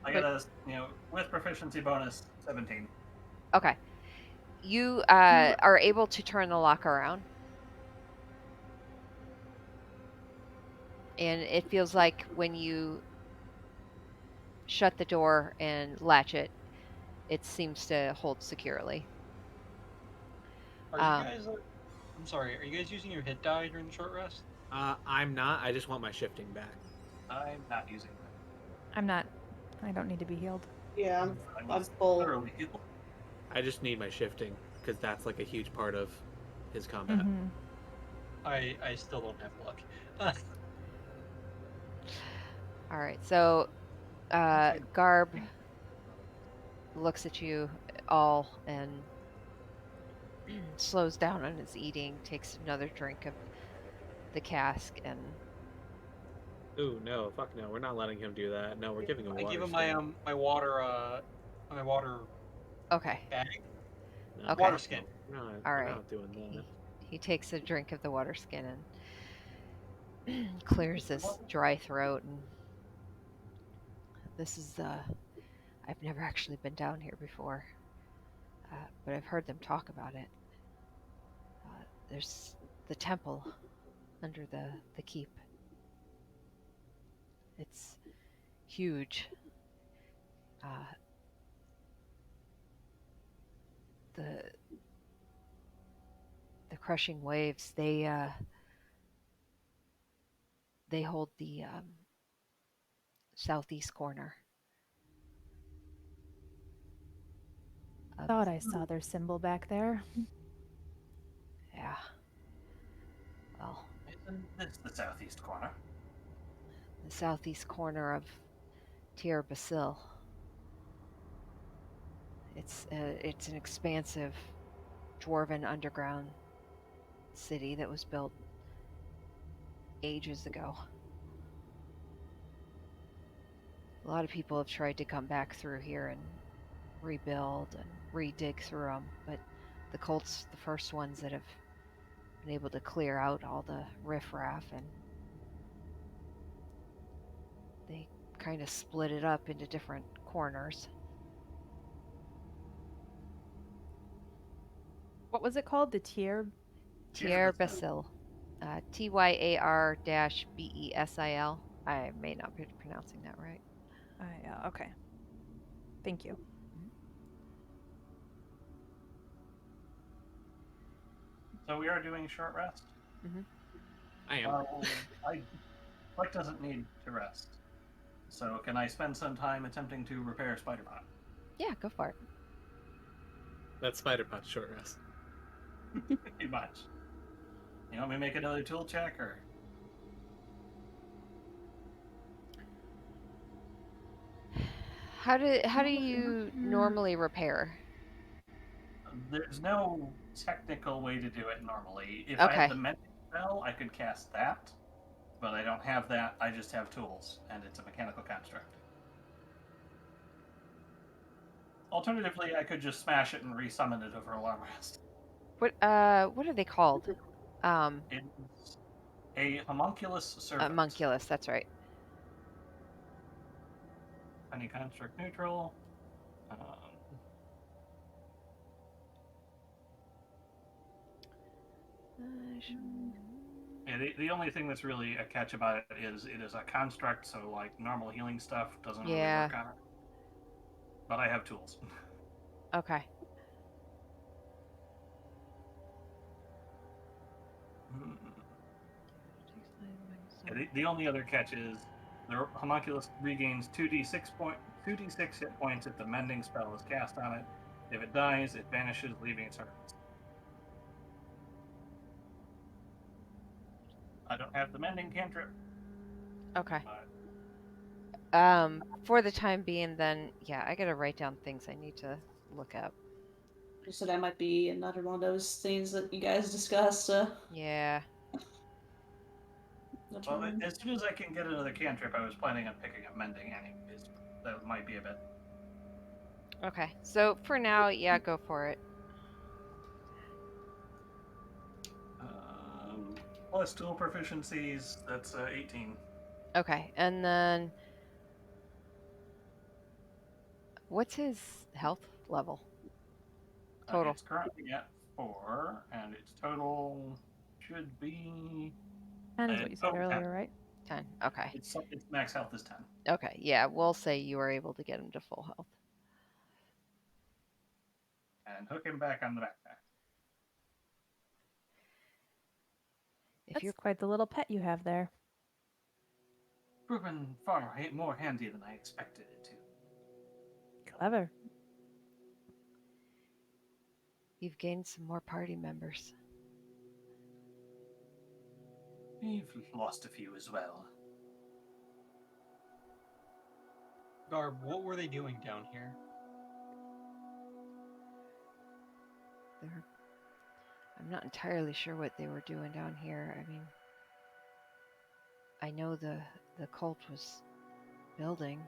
I got a, with proficiency bonus, 17. Okay. You are able to turn the lock around. And it feels like when you shut the door and latch it, it seems to hold securely. Are you guys? I'm sorry. Are you guys using your hit die during the short rest? I'm not. I just want my shifting back. I'm not using that. I'm not. I don't need to be healed. Yeah, I'm just full. thoroughly healed. I just need my shifting, because that's like a huge part of his combat. Mhm. I still don't have luck. All right. So Garb looks at you all and slows down on his eating, takes another drink of the cask, and Ooh, no, fuck no. We're not letting him do that. No, we're giving him I water. give him skin. my water okay. bag. No, Okay. Water skin. We're not, All we're right. not doing that. He takes a drink of the water skin and clears his dry throat. And this is I've never actually been down here before, but I've heard them talk about it. There's the temple under the keep. It's huge. The crushing waves, they hold the southeast corner. of- Thought I saw their symbol back there. Yeah. Well, Isn't this the southeast corner? the southeast corner of Tir Basil. It's an expansive dwarven underground city that was built ages ago. A lot of people have tried to come back through here and rebuild and redig through them, but the cult's the first ones that have been able to clear out all the riffraff, and they kind of split it up into different corners. What was it called? The tier? Tyar Basil. Tyar-Besil. I may not be pronouncing that right. Okay. Thank you. So we are doing short rest. I am. Flick doesn't need to rest. So can I spend some time attempting to repair Spider-Bot? Yeah, go for it. That spider pot short rest. Pretty much. You want me to make another tool check, or? How do you normally repair? There's no technical way to do it normally. If I Okay. had the mending spell, I could cast that, but I don't have that. I just have tools, and it's a mechanical construct. Alternatively, I could just smash it and resummon it over a long rest. What are they called? It's a homunculus servant. Homunculus, that's right. Any construct neutral. Yeah, the only thing that's really a catch about it is a construct, so like normal healing stuff doesn't really work on it. But I have tools. Okay. Yeah, the only other catch is the homunculus regains 2d6 hit points if the mending spell is cast on it. If it dies, it vanishes, leaving its hurts. I don't have the mending cantrip. Okay. But For the time being, then, yeah, I gotta write down things I need to look up. So that might be another one of those things that you guys discussed. Yeah. well, as soon as I can get another cantrip, I was planning on picking up mending anyways. That might be a bit. Okay. So for now, yeah, go for it. Plus tool proficiencies, that's 18. Okay, and then what's his health level? Total. It's currently at 4, and its total should be 10 is what you said 10. earlier, right? 10. Okay. Its max health is 10. Okay. Yeah, we'll say you were able to get him to full health. And hook him back on the backpack. That's quite the little pet you have there. Proven far more handy than I expected it to. Clever. You've gained some more party members. We've lost a few as well. Garb, what were they doing down here? I'm not entirely sure what they were doing down here. I mean, I know the cult was building,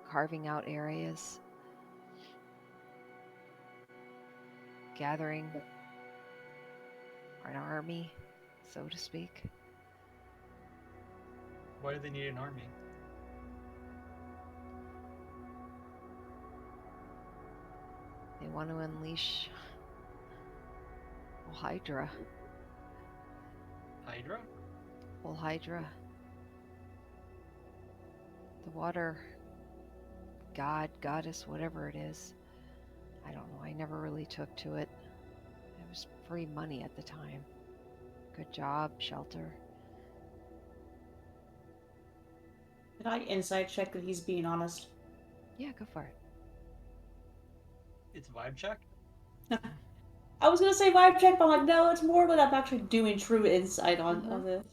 carving out areas, gathering an army, so to speak. Why do they need an army? They want to unleash Hydra. Hydra? Hydra. The water god, goddess, whatever it is. I don't know. I never really took to it. It was free money at the time. Good job, shelter. Can I insight check that he's being honest? Yeah, go for it. It's a vibe check? I was gonna say vibe check, but I'm like, no, it's more when I'm actually doing true insight on it.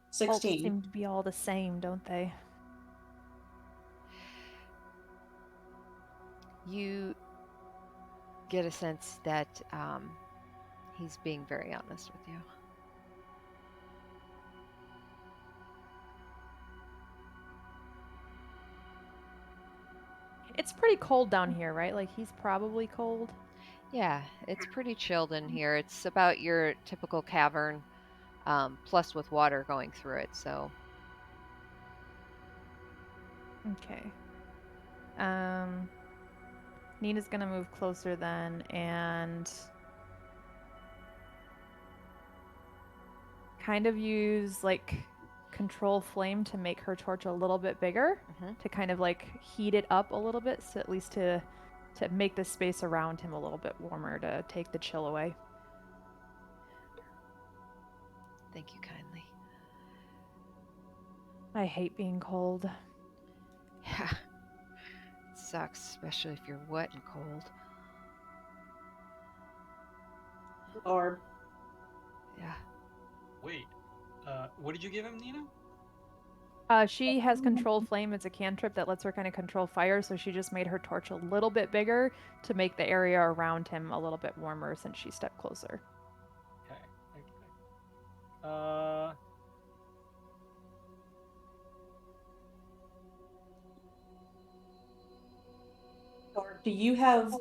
16. Cults seem to be all the same, don't they? You get a sense that he's being very honest with you. It's pretty cold down here, right? Like, he's probably cold. Yeah, it's pretty chilled in here. It's about your typical cavern, plus with water going through it, so. Okay. Nina's gonna move closer then and kind of use like control flame to make her torch a little bit bigger, to kind of like heat it up a little bit, so at least to make the space around him a little bit warmer to take the chill away. Thank you kindly. I hate being cold. Yeah. It sucks, especially if you're wet and cold. Or Yeah. Wait, what did you give him, Nina? She has control flame. It's a cantrip that lets her kind of control fire, so she just made her torch a little bit bigger to make the area around him a little bit warmer since she stepped closer. Okay. Okay. or do you have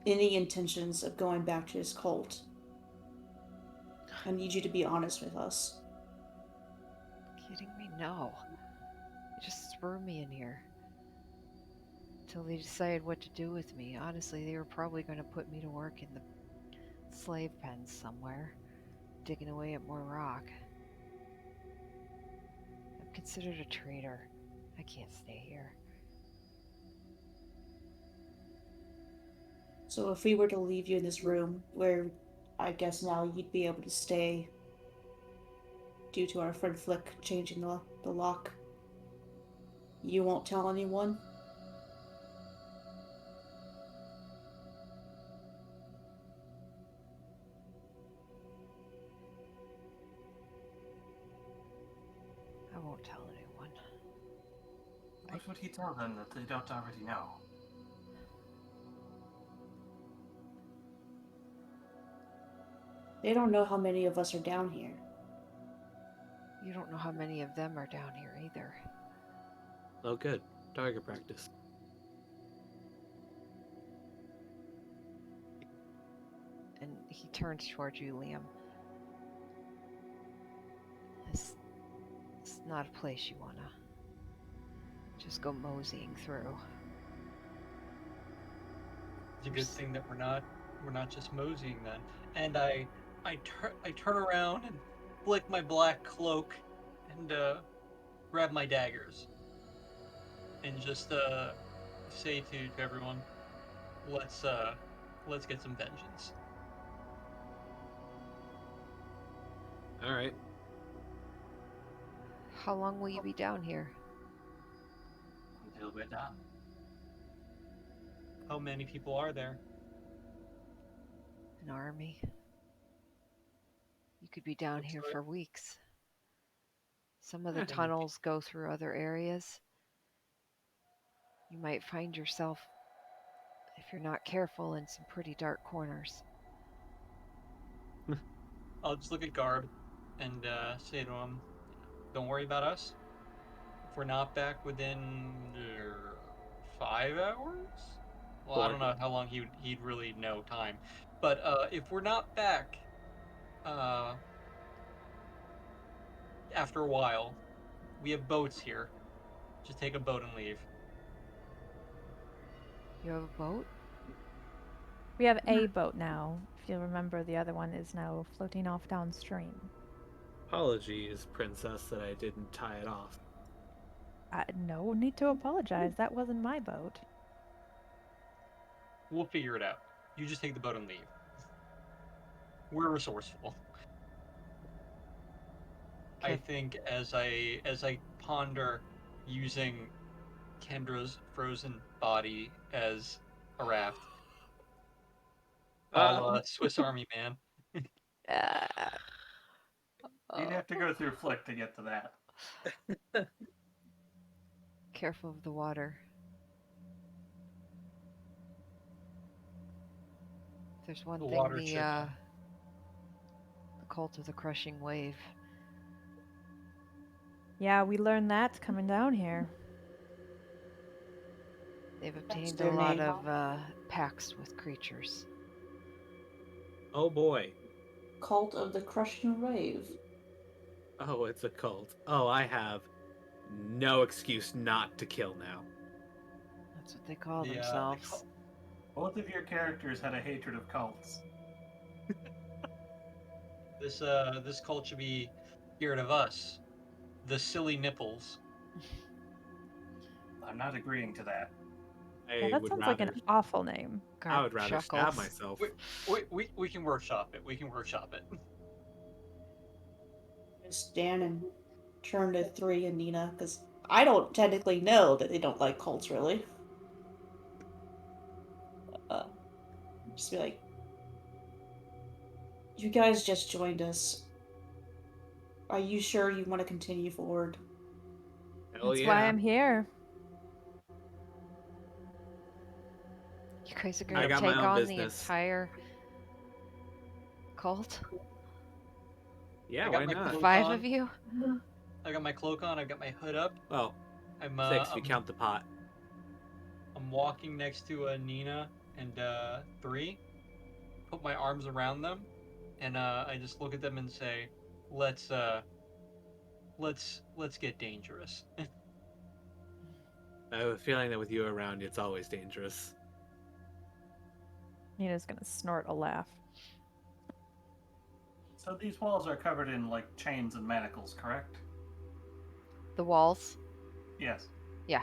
any intentions of going back to his cult? I need you to be honest with us. Kidding me? No. They just threw me in here. Till they decided what to do with me. Honestly, they were probably going to put me to work in the slave pens somewhere, digging away at more rock. I'm considered a traitor. I can't stay here. So if we were to leave you in this room, where I guess now you'd be able to stay due to our friend Flick changing the lock, you won't tell anyone? I won't tell anyone. What would he tell them that they don't already know? They don't know how many of us are down here. You don't know how many of them are down here either. Oh, good. Target practice. And he turns towards you, Liam. It's not a place you wanna just go moseying through. It's a good thing that we're not just moseying then. And I turn around and flick my black cloak and grab my daggers and just say to everyone, let's get some vengeance. All right. How long will you be down here? Until we're done. How many people are there? An army? You could be down Looks here like- for weeks. Some of the Yeah. tunnels go through other areas. You might find yourself, if you're not careful, in some pretty dark corners. I'll just look at Garb and say to him, don't worry about us. If we're not back within 5 hours? Well, I don't know how long he'd really know time. But if we're not back after a while, we have boats here. Just take a boat and leave. You have a boat? We have a boat now. If you remember, the other one is now floating off downstream. Apologies, princess, that I didn't tie it off. No need to apologize. That wasn't my boat. We'll figure it out. You just take the boat and leave. We're resourceful. I Okay. think as I ponder using Kendra's frozen body as a raft, Swiss Army Man. You'd have to go through Flick to get to that. Careful of the water. If there's one The thing water the should- cult of the crushing wave. Yeah, we learned that coming down here. They've obtained their a lot name. of pacts with creatures. Oh boy. Cult of the Crushing Wave. Oh, it's a cult. Oh, I have no excuse not to kill now. That's what they call The, themselves. cult- Both of your characters had a hatred of cults. This cult should be scared of us, the silly nipples. I'm not agreeing to that. Yeah, I that would sounds rather. like an awful name. I would rather stab Chuckles. myself. We can workshop it. We can workshop it. Stand and turn to 3 and Nina, because I don't technically know that they don't like cults, really. Just be like, you guys just joined us. Are you sure you want to continue forward? Hell That's yeah. why I'm here. You guys are I gonna got my take own on the business. entire cult? Yeah, I got why my not? clothes 5 on. of you? I got my cloak on. I've got my hood up. Well, I'm 6 if you count the pot. I'm walking next to Nina and 3. Put my arms around them, and I just look at them and say, "Let's get dangerous." I have a feeling that with you around, it's always dangerous. Nina's gonna snort a laugh. So these walls are covered in like chains and manacles, correct? The walls? Yes. Yeah.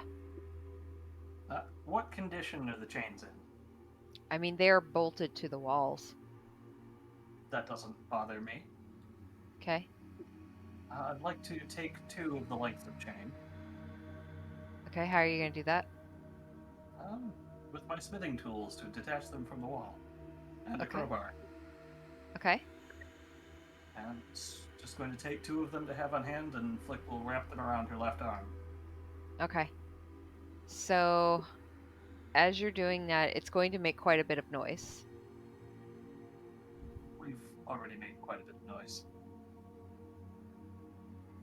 What condition are the chains in? I mean, they're bolted to the walls. That doesn't bother me. Okay. I'd like to take 2 of the length of chain. Okay, how are you gonna do that? With my smithing tools to detach them from the wall. And a Okay. crowbar. Okay. And it's just going to take 2 of them to have on hand, and Flick will wrap them around her left arm. Okay. So, as you're doing that, it's going to make quite a bit of noise. We've already made quite a bit of noise.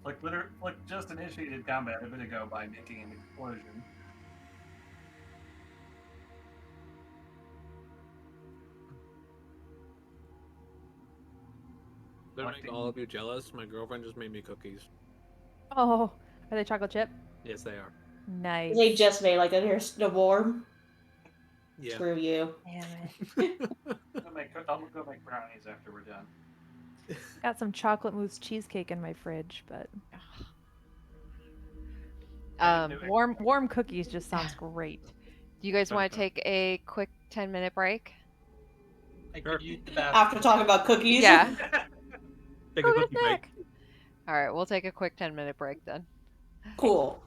Flick just initiated combat a bit ago by making an explosion. To make all of you jealous, my girlfriend just made me cookies. Oh, are they chocolate chip? Yes, they are. Nice. They just made like they're warm. Yeah. Screw you. Damn it. I'll go make brownies after we're done. Got some chocolate mousse cheesecake in my fridge, but warm cookies just sounds great. Do you guys want Okay. to take a quick 10-minute break? I Sure. could use the bathroom. After talking about cookies? Yeah. Take Go a get a cookie break. snack. All right, we'll take a quick 10-minute break then. Cool.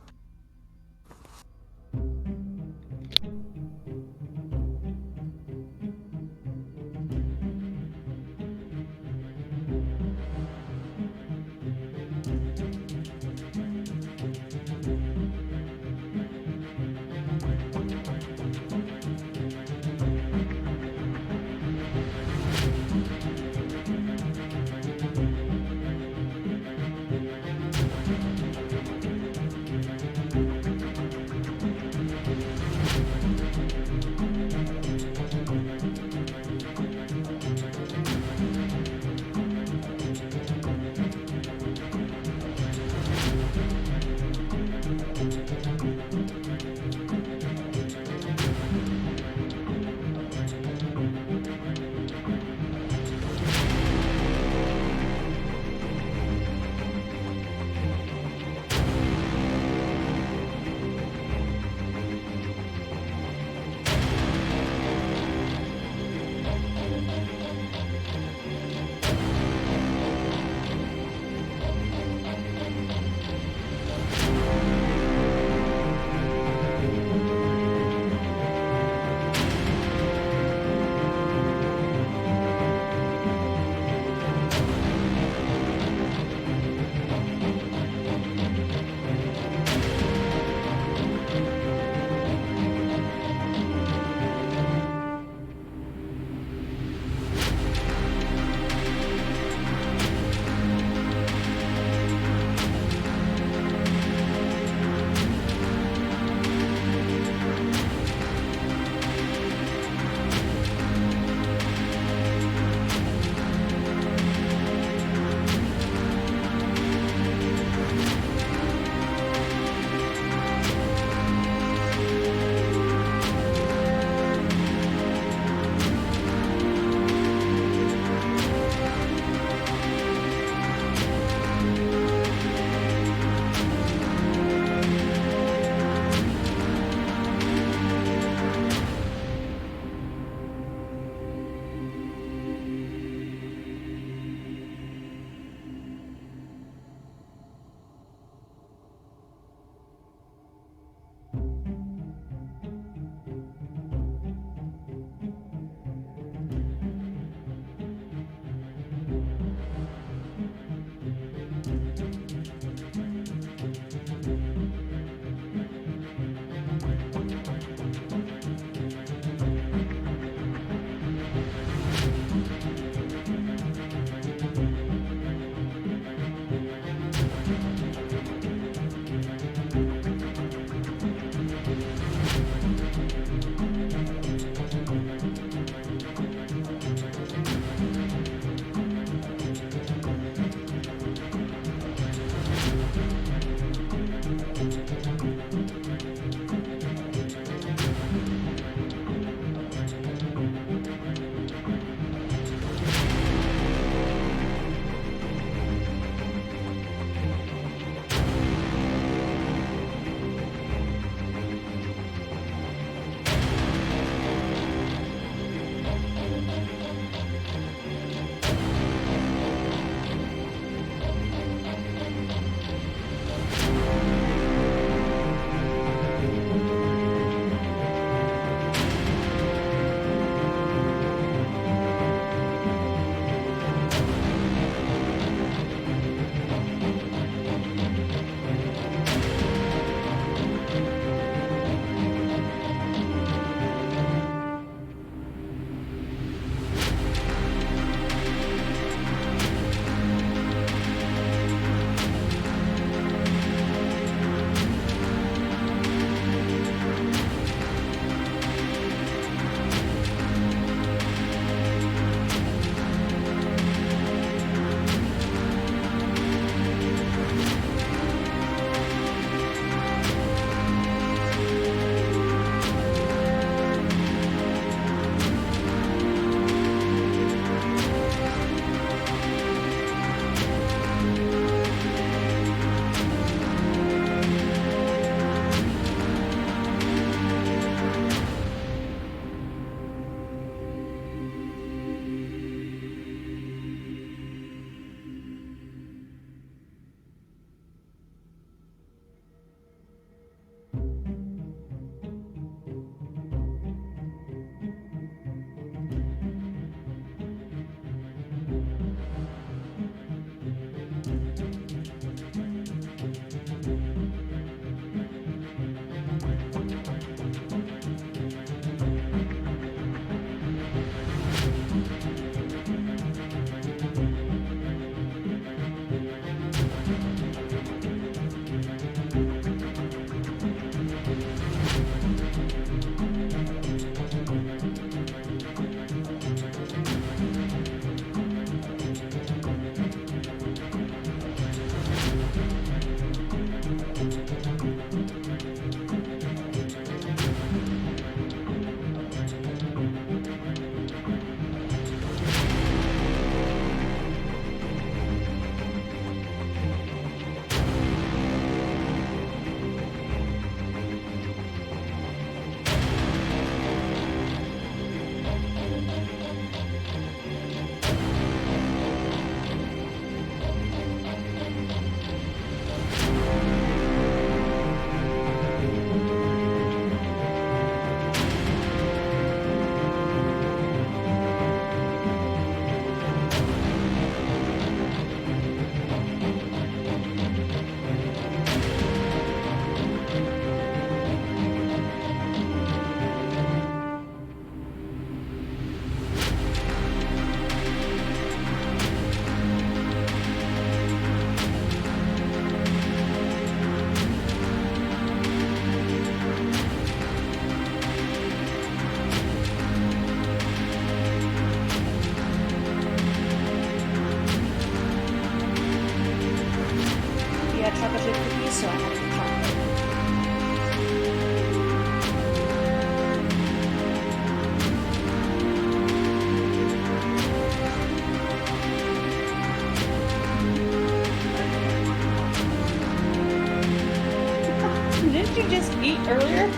earlier?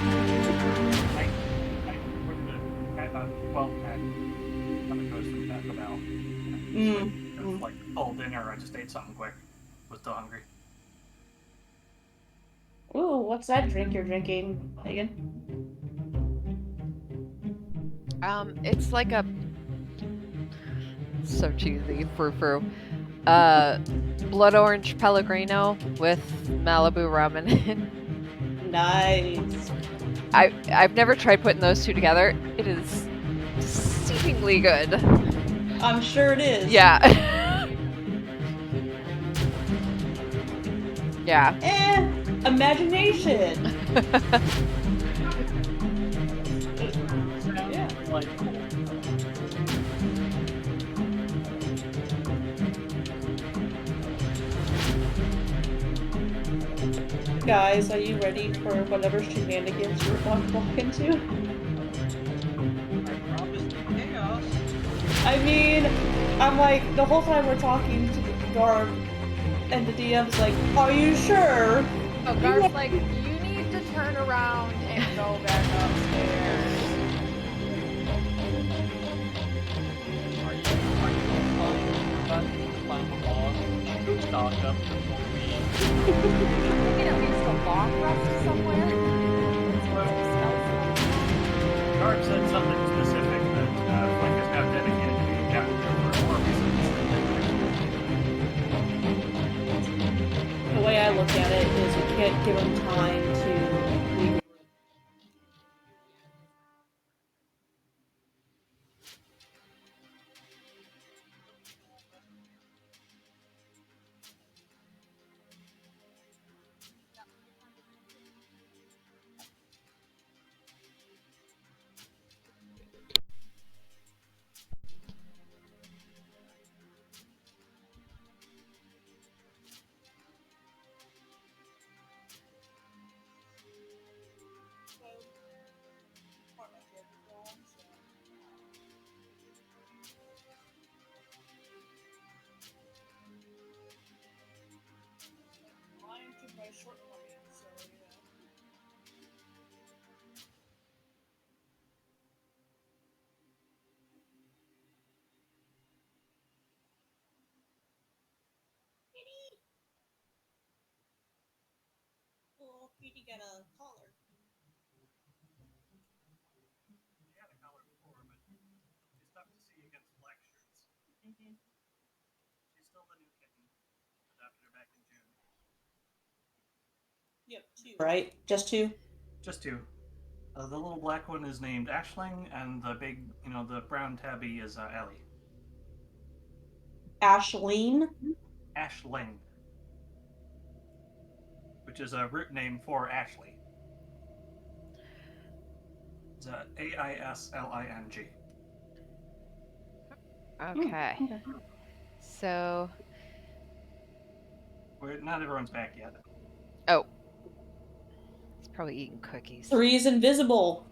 I ordered a 12 pack when it goes from Taco Bell. It was like full dinner. I just ate something quick. Was still hungry. Ooh, what's that drink you're drinking, Megan? It's like a so cheesy frou-frou. Blood orange Pellegrino with Malibu rum in it. Nice. I've never tried putting those two together. It is exceedingly good. I'm sure it is. Yeah. Yeah. Imagination. Yeah. Like, Guys, are you ready for whatever shenanigans you're about to walk into? I promised you chaos. I mean, I'm like, the whole time we're talking to the guard, and the DM's like, are you sure? Oh, Gar's like, you need to turn around and go back upstairs. Are you about to climb a log? Go stock up before we. We can at least a long rest somewhere. Guard said something specific that Flick is now dedicated to being captain for more reasons. The way I look at it is we can't give him time to leave. Well, Petey got a collar. She had a collar before, but she's tough to see against black shirts. Mm-hmm. She's still the new kitten. Adopted her back in June. Yep, two. Right? Just two? Just two. The little black one is named Ashling, and the big, the brown tabby is Ellie. Ashleen? Ashling. Which is a root name for Ashley. It's Aisling. Okay. So, Not everyone's back yet. oh, he's probably eating cookies. Three's invisible.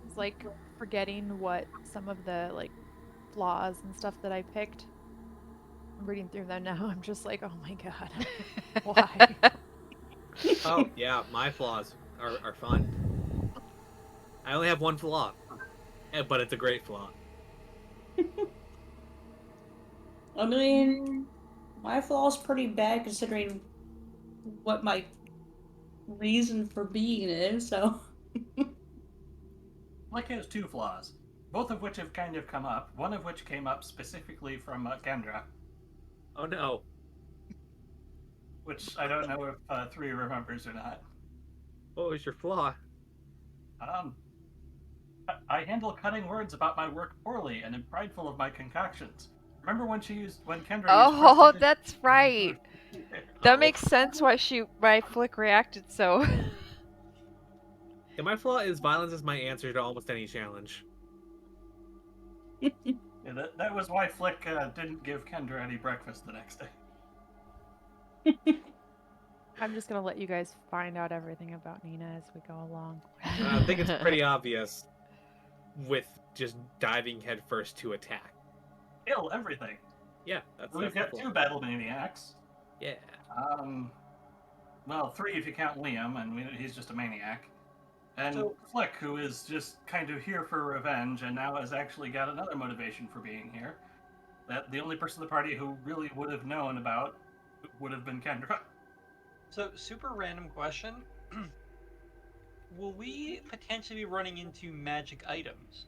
It's like forgetting what some of the like flaws and stuff that I picked. I'm reading through them now. I'm just like, oh my god, why? Oh yeah, my flaws are fun. I only have one flaw, but it's a great flaw. I mean, my flaw's pretty bad considering what my reason for being is, so. Flick has two flaws, both of which have kind of come up, one of which came up specifically from Kendra, Oh no. which I don't know if 3 remembers or not. What was your flaw? I handle cutting words about my work poorly and am prideful of my concoctions. Remember when Kendra Oh, used that's right. That makes sense why Flick reacted so. Yeah, my flaw is violence is my answer to almost any challenge. Yeah, that was why Flick didn't give Kendra any breakfast the next day. I'm just gonna let you guys find out everything about Nina as we go along. I think it's pretty obvious with just diving headfirst to attack. Kill everything. Yeah, We've that's got the 2 plan. battle maniacs. Yeah. Well, 3 if you count Liam, and he's just a maniac. And So- Flick, who is just kind of here for revenge, and now has actually got another motivation for being here. That the only person in the party who really would have known about would have been Kendra. So, super random question. Will we potentially be running into magic items?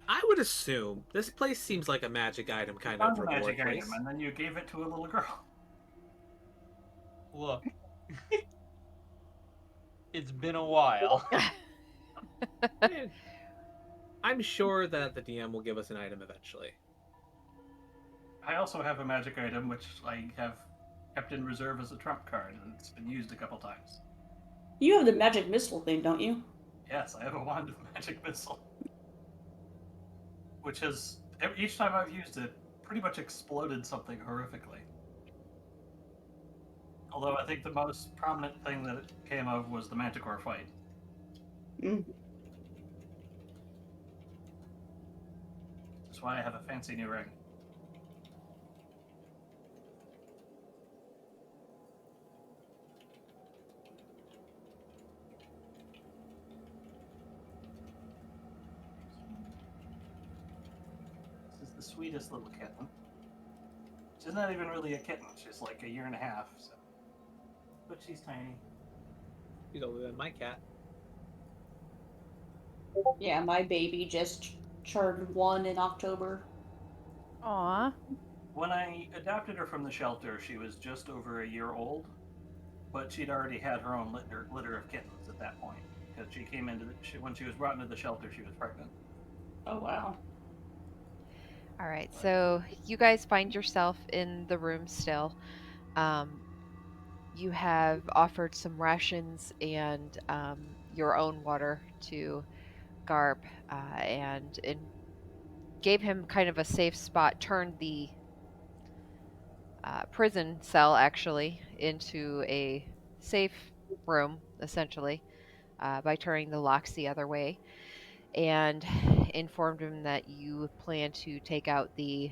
I would assume this place seems like a magic item kind of Found a reward magic place. item, and then you gave it to a little girl. Look. It's been a while. Eh, I'm sure that the DM will give us an item eventually. I also have a magic item which I have kept in reserve as a trump card, and it's been used a couple times. You have the magic missile thing, don't you? Yes, I have a wand of magic missile, which has each time I've used it pretty much exploded something horrifically. Although I think the most prominent thing that it came of was the Manticore fight. Mm. That's why I have a fancy new ring. This is the sweetest little kitten. She's not even really a kitten. She's like a year and a half. So. But she's tiny. He's older than my cat. Yeah, my baby just turned 1 in October. Aw. When I adopted her from the shelter, she was just over a year old, but she'd already had her own litter of kittens at that point. Because she came into when she was brought into the shelter, she was pregnant. Oh, wow. All right, so you guys find yourself in the room still. You have offered some rations and your own water to Garb, and gave him kind of a safe spot. Turned the prison cell actually into a safe room, essentially, by turning the locks the other way, and informed him that you plan to take out the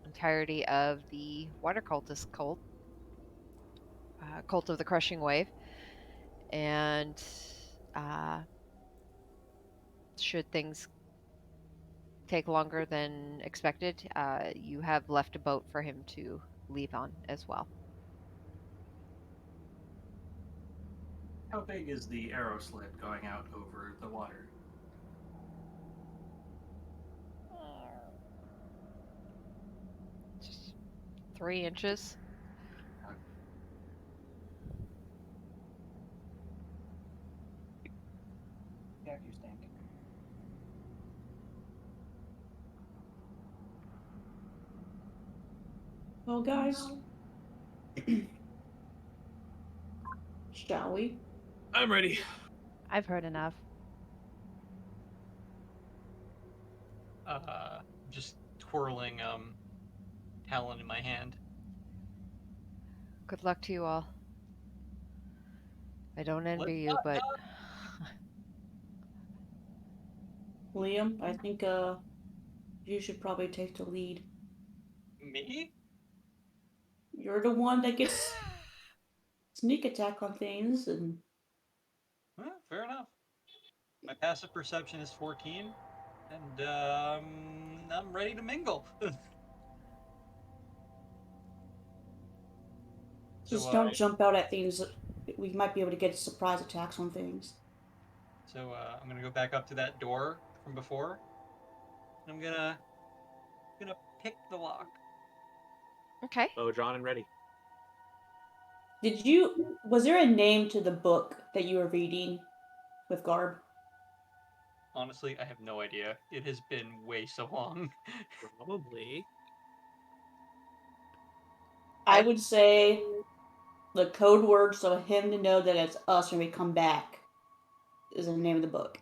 entirety of the water cultist cult, cult of the crushing wave, and should things take longer than expected, you have left a boat for him to leave on as well. How big is the arrow slit going out over the water? Just 3 inches. Yeah, you're standing. Well, guys. Shall we? I'm ready. I've heard enough. Just twirling talon in my hand. Good luck to you all. I don't envy you, not but Liam, I think you should probably take the lead. Me? You're the one that gets sneak attack on things, and Fair enough. My passive perception is 14, and I'm ready to mingle. just So, don't jump out at things. We might be able to get surprise attacks on things. So I'm gonna go back up to that door from before. And I'm gonna pick the lock. okay. Bow drawn and ready. Was there a name to the book that you were reading with Garb? Honestly, I have no idea. It has been way so long. Probably. I would say the code word so him to know that it's us when we come back is the name of the book.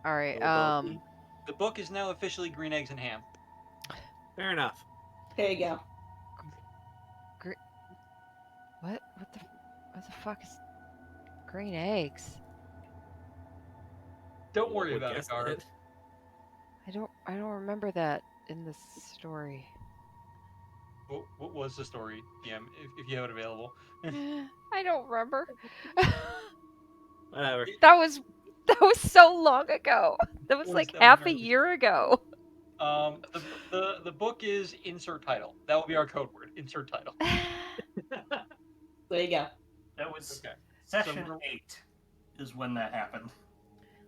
All right. Little The book is now officially Green Eggs and Ham. Fair enough. There you go. What? What the? What the fuck is green eggs? Little Don't worry would about it, guess Garb. I don't remember that in this story. What was the story, DM, if you have it available? I don't remember. Whatever. that was so long ago. That was Was like that half a very- year ago. The book is insert title. That will be our code word. Insert title. There you go. That was Okay. session So- 8 is when that happened.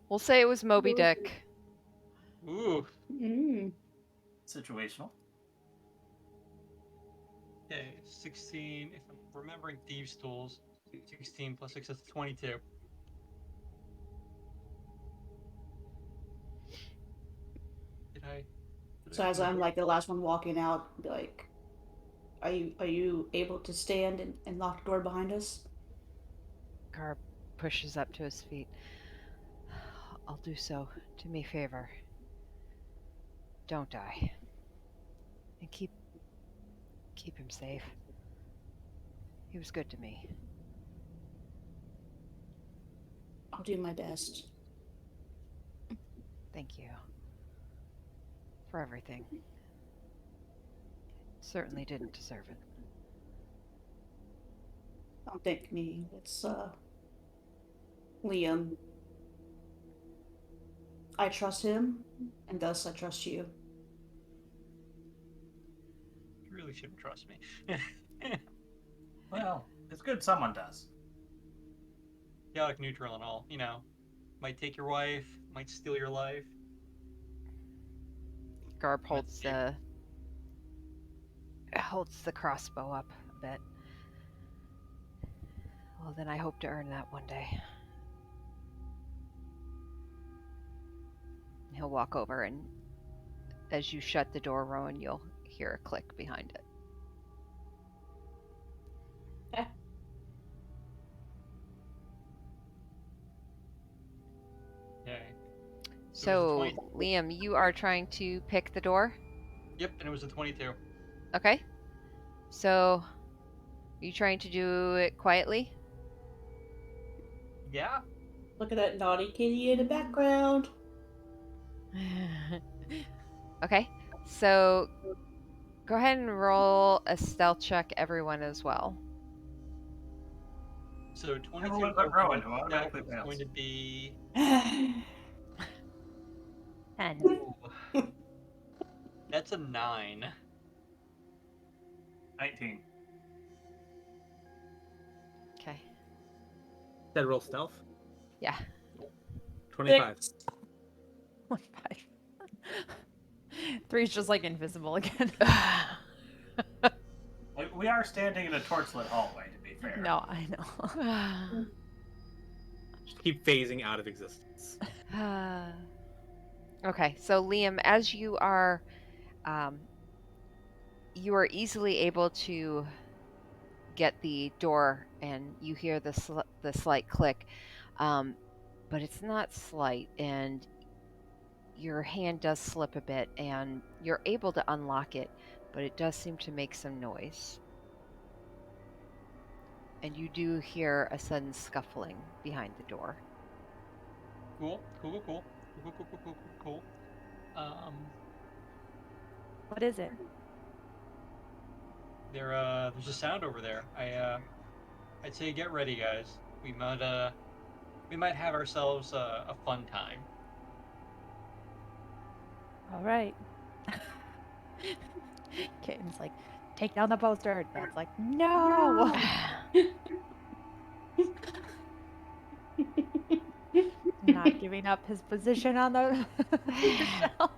We'll say it was Moby Dick. Ooh. Mm. Situational. Okay, 16. If I'm remembering thieves' tools, 16 plus 6 is 22. Did I? So as I'm like the last one walking out, be like, are you able to stand and lock the door behind us? Garb pushes up to his feet. I'll do so. Do me a favor. Don't die. And keep him safe. He was good to me. I'll do my best. Thank you. For everything. Certainly didn't deserve it. Don't thank me. It's Liam. I trust him, and thus I trust you. You really shouldn't trust me. Well, it's good someone does. Chaotic neutral and all. You know, might take your wife, might steal your life. Garb holds the crossbow up a bit. Well, then I hope to earn that one day. He'll walk over, and as you shut the door, Rowan, you'll hear a click behind it. Okay. So, 20. Liam, you are trying to pick the door? Yep, and it was a 22. Okay. So, are you trying to do it quietly? Yeah. Look at that naughty kitty in the background. Okay. So, go ahead and roll a stealth check, everyone, as well. So 22 Everyone but over Rowan, who stealth automatically is fails. going to be. 10. Ooh. That's a 9. 19. Okay. Said roll stealth. Yeah. 25. 1, 5. 3's just like invisible again. We are standing in a torchlit hallway, to be fair. No, I know. Just keep phasing out of existence. Okay, so Liam, as you are easily able to get the door, and you hear the slight click, but it's not slight, and your hand does slip a bit, and you're able to unlock it, but it does seem to make some noise. And you do hear a sudden scuffling behind the door. Cool. What is it? There's a sound over there. I'd say get ready, guys. We might have ourselves a fun time. All right. Kitten's like, take down the poster. Dad's like, no. Not giving up his position on the shelf.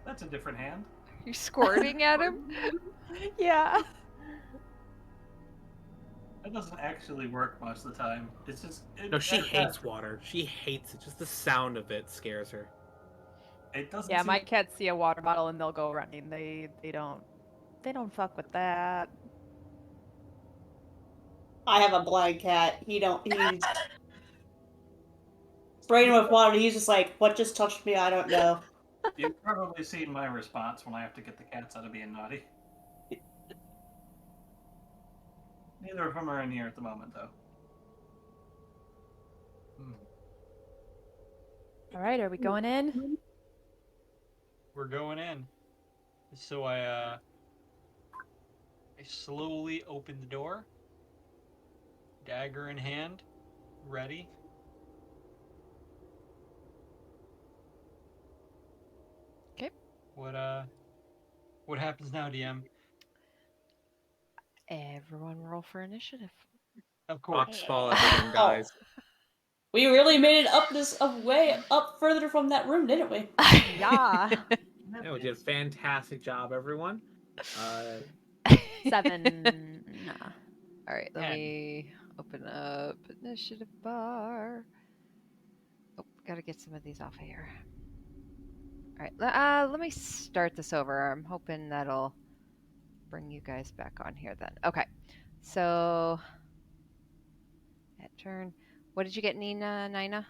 That's a different hand. You're squirting at him? Yeah. That doesn't actually work most of the time. It's just. No, she hates water. She hates it. Just the sound of it scares her. It doesn't. Yeah, seem- my cats see a water bottle and they'll go running. They don't fuck with that. I have a blind cat. He's spraying him with water. He's just like, what just touched me? I don't know. You've probably seen my response when I have to get the cats out of being naughty. Neither of them are in here at the moment, though. Hmm. All right, are we going in? We're going in. So I slowly open the door, dagger in hand, ready. Okay. What happens now, DM? Everyone roll for initiative. Of course. Rocks fall, everyone dies. We really made it up this way up further from that room, didn't we? Yeah. Yeah, we did a fantastic job, everyone. 7. Nah. All right, let 10. me open up initiative bar. Oh, gotta get some of these off of here. All right, let me start this over. I'm hoping that'll bring you guys back on here then. Okay, so at turn, what did you get, Nina?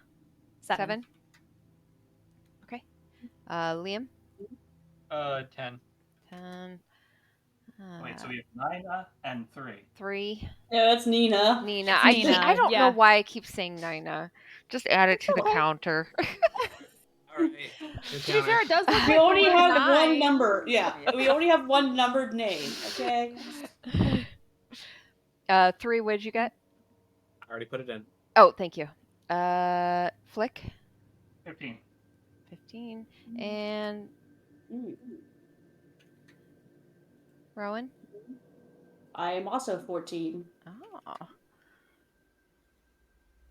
7. Okay. Liam? 10. 10. Wait, so we have Nina and 3. 3. Yeah, that's Nina. Nina. It's I Nina, don't know yeah. why I keep saying Nina. Just add it to the counter. All right. To be fair, it does look We like only the word have 9. one number. Yeah, we only have one numbered name. Okay. 3, what did you get? I already put it in. Oh, thank you. Flick? 15. 15. And Ooh. Rowan? I am also 14. Oh.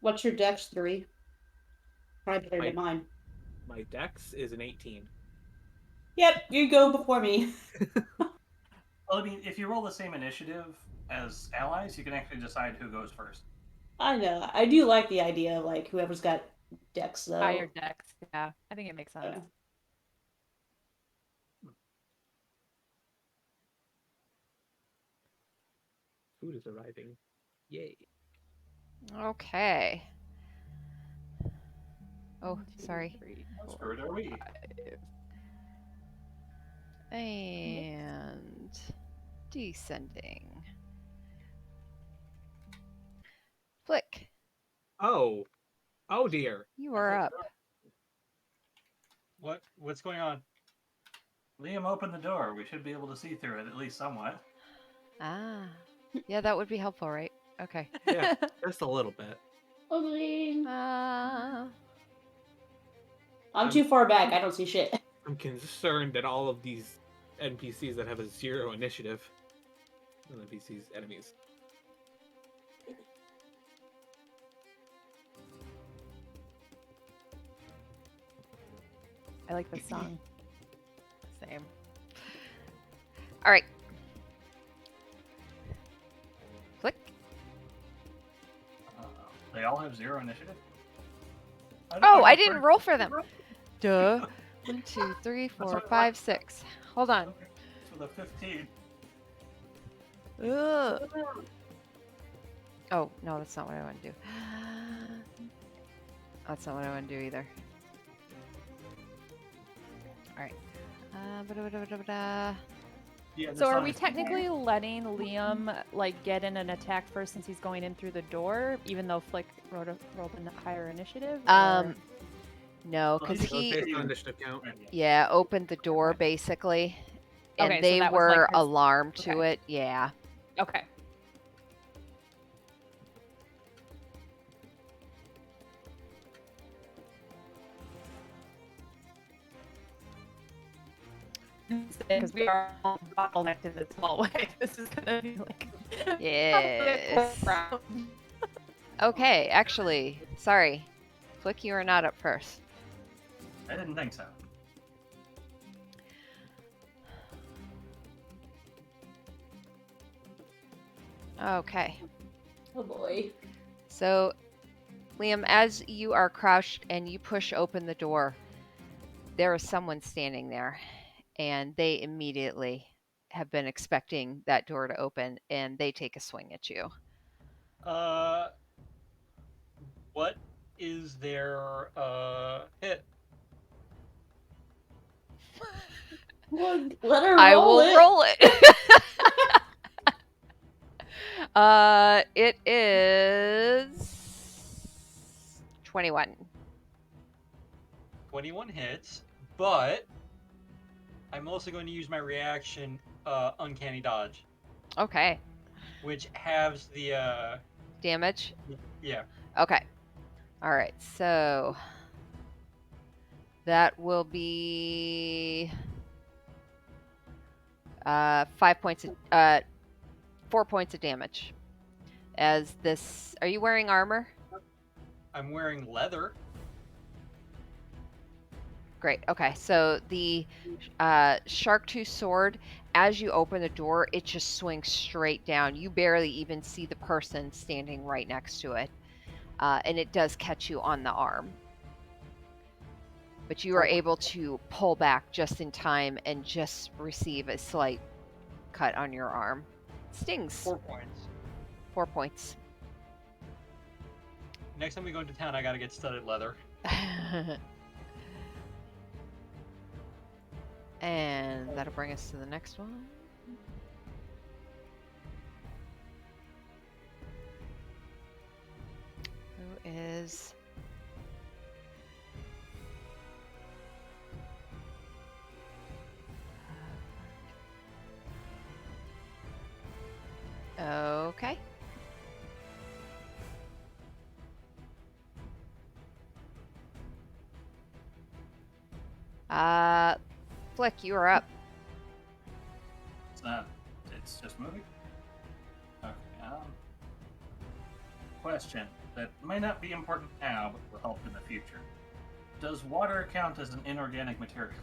What's your dex 3? Probably better than mine. My dex is an 18. Yep, you go before me. Well, I mean, if you roll the same initiative as allies, you can actually decide who goes first. I know. I do like the idea of like whoever's got dex though. Higher dex. Yeah, I think it makes sense. Food is arriving. Yay. Okay. Oh, 1, 2, sorry. 3, How 4, screwed are we? 5. And descending. Flick, Oh. Oh dear. you are up. What's going on? Liam opened the door. We should be able to see through it, at least somewhat. Ah. Yeah, that would be helpful, right? Okay. Yeah, just a little bit. Ugly. Uh, I'm too far back. I don't see shit. I'm concerned that all of these NPCs that have a 0 initiative, NPCs, enemies. I like this song. same. All right. Flick. They all have 0 initiative? Oh, I didn't roll for them. Duh. 1, 2, 3, 4, 5, 6. Hold on. Okay, so the 15. Ugh. Oh, no, that's not what I want to do. That's not what I want to do either. Alright. Yeah, the So are song we is- technically letting Liam like get in an attack first since he's going in through the door, even though Flick rolled a higher initiative? or- No, Well, because he's he, Based on initiative count. yeah, opened the door basically. And Okay, so they that was, like, were his- alarmed to okay. it. Yeah. Okay. Because we are all bottlenecked in this hallway. This is gonna be like Yes. Okay, actually, sorry. Flick, you are not up first. I didn't think so. Okay. Oh boy. So, Liam, as you are crouched and you push open the door, there is someone standing there, and they immediately have been expecting that door to open, and they take a swing at you. What is their hit? Well, let her roll I will it. roll it. It is 21. 21 hits, but I'm also going to use my reaction, Uncanny Dodge, Okay. which halves the, Damage? yeah. Okay. All right. So that will be 4 points of damage. As this, are you wearing armor? I'm wearing leather. Great. Okay. So the shark tooth sword, as you open the door, it just swings straight down. You barely even see the person standing right next to it, and it does catch you on the arm. But you are able to pull back just in time and just receive a slight cut on your arm. Stings. 4 points. 4 points. Next time we go into town, I gotta get studded leather. And that'll bring us to the next one. Who is... Okay. Flick, you are up. It's just moving? Okay, question that may not be important now, but will help in the future. Does water count as an inorganic material?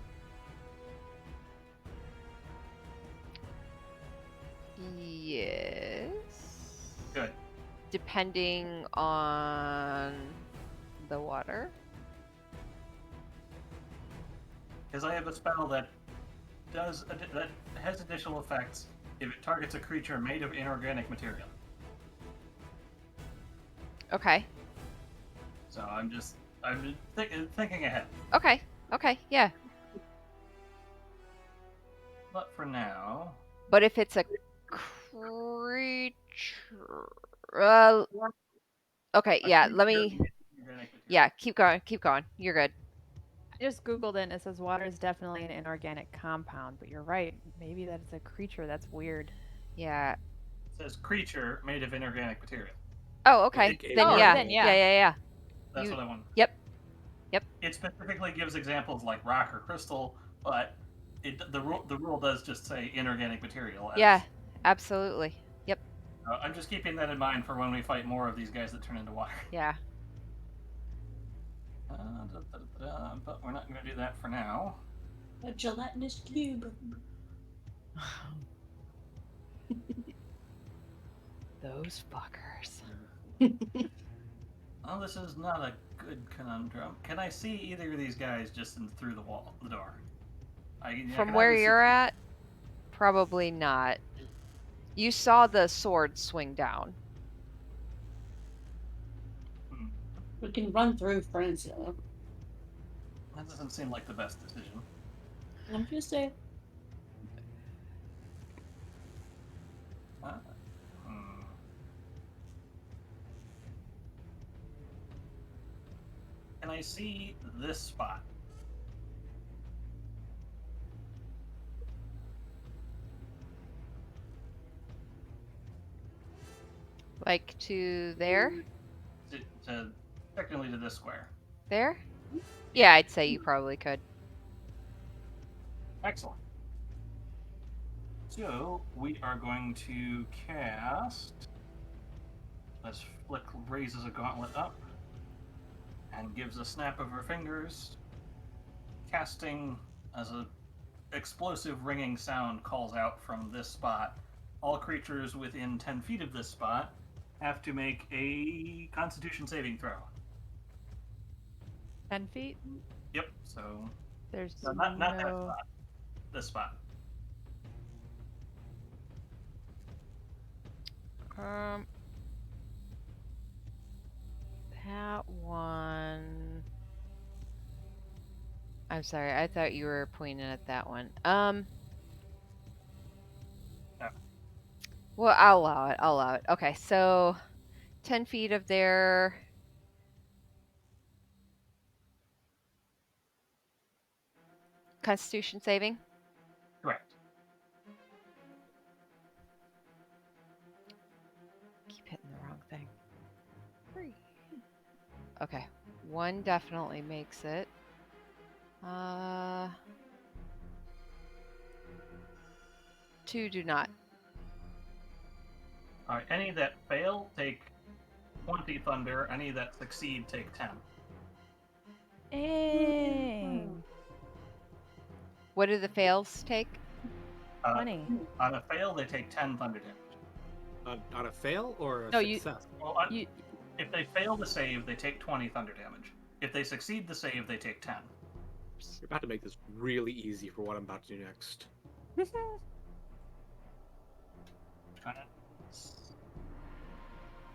Yes. Good. Depending on the water. Because I have a spell that has additional effects if it targets a creature made of inorganic material. Okay. So I'm thinking ahead. Okay. Okay. Yeah. But for now, But if it's a creature, okay. Yeah. Let me. inorganic material. Yeah. Keep going. Keep going. You're good. I just googled it and it says water is definitely an inorganic compound, but you're right. Maybe that's a creature. That's weird. Yeah. It says creature made of inorganic material. Oh. Okay. It- Then Oh, yeah. then yeah. Yeah. That's You- what I want. Yep. It specifically gives examples like rock or crystal, but the rule does just say inorganic material. Yeah. Absolutely. Yep. I'm just keeping that in mind for when we fight more of these guys that turn into water. Yeah. But we're not going to do that for now. A gelatinous cube. Those fuckers. Oh, this is not a good conundrum. Can I see either of these guys just through the door? From where you're at, probably not. You saw the sword swing down. We can run through friends. That doesn't seem like the best decision. I'm just saying. Can I see this spot? Like to there? Technically to this square. There? Yeah, I'd say you probably could. Excellent. So we are going to cast. As Flick raises a gauntlet up and gives a snap of her fingers, casting as a explosive ringing sound calls out from this spot. All creatures within 10 feet of this spot have to make a Constitution saving throw. 10 feet? Yep. So There's no, not that spot. This spot. That one. I'm sorry, I thought you were pointing at that one. Yeah. Well, I'll allow it. Okay, so 10 feet of their Constitution saving. Correct. Keep hitting the wrong thing. 3. Okay. 1 definitely makes it. 2 do not. All right. Any that fail take 20 thunder. Any that succeed take 10. Dang. What do the fails take? 20. On a fail, they take 10 thunder damage. On a fail or a No, you- success? Well, You, if they fail the save, they take 20 thunder damage. If they succeed the save, they take 10. You're about to make this really easy for what I'm about to do next.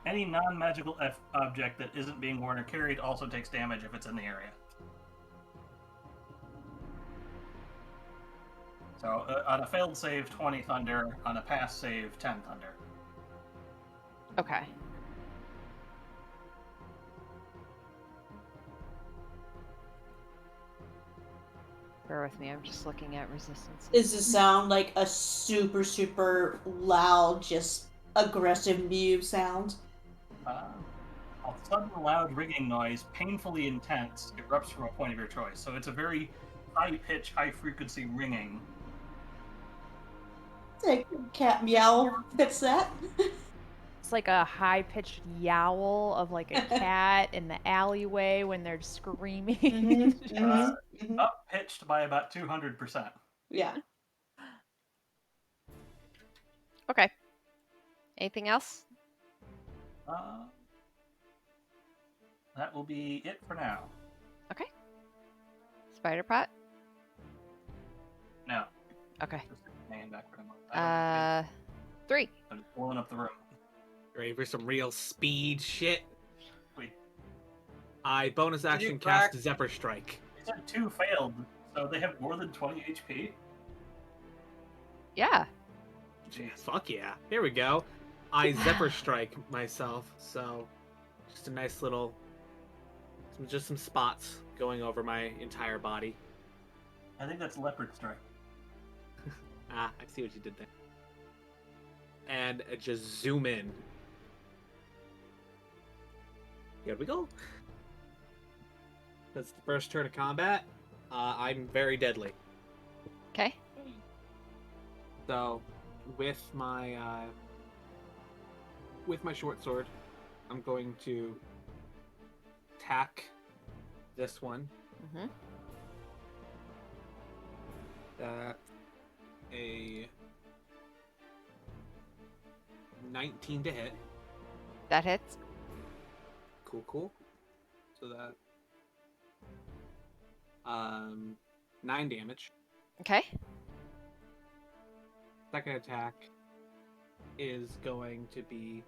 Any non-magical object that isn't being worn or carried also takes damage if it's in the area. So on a failed save, 20 thunder. On a pass save, 10 thunder. Okay. Bear with me. I'm just looking at resistance. Does it sound like a super, super loud, just aggressive mew sound? A sudden loud ringing noise, painfully intense, erupts from a point of your choice. So it's a very high-pitch, high-frequency ringing. Like cat meow fits that. it's like a high-pitched yowl of like a cat in the alleyway when they're screaming. Up-pitched by about 200%. Yeah. Okay. Anything else? That will be it for now. Okay. Spider pot? No. Okay. Just hanging back for a moment. 3. I'm just blowing up the room. Ready for some real speed shit? Wait, I bonus action crack- cast Zephyr Strike. you said 2 failed, so they have more than 20 HP? Yeah. Jeez. Fuck yeah. Here we go. I Zephyr Strike myself, so just a nice little, just some spots going over my entire body. I think that's Leopard Strike. Ah, I see what you did there. And just zoom in. Here we go. That's the first turn of combat. I'm very deadly. Okay. So, with my short sword, I'm going to attack this one. Mm-hmm. That's a 19 to hit. That hits. Cool. So that 9 damage. Okay. Second attack is going to be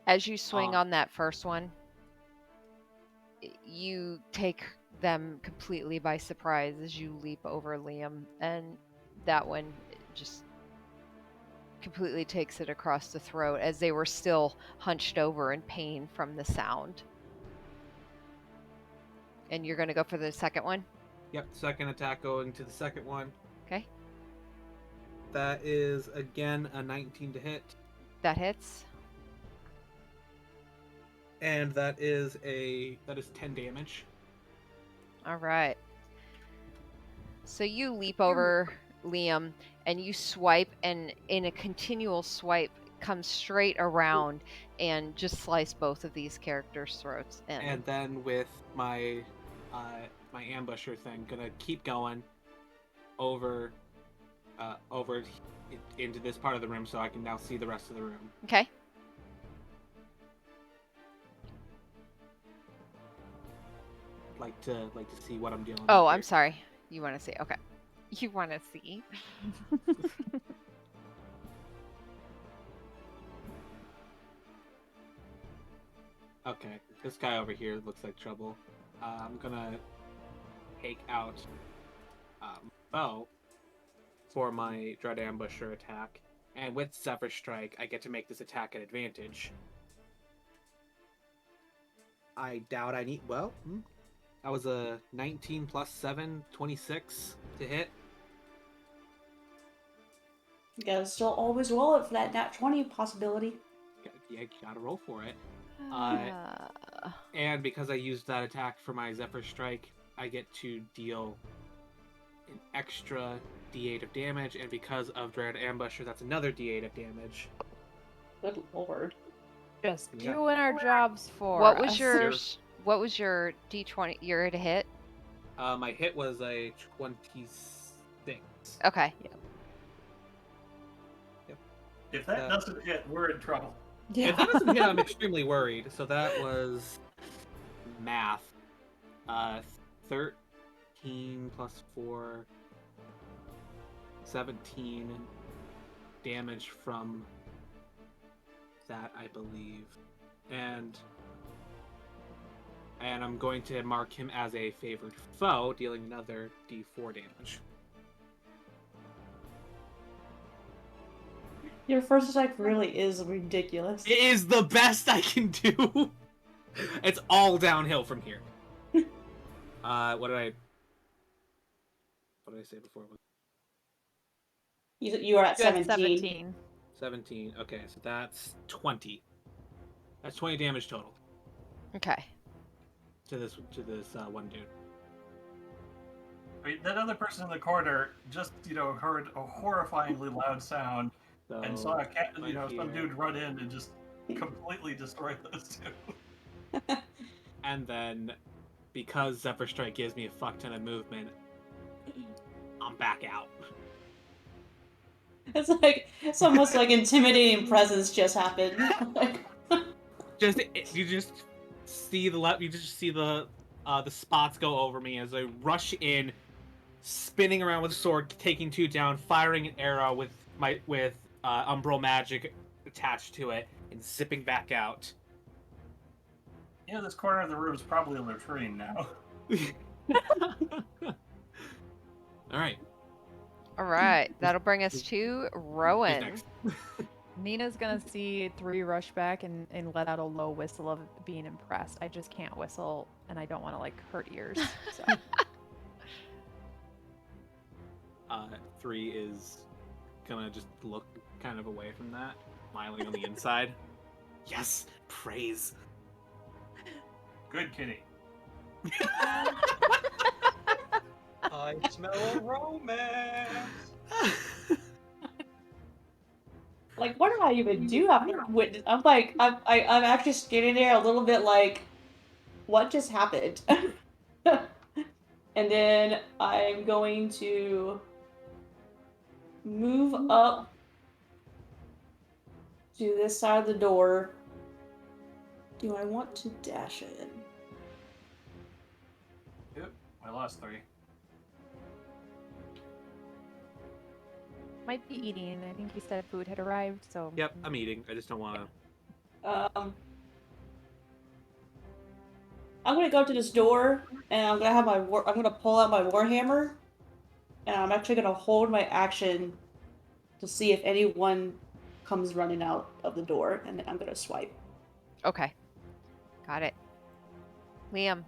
As you swing Ah. on that first one, you take them completely by surprise as you leap over Liam, and that one just completely takes it across the throat as they were still hunched over in pain from the sound. And you're going to go for the second one? Yep, second attack going to the second one. Okay. That is again a 19 to hit. That hits. And that is 10 damage. All right. So you leap over Liam and you swipe, and in a continual swipe come straight around and just slice both of these characters' throats in. And then with my my ambusher thing, gonna keep going over into this part of the room so I can now see the rest of the room. Okay. Like to see what I'm dealing with. Oh, I'm here. sorry. You want to see? Okay. You want to see? Okay, this guy over here looks like trouble. I'm gonna take out bow for my Dread Ambusher attack, and with Zephyr Strike, I get to make this attack at advantage. I doubt I need. Well, That was a 19 plus 7, 26 to hit. You gotta still always roll it for that nat 20 possibility. Yeah, you gotta roll for it. Uh, And because I used that attack for my Zephyr Strike, I get to deal an extra d8 of damage, and because of Dread Ambusher, that's another d8 of damage. Good lord. Just Yeah. doing our jobs for what was us. your Sure. what was your d20? Your to hit? My hit was a 26. Okay. If that doesn't hit, we're in trouble. If that doesn't hit, I'm extremely worried. So that was math. 13 plus 4, 17 damage from that, I believe. And I'm going to mark him as a favored foe, dealing another d4 damage. Your first attack really is ridiculous. It is the best I can do. It's all downhill from here. What did I say before? You are at You had 17. 17. Okay, so that's 20. That's 20 damage total Okay. to this one dude. I mean, that other person in the corner just, heard a horrifyingly loud sound So and saw a cat, right some here. dude run in and just completely destroy those two. And then because Zephyr Strike gives me a fuck ton of movement, I'm back out. It's like it's almost like intimidating presence just happened. You just see the spots go over me as I rush in, spinning around with a sword, taking 2 down, firing an arrow with umbral magic attached to it, and zipping back out. This corner of the room is probably a latrine now. All right. All right. That'll bring us to Who's Rowan. next? Nina's gonna see 3 rush back and let out a low whistle of being impressed. I just can't whistle, and I don't want to hurt ears. So 3 is gonna just look kind of away from that, smiling on the inside. Yes, praise. Good kitty. I smell a romance. Like, what do I even do after witness? I'm like, I'm actually standing there a little bit like, what just happened? And then I'm going to move up to this side of the door. Do I want to dash in? Yep, I lost 3. might be eating. I think he said food had arrived. So Yep, I'm eating. I just don't want to. I'm gonna go to this door, and I'm gonna have I'm gonna pull out my warhammer, and I'm actually gonna hold my action to see if anyone comes running out of the door, and then I'm gonna swipe. Okay. Got it. Liam,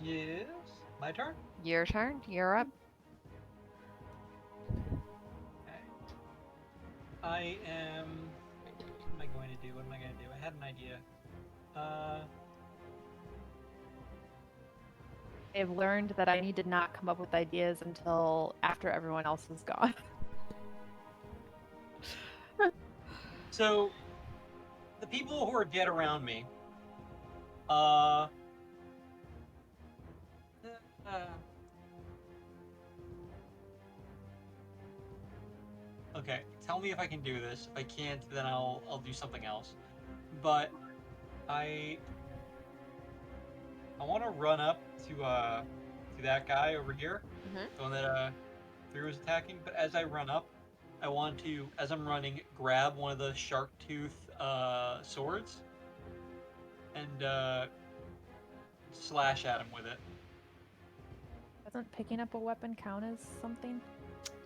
Yes, my turn. your turn. You're up. Okay. I am. What am I going to do? What am I going to do? I had an idea. I've learned that I need to not come up with ideas until after everyone else is gone. So, the people who are dead around me, okay, tell me if I can do this. If I can't, then I'll do something else. But I want to run up to that guy over here, the one that 3 was attacking. But as I run up, I want to, as I'm running, grab one of the shark tooth swords and slash at him with it. Doesn't picking up a weapon count as something?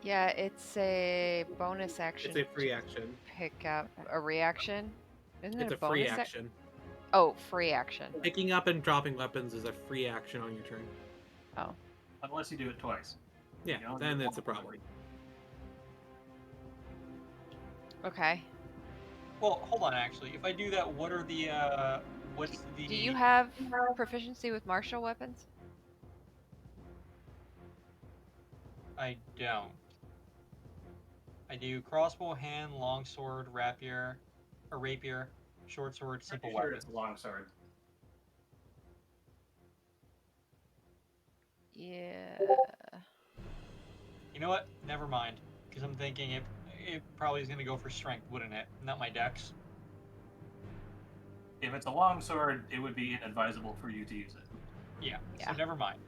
Yeah, it's a bonus action. It's a free action. Pick up a reaction. Isn't it It's a a free bonus action. Oh, free action. Picking up and dropping weapons is a free action on your turn. Oh. Unless you do it twice. Yeah, You only then do it it's a once. problem. Okay. Well, hold on. Actually, if I do that, what are the what's the? Do you have proficiency with martial weapons? I don't. I do crossbow, hand, longsword, rapier, short sword, simple Pretty sure weapon. it's a long sword. Yeah. You know what? Never mind. Because I'm thinking it probably is going to go for strength, wouldn't it? Not my dex. If it's a long sword, it would be inadvisable for you to use it. Yeah. Yeah. So never mind.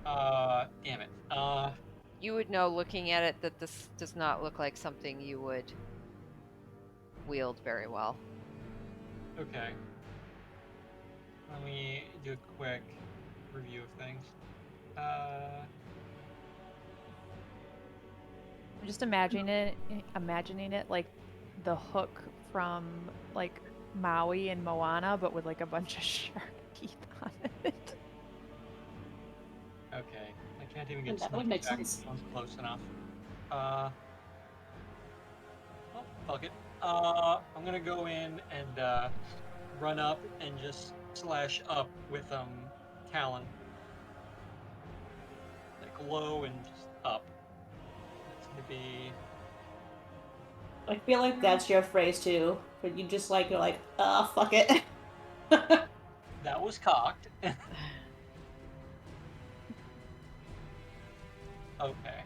Damn it. You would know looking at it that this does not look like something you would wield very well. Okay. Let me do a quick review of things. I'm just imagining it like the hook from like Maui and Moana, but with like a bunch of shark teeth on it. Okay. I can't even get That would sneak make attack. sense. Sounds close enough. Oh, fuck it. I'm gonna go in and run up and just slash up with Talon. Like low and just up. It's gonna be I feel like that's your phrase too, but you just like you're like, fuck it. that was cocked. Okay.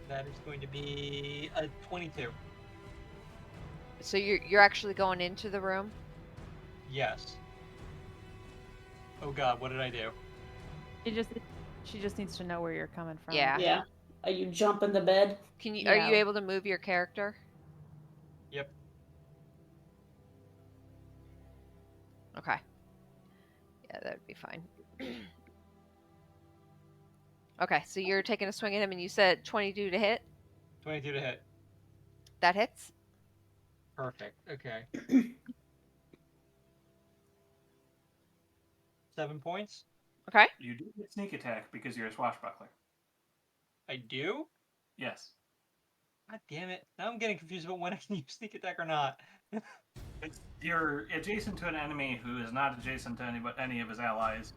That is going to be a 22. So you're actually going into the room? Yes. Oh god, what did I do? She just needs to know where you're coming from. Yeah. Yeah. Are you jumping the bed? Can you? Are you Yeah. able to move your character? Yep. Okay. Yeah, that would be fine. Okay, so you're taking a swing at him, and you said 22 to hit. 22 to hit. That hits. Perfect. Okay. 7 points. Okay. You do get sneak attack because you're a swashbuckler. I do? Yes. God damn it. Now I'm getting confused about when I can use sneak attack or not. You're adjacent to an enemy who is not adjacent to any of his allies.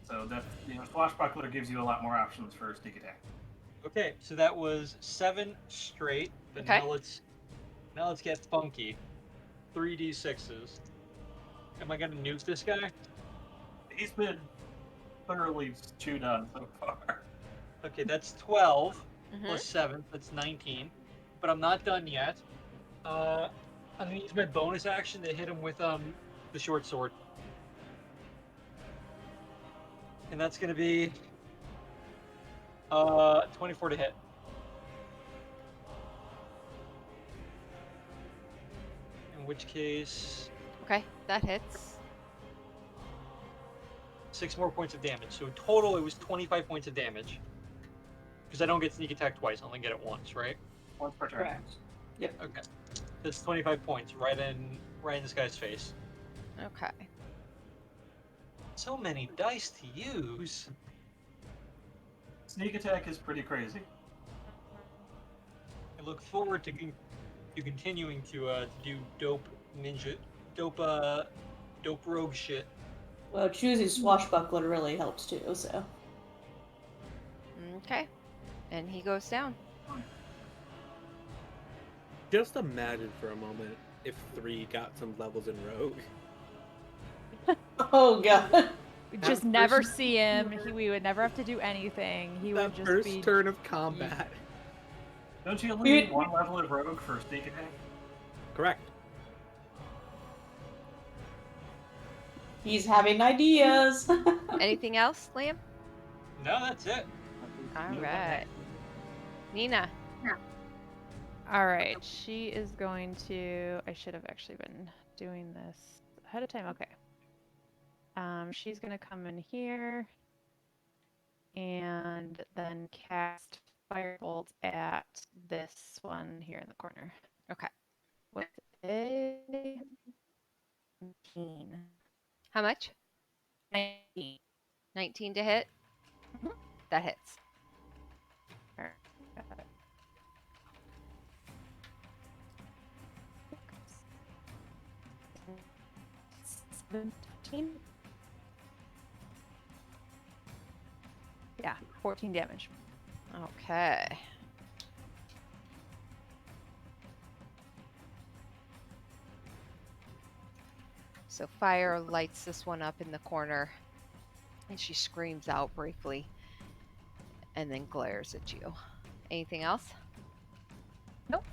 So that swashbuckler gives you a lot more options for sneak attack. Okay, so that was 7 straight, but Okay. now let's get funky. 3d6s. Am I gonna nuke this guy? He's been thoroughly chewed on so far. Okay, that's 12 Mhm. plus 7. That's 19. But I'm not done yet. I'm gonna use my bonus action to hit him with the short sword. And that's gonna be 24 to hit. In which case, Okay, that hits. 6 more points of damage. So in total, it was 25 points of damage. Because I don't get sneak attack twice, I only get it once, right? Once per turn. Correct. Yep. Okay. That's 25 points right in this guy's face. Okay. So many dice to use. Sneak attack is pretty crazy. I look forward to continuing to do dope rogue shit. Well, choosing swashbuckler really helps too, so. Okay. And he goes down. Just imagine for a moment if 3 got some levels in Rogue. Oh god. We'd just That never first- see him. We would never have to do anything. He That would just first be. turn of combat. Don't you only need one level of rogue for sneak attack? Correct. He's having ideas. Anything else, Liam? No, that's it. All right. Nina. All right, she is going to. I should have actually been doing this ahead of time. Okay. She's gonna come in here and then cast firebolt at this one here in the corner. Okay. with a 19. How much? 19. 19 to hit? Mhm. That hits. Alright, got it. 17? Yeah, 14 damage. Okay. So fire lights this one up in the corner, and she screams out briefly and then glares at you. Anything else? Nope.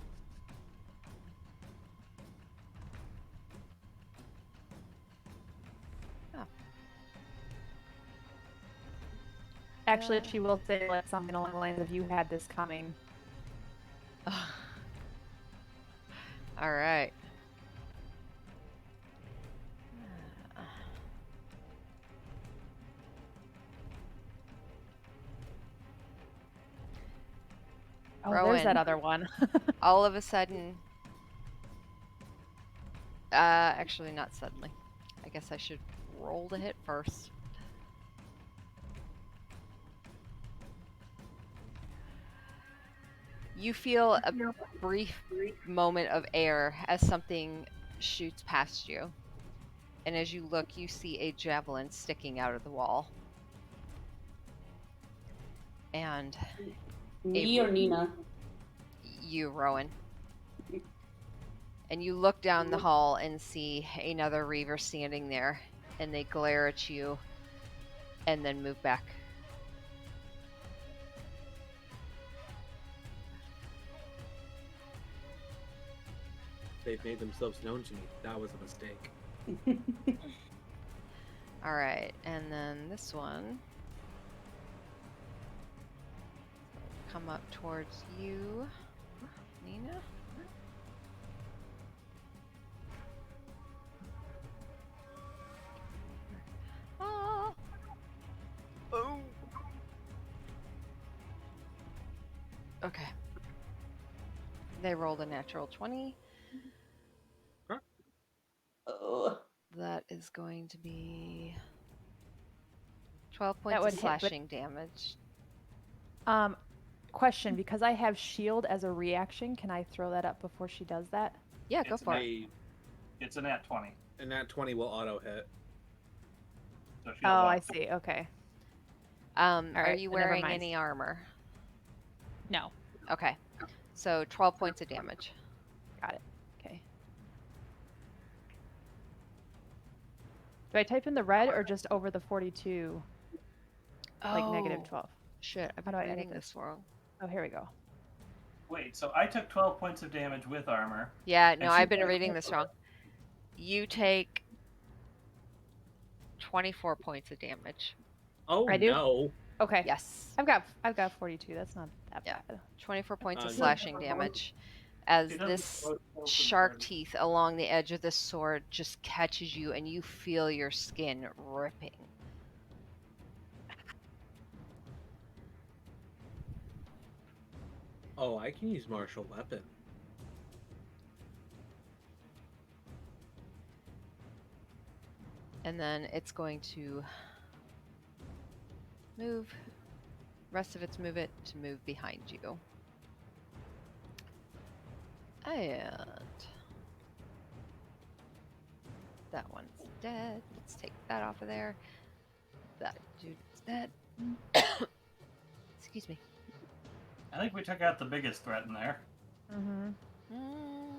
Oh. Actually, she will say like something along the lines of, "You had this coming." All right. Oh, there's that Rowan. other one. All of a sudden, actually not suddenly. I guess I should roll to hit first. You feel a brief moment of air as something shoots past you. And as you look, you see a javelin sticking out of the wall. And Me or Nina? you, Rowan. And you look down the hall and see another Reaver standing there. And they glare at you and then move back. They've made themselves known to me. That was a mistake. All right, and then this one come up towards you, Nina. Ah. Oh. Okay. They rolled a natural 20. Oh. That is going to be 12 That points would of hit, but- slashing damage. Question, because I have shield as a reaction, can I throw that up before she does that? Yeah, go It's for it. It's a nat 20. And that 20 will auto hit. So she'll Oh, I walk- see. Okay. Are right, you then never wearing mind. any armor? No. Okay. So 12 points of damage. Got it. Okay. Do I type in the red or just over the 42? Like negative 12. Shit, I've How been do I edit reading this? this wrong. Oh, here we go. Wait, so I took 12 points of damage with armor. Yeah, And no, she I've been took- reading this wrong. You take 24 points of damage. Oh I do? no. Okay. Yes. I've got 42. That's not that Yeah. bad. 24 points of Good. slashing damage as It doesn't this go for the shark burn. teeth along the edge of the sword just catches you and you feel your skin ripping. Oh, I can use martial weapon. And then it's going to move. Rest of its move it to move behind you. And that one's dead. Let's take that off of there. That dude's dead. Excuse me. I think we took out the biggest threat in there. Mm-hmm. Mm.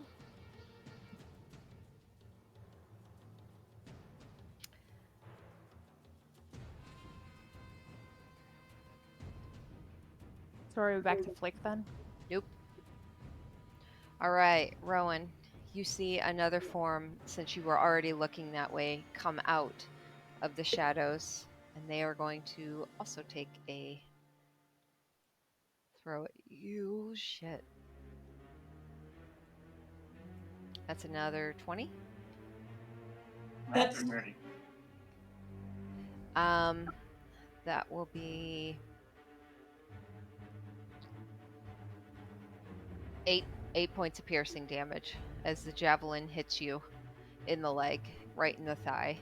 So are we back to Flick then? All right, Rowan, you see another form, since you were already looking that way, come out of the shadows, and they are going to also take a throw at you. Shit. That's another 20. That's That's- dirty. That will be 8 8 points of piercing damage as the javelin hits you in the leg, right in the thigh.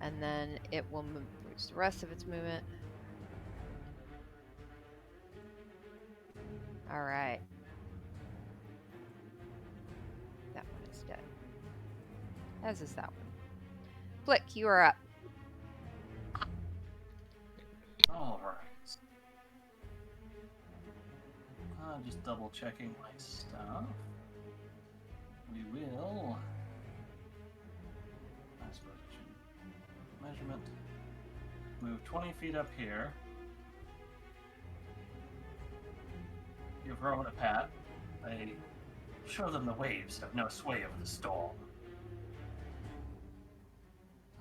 And then it will lose the rest of its movement. All right. That one is dead. As is that one. Flick, you are up. All right. Just double checking my stuff. We will. Nice position. Measurement. Move 20 feet up here. Give Rowan a pat. I show them the waves have no sway over the storm.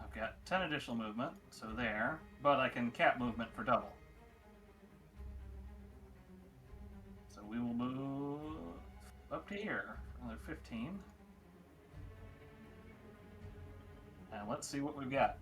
I've got 10 additional movement, so there, but I can cap movement for double. So we will move up to here for another 15. And let's see what we've got.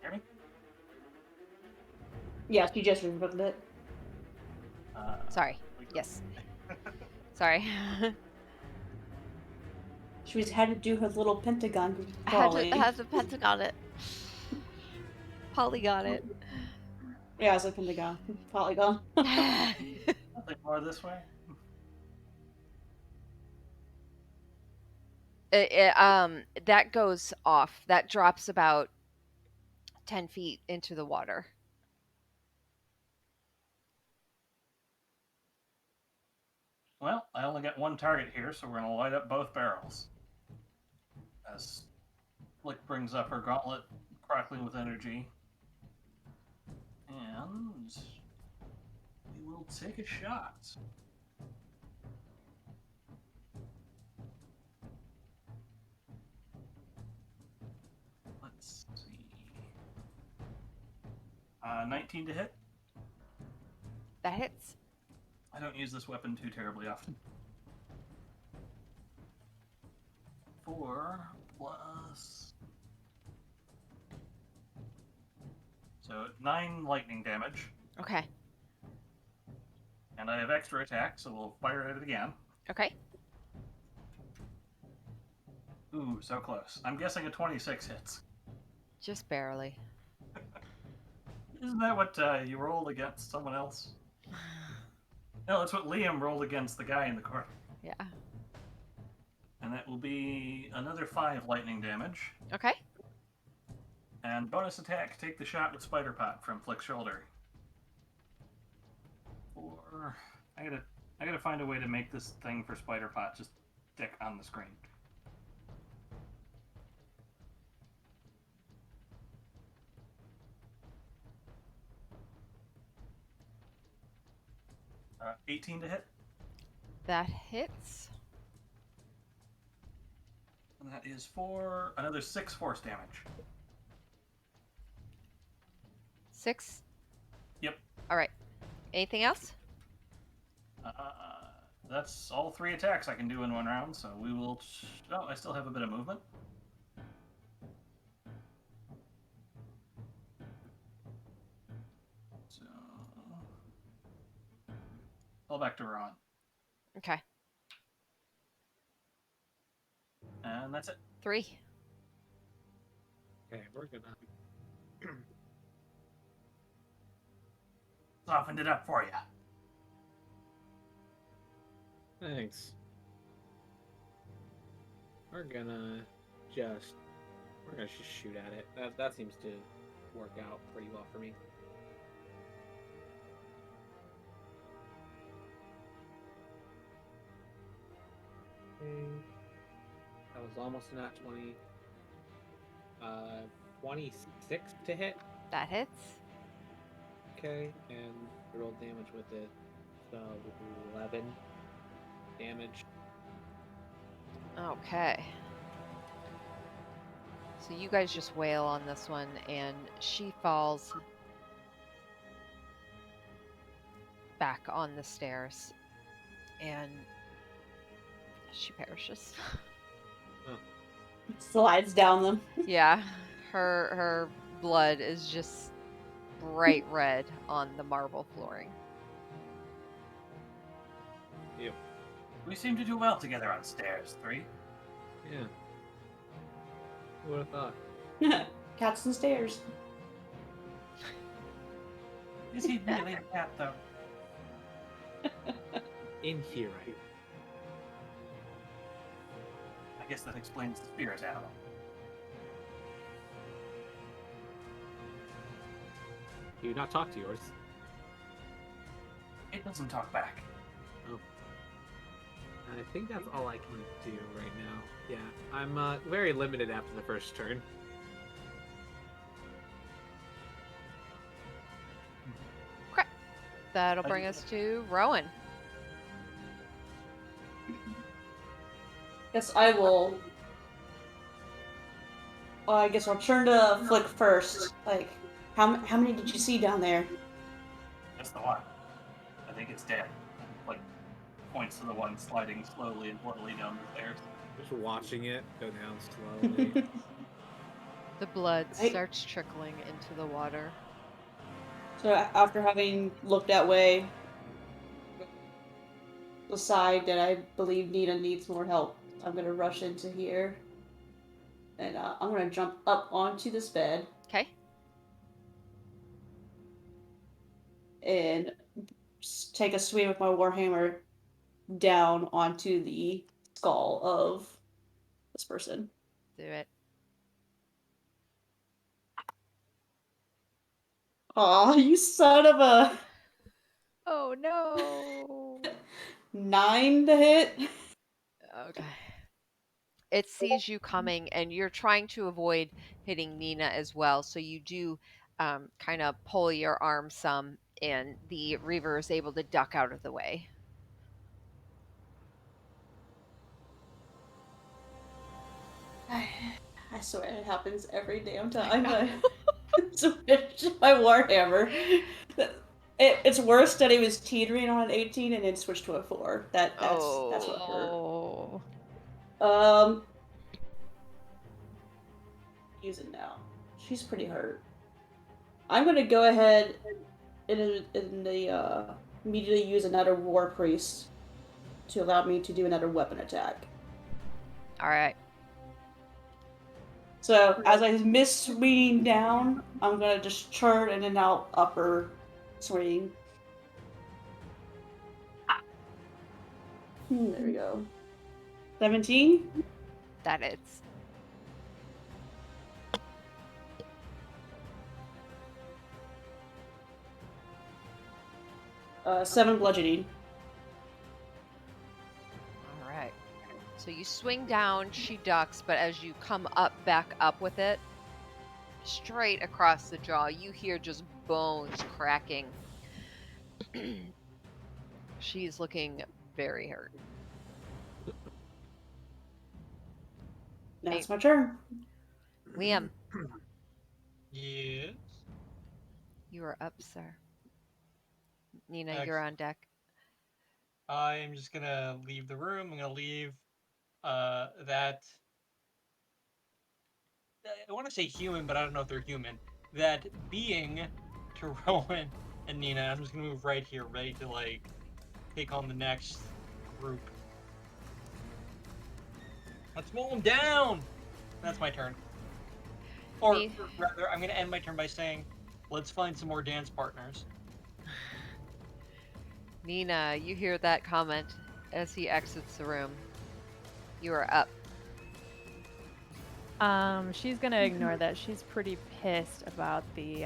Hear me? Yes, you just removed it. Sorry. Yes. Sorry. She had to do her little pentagon I crawling. had to pentagon it. Polygon it. Yeah, it's a pentagon. Polygon. Nothing more this way? That goes off. That drops about 10 feet into the water. Well, I only got one target here, so we're going to light up both barrels. As Flick brings up her gauntlet, crackling with energy. And we will take a shot. Let's see. 19 to hit. That hits. I don't use this weapon too terribly often. 4 plus... So 9 lightning damage. Okay. And I have extra attack, so we'll fire at it again. Okay. Ooh, so close. I'm guessing a 26 hits. Just barely. Isn't that what you rolled against someone else? No, that's what Liam rolled against the guy in the corner. Yeah. And that will be another 5 lightning damage. Okay. And bonus attack, take the shot with Spider Pot from Flick's shoulder. Or I gotta find a way to make this thing for Spider Pot just stick on the screen. 18 to hit. That hits. And that is for another 6 force damage. 6? Yep. All right. Anything else? That's all 3 attacks I can do in one round, so we will... Oh, I still have a bit of movement. So... Fall back to Ron. Okay. And that's it. 3. Okay, we're gonna. Softened it up for you. Thanks. We're gonna just shoot at it. That seems to work out pretty well for me. That was almost a nat 20. 26 to hit. That hits. Okay, and roll damage with it. So 11 damage. Okay. So you guys just wail on this one, and she falls back on the stairs, and she perishes. Slides down them. Yeah, her blood is just bright red on the marble flooring. We seem to do well together on stairs, 3. Yeah. Who would have thought? Cats and stairs. Is he really a cat, though? In here, right? I guess that explains the spirit animal. You not talk to yours. It doesn't talk back. I think that's all I can do right now. Yeah, I'm very limited after the first turn. That'll bring us to Rowan. Guess I will. Well, I guess I'll turn to Flick first. Like, how many did you see down there? That's the one. I think it's dead. Like, points to the one sliding slowly and bloodily down the stairs. Just watching it go down slowly. The blood I- starts trickling into the water. So after having looked that way, decide that I believe Nina needs more help. I'm gonna rush into here, and I'm gonna jump up onto this bed Okay. and take a swing with my warhammer down onto the skull of this person. Do it. Aw, you son of a Oh no. 9 to hit. Okay. It sees you coming, and you're trying to avoid hitting Nina as well. So you do kind of pull your arm some, and the Reaver is able to duck out of the way. I swear it happens every damn time. I switch my warhammer. It's worse that he was teetering on an 18 and then switched to a 4. That's what hurt. Oh. Use it now. She's pretty hurt. I'm gonna go ahead and immediately use another War Priest to allow me to do another weapon attack. All right. So as I miss swinging down, I'm gonna just turn and then I'll upper swing. There we go. 17? That is. Seven bludgeoning. All right. So you swing down, she ducks, but as you come back up with it, straight across the jaw, you hear just bones cracking. She's looking very hurt. That's my turn. Liam, Yes. you are up, sir. Nina, you're Excellent. on deck. I'm just gonna leave the room. I'm gonna leave that. I want to say human, but I don't know if they're human. That being to Rowan and Nina. I'm just gonna move right here, ready to like take on the next group. Let's mow them down. That's my turn. Or Me- rather, I'm gonna end my turn by saying, let's find some more dance partners. Nina, you hear that comment as he exits the room. You are up. She's gonna ignore that. She's pretty pissed about the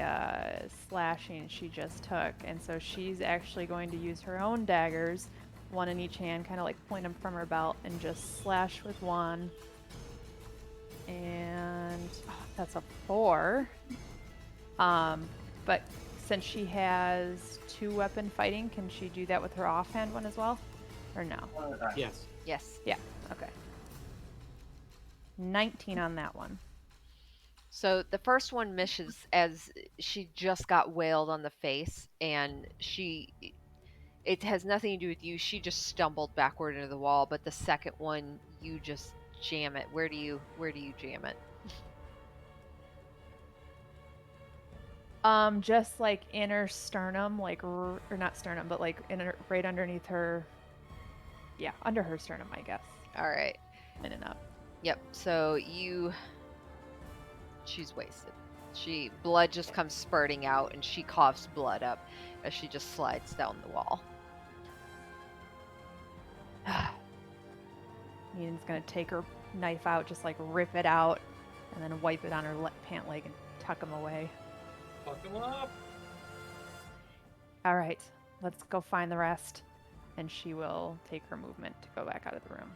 slashing she just took, and so she's actually going to use her own daggers, one in each hand, kind of like point them from her belt, and just slash with one. And that's a 4. But since she has 2-weapon fighting, can she do that with her offhand one as well, or no? One at a time. Yes. Yes. Yeah. Okay. 19 on that one. So the first one misses as she just got wailed on the face, and it has nothing to do with you. She just stumbled backward into the wall. But the second one, you just jam it. Where do you jam it? Just like inner sternum, like or not sternum, but like right underneath her. Yeah, under her sternum, I guess. All right. In and up. Yep. So she's wasted. Blood just comes spurting out, and she coughs blood up as she just slides down the wall. Needham's gonna take her knife out, just like rip it out, and then wipe it on her pant leg and tuck him away. Fuck him up. All right, let's go find the rest. And she will take her movement to go back out of the room.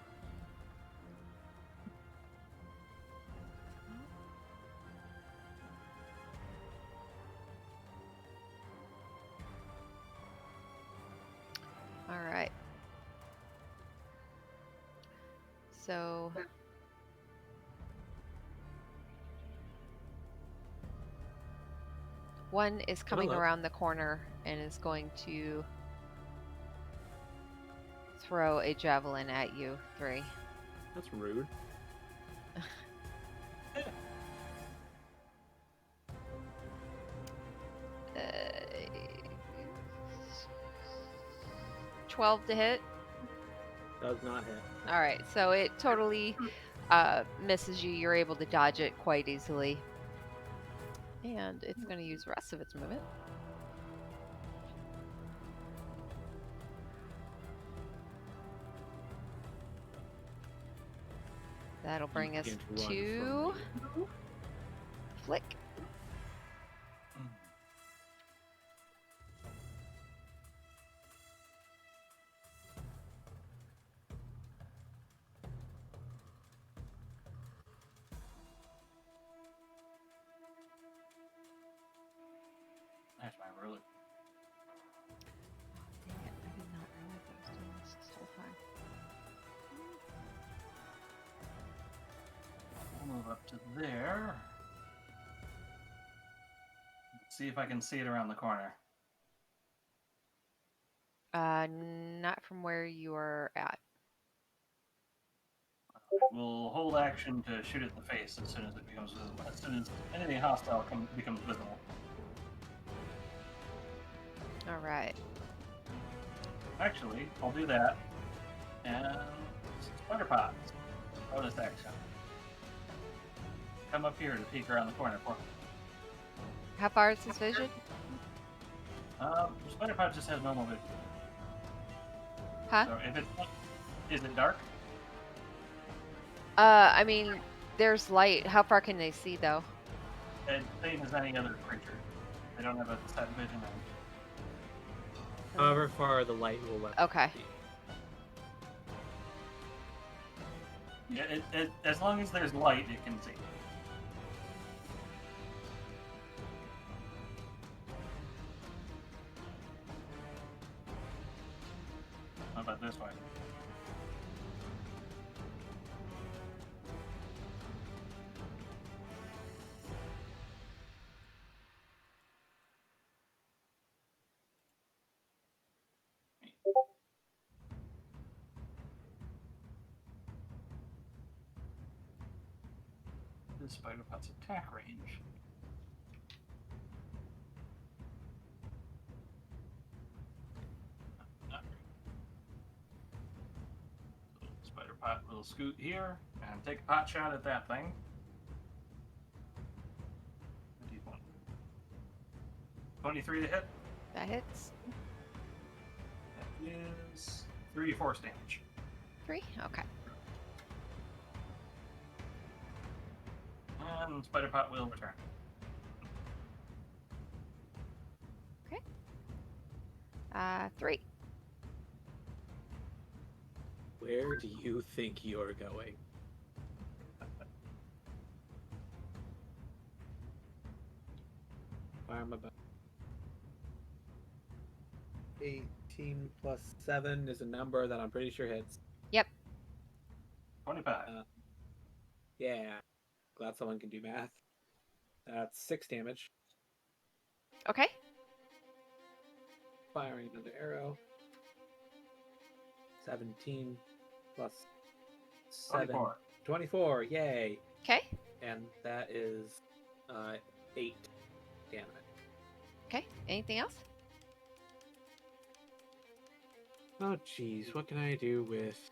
All right. So one is coming Hello. around the corner and is going to throw a javelin at you, 3. That's rude. Uh, 12 to hit. Does not hit. All right, so it totally misses you. You're able to dodge it quite easily. And it's going to use the rest of its movement. That'll bring us Begin to run to from Flick. There's my ruler. Dang it, I did not realize I was doing this whole time. I'll move up to there. See if I can see it around the corner. Not from where you are at. We'll hold action to shoot it in the face as soon as it becomes visible. As soon as anything hostile becomes visible. All right. Actually, I'll do that. And Spider Pots. Bonus action. Come up here to peek around the corner for me. How far is his vision? Spider Pot just has normal vision. Huh? So if is it dark? I mean, there's light. How far can they see, though? And same as any other creature. They don't have a set vision. However far the light will let them Okay. see. Yeah, as long as there's light, it can see. How about this way? This Spider Pot's attack range. Not very good. So Spider Pot will scoot here and take a pot shot at that thing. D1. 23 to hit. That hits. That is 3 force damage. 3? Okay. And Spider Pot will return. Okay. 3. Where do you think you're going? Fire my butt. 18 plus 7 is a number that I'm pretty sure hits. 25. Yeah. Glad someone can do math. That's 6 damage. Okay. Firing another arrow. 17 plus 7. 24. 24, yay! Okay. And that is 8 damage. Okay. Anything else? Oh jeez, what can I do with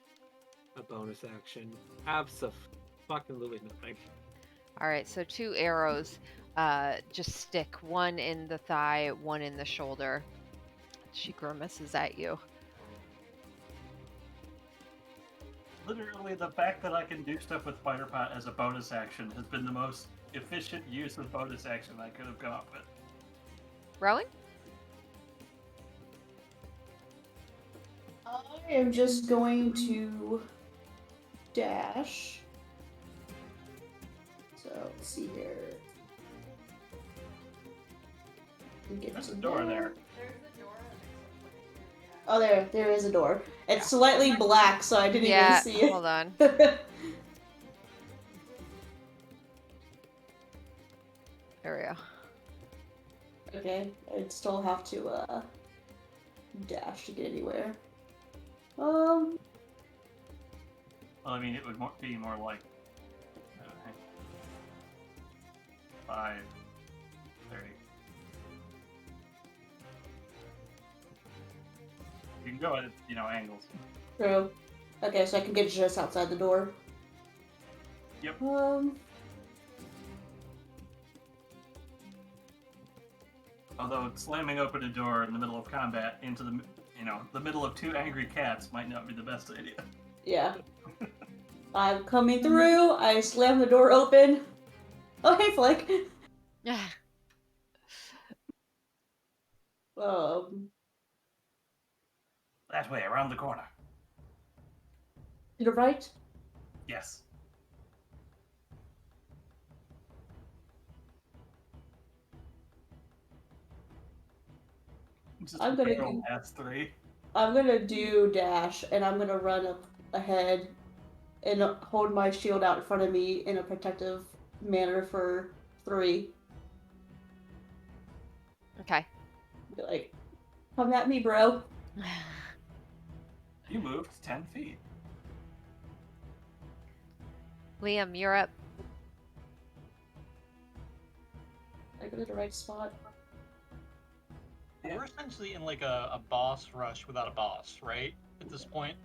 a bonus action? Absolutely nothing. All right. So 2 arrows just stick, one in the thigh, one in the shoulder. She grimaces at you. Literally, the fact that I can do stuff with Spider Pot as a bonus action has been the most efficient use of bonus action I could have come up with. Rowan? I am just going to dash. So let's see here. Get There's to a door there. Oh, there is a door. It's slightly black, so I didn't Yeah. even see it. Hold on. There we go. Okay, I'd still have to dash to get anywhere. Um, Well, I mean, it would be more like 5, 30. You can go at angles. true. Okay, so I can get just outside the door. Yep. Although slamming open a door in the middle of combat into the middle of 2 angry cats might not be the best idea. Yeah. I'm coming through. I slam the door open. Oh, hey, Flick. That way, around the corner. To the right. Yes. Just I'm gonna barrel do- past 3. I'm gonna do dash, and I'm gonna run up ahead and hold my shield out in front of me in a protective manner for 3. Okay. Be like, come at me, bro. You moved 10 feet. Liam, you're up. I go to the right spot. We're essentially in like a boss rush without a boss, right? At this point,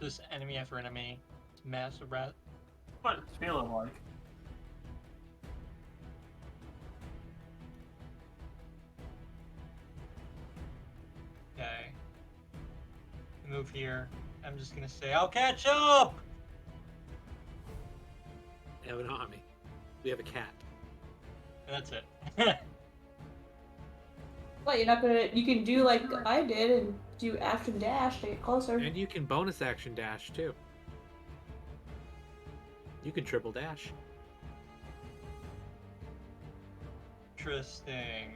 just enemy after enemy, massive rat. What it's feeling like. Okay. Move here. I'm just gonna say, I'll catch up. I have an army. We have a cat. And that's it. What, you're not gonna. You can do like I did and do action dash to get closer. And you can bonus action dash too. You can triple dash. Interesting.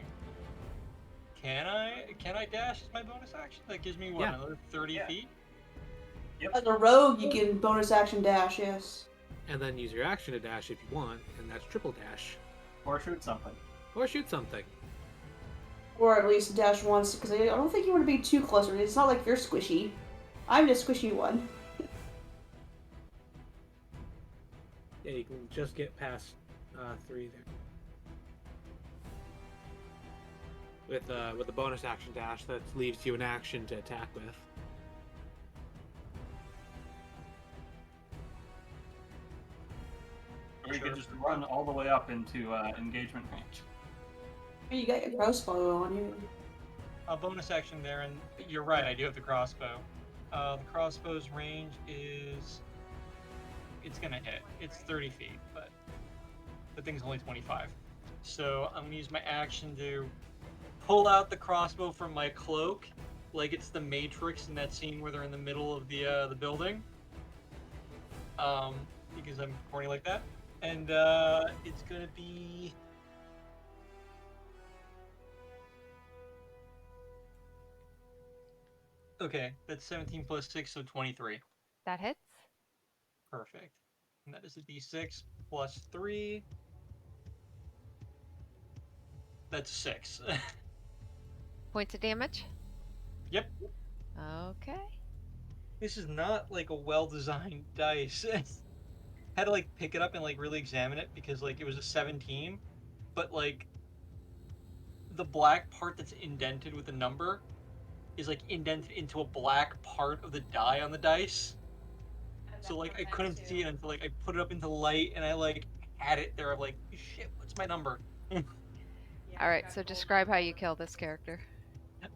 Can I dash as my bonus action? That gives me what, Yeah. another 30 Yeah. feet? As a rogue, you can bonus action dash, yes. And then use your action to dash if you want, and that's triple dash. Or shoot something. Or shoot something. Or at least dash once, because I don't think you want to be too close. It's not like you're squishy. I'm the squishy one. Yeah, you can just get past 3 there. With a bonus action dash, that leaves you an action to attack with. Or you could just run all the way up into engagement range. You got your crossbow on you. A bonus action there, and you're right, I do have the crossbow. The crossbow's range is... It's gonna hit. It's 30 feet, but the thing's only 25. So I'm gonna use my action to pull out the crossbow from my cloak, like it's the Matrix in that scene where they're in the middle of the building. Because I'm corny like that. And it's gonna be... Okay, that's 17 plus 6, so 23. That hits. Perfect. And that is a d6 plus 3. That's 6. Points of damage? Yep. Okay. This is not like a well-designed dice. Had to like pick it up and like really examine it because like it was a 17, but like the black part that's indented with a number is like indented into a black part of the die on the dice. So like I couldn't see it until like I put it up into light and I like had it there. I'm like, shit, what's my number? All right. So describe how you kill this character.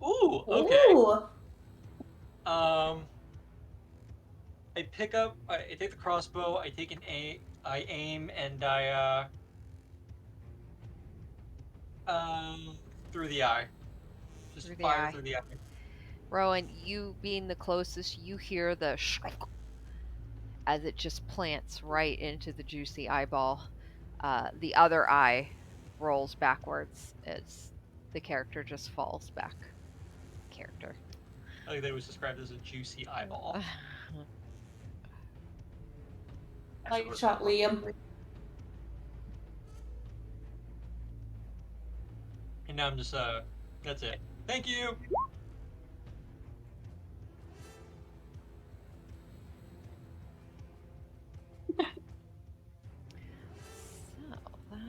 Ooh, okay. Ooh. I pick up, I take the crossbow, I take I aim, and through the eye. Just Through the fire eye. through the eye. Rowan, you being the closest, you hear the as it just plants right into the juicy eyeball. The other eye rolls backwards as the character just falls back. Character. I think that it was described as a juicy eyeball. Nice shot, Liam. And now I'm just, that's it. Thank you!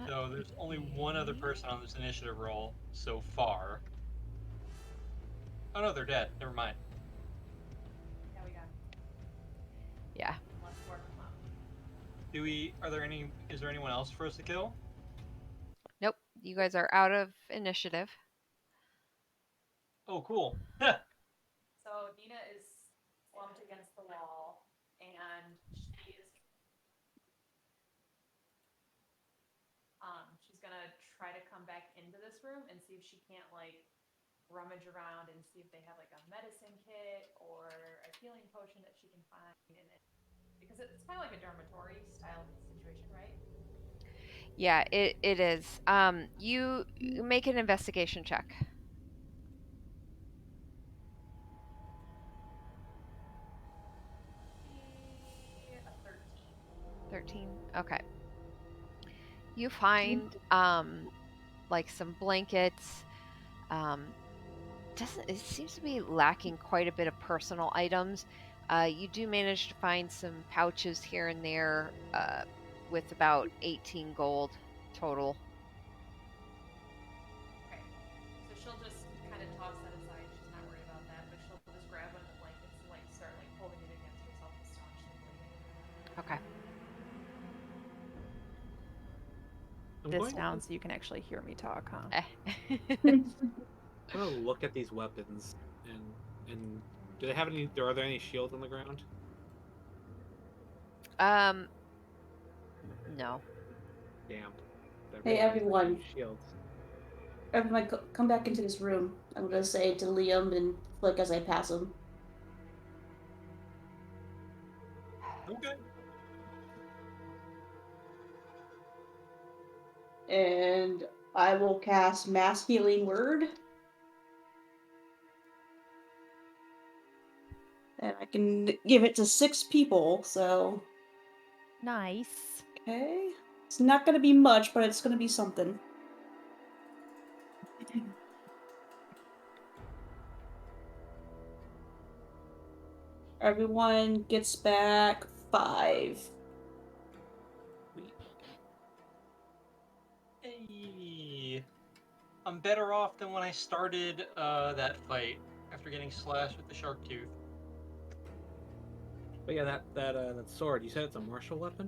So there's only one other person on this initiative roll so far. Oh no, they're dead. Never mind. Yeah, we got Yeah. let's work them up. Is there anyone else for us to kill? Nope. You guys are out of initiative. Oh, cool. So Nina is slumped against the wall, and she's gonna try to come back into this room and see if she can't like rummage around and see if they have like a medicine kit or a healing potion that she can find in it, because it's kind of like a dormitory style situation, right? Yeah, it is. You make an investigation check. A 13. 13. Okay. You find like some blankets. Doesn't it seems to be lacking quite a bit of personal items. You do manage to find some pouches here and there with about 18 gold total. Okay. So she'll just kind of toss that aside. She's not worried about that, but she'll just grab one of the blankets and like start like holding it against herself to staunch the bleeding. Okay. This down so you can actually hear me talk, huh? I'm gonna look at these weapons and do they have any? Are there any shields on the ground? No. Damn. Hey, everyone. Shields. Everyone, come back into this room. I'm gonna say to Liam and Flick as I pass him. Okay. And I will cast Mass Healing Word. And I can give it to 6 people, so... Nice. Okay. It's not gonna be much, but it's gonna be something. Everyone gets back 5. Hey, I'm better off than when I started that fight after getting slashed with the shark tooth. But yeah, that sword. You said it's a martial weapon.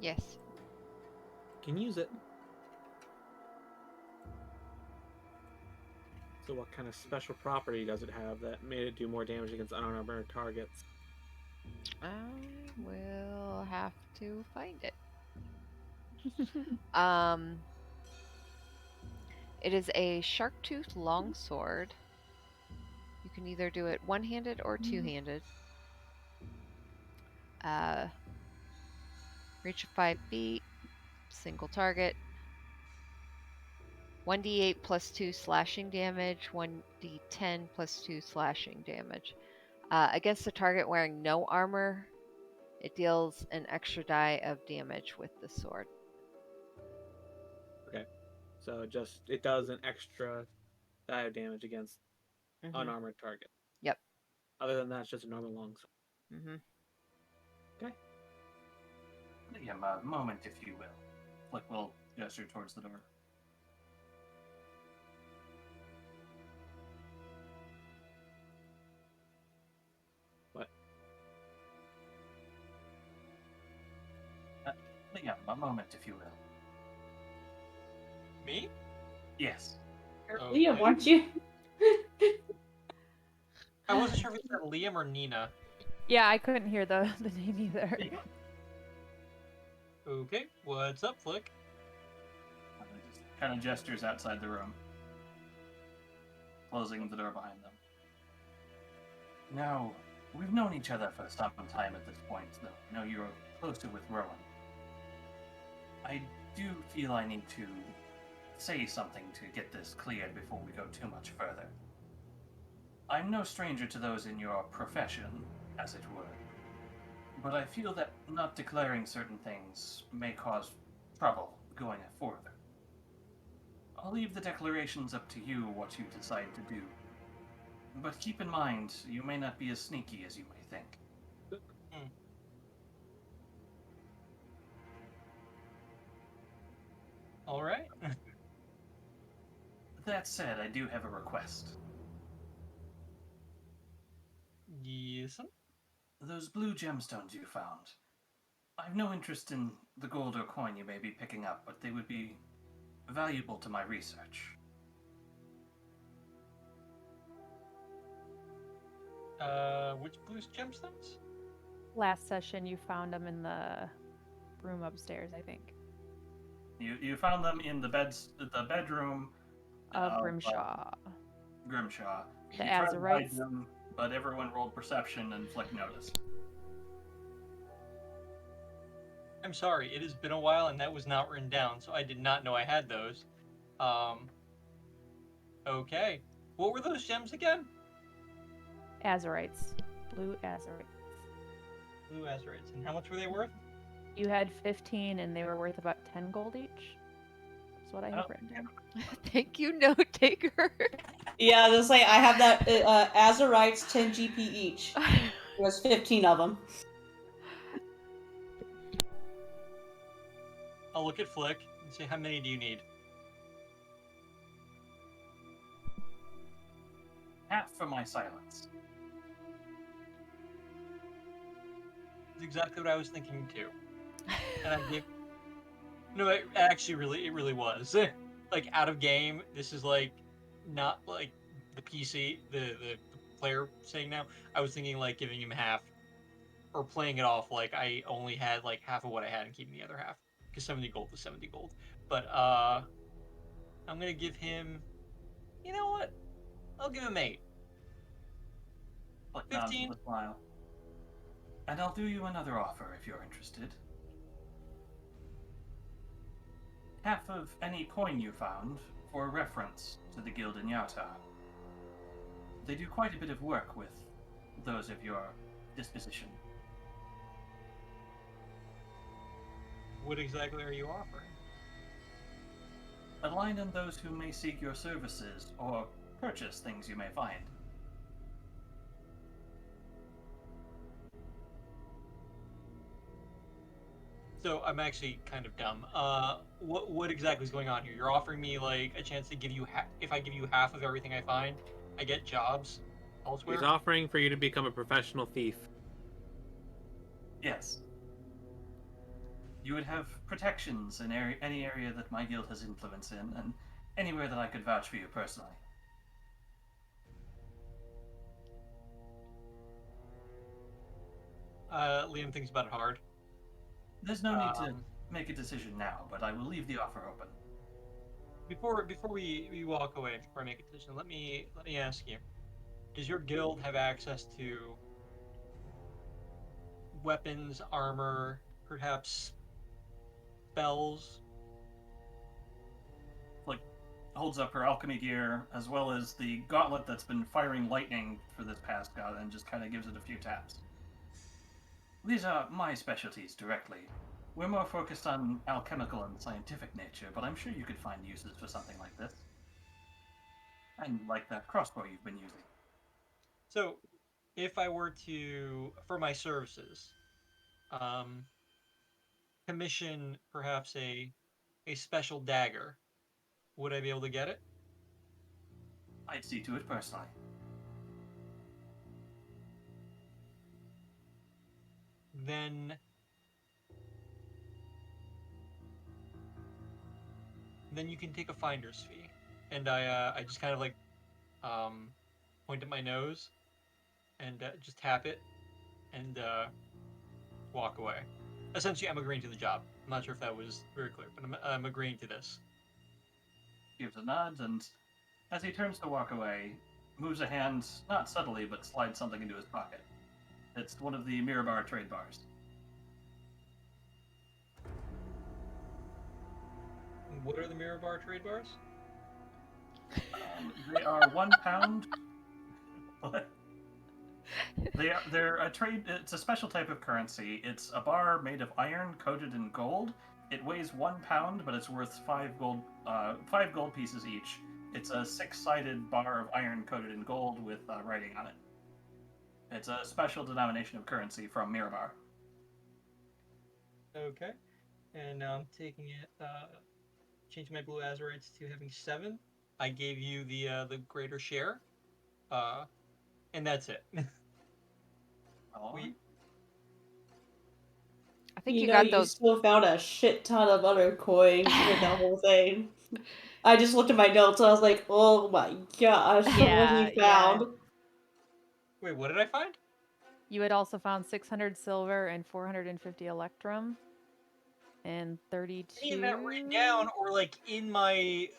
Yes. Can use it. So what kind of special property does it have that made it do more damage against unarmored targets? I will have to find it. It is a shark tooth longsword. You can either do it one-handed or two-handed. Reach of 5 feet, single target. 1d8 plus 2 slashing damage, 1d10 plus 2 slashing damage. Against a target wearing no armor, it deals an extra die of damage with the sword. So it does an extra die of damage against Mhm. unarmored target. Yep. Other than that, it's just a normal longsword. Mm-hmm. Liam, a moment, if you will. Flick will gesture towards the door. What? Liam, a moment, if you will. Me? Yes. Liam, weren't you? I wasn't sure if it said Liam or Nina. Yeah, I couldn't hear the name either. Okay, what's up, Flick? Just kind of gestures outside the room, closing the door behind them. Now, we've known each other for some time at this point, though. I know you're closer with Rowan. I do feel I need to say something to get this cleared before we go too much further. I'm no stranger to those in your profession, as it were, but I feel that not declaring certain things may cause trouble going further. I'll leave the declarations up to you what you decide to do. But keep in mind, you may not be as sneaky as you may think. All right. That said, I do have a request. Yes. Those blue gemstones you found. I've no interest in the gold or coin you may be picking up, but they would be valuable to my research. Which blue gemstones? Last session, you found them in the room upstairs, I think. You found them in the bedroom Of of Grimshaw. Grimshaw. The You tried to hide Azurites? them, but everyone rolled perception and Flick noticed. I'm sorry, it has been a while and that was not written down, so I did not know I had those. Okay. What were those gems again? Azurites. Blue Azurites. Blue azurites. And how much were they worth? You had 15 and they were worth about 10 gold each. That's what I have written down. Thank you, note taker. Yeah, I was gonna say I have that Azurites 10 GP each. There's 15 of them. I'll look at Flick and say, how many do you need? Half for my silence. That's exactly what I was thinking too. And I gave. No, it actually it really was. Like out of game, this is like not like the PC, the player saying now. I was thinking like giving him half, or playing it off like I only had like half of what I had and keeping the other half, because 70 gold was 70 gold. But I'm gonna give him. You know what? I'll give him 8. Flick nods 15. with a smile. And I'll do you another offer if you're interested. Half of any coin you found for reference to the Guild in Yata. They do quite a bit of work with those of your disposition. What exactly are you offering? A line on those who may seek your services or purchase things you may find. So I'm actually kind of dumb. What exactly is going on here? You're offering me like a chance to give you if I give you half of everything I find, I get jobs elsewhere. He's offering for you to become a professional thief. Yes. You would have protections in any area that my guild has influence in, and anywhere that I could vouch for you personally. Liam thinks about it hard. There's no need to make a decision now, but I will leave the offer open. Before we walk away, before I make a decision, let me ask you: does your guild have access to weapons, armor, perhaps spells? Like, holds up her alchemy gear as well as the gauntlet that's been firing lightning for this past god and just kind of gives it a few taps. These are my specialties directly. We're more focused on alchemical and scientific nature, but I'm sure you could find uses for something like this. And like that crossbow you've been using. So, if I were to, for my services, commission perhaps a special dagger, would I be able to get it? I'd see to it personally. Then you can take a finder's fee. And I just kind of like point at my nose and just tap it and walk away. Essentially, I'm agreeing to the job. I'm not sure if that was very clear, but I'm agreeing to this. Gives a nod, and as he turns to walk away, moves a hand, not subtly, but slides something into his pocket. It's one of the Mirabar trade bars. What are the Mirabar trade bars? They are 1 pound. They're a trade. It's a special type of currency. It's a bar made of iron coated in gold. It weighs 1 pound, but it's worth 5 gold pieces each. It's a 6-sided bar of iron coated in gold with writing on it. It's a special denomination of currency from Mirabar. Okay. And now I'm taking it, changing my blue azurites to having 7. I gave you the greater share. And that's it. I think you know, got you those. still found a shit ton of other coins with that whole thing. I just looked at my notes and I was like, oh my gosh, what Yeah, he found. Wait, what did I find? You had also found 600 silver and 450 electrum. And 32. Any of that written down or like in my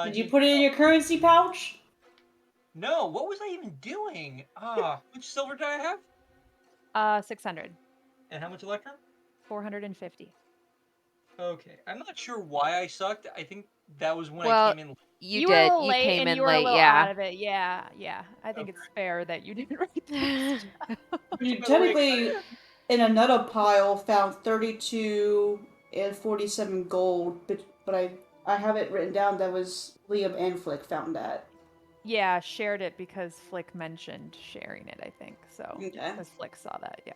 Did you put it in your currency pouch? No, what was I even doing? Which silver did I have? 600. And how much electrum? 450. Okay. I'm not sure why I sucked. I think that was when Well, I came in. You were a did. little You late came and in you were a late, little yeah. out of it. Yeah. I think it's fair that you didn't write this down. You technically, in another pile, found 32 and 47 gold, but I have it written down that was Liam and Flick found that. Yeah, shared it because Flick mentioned sharing it, I think. So, Okay. because Flick saw that, yeah.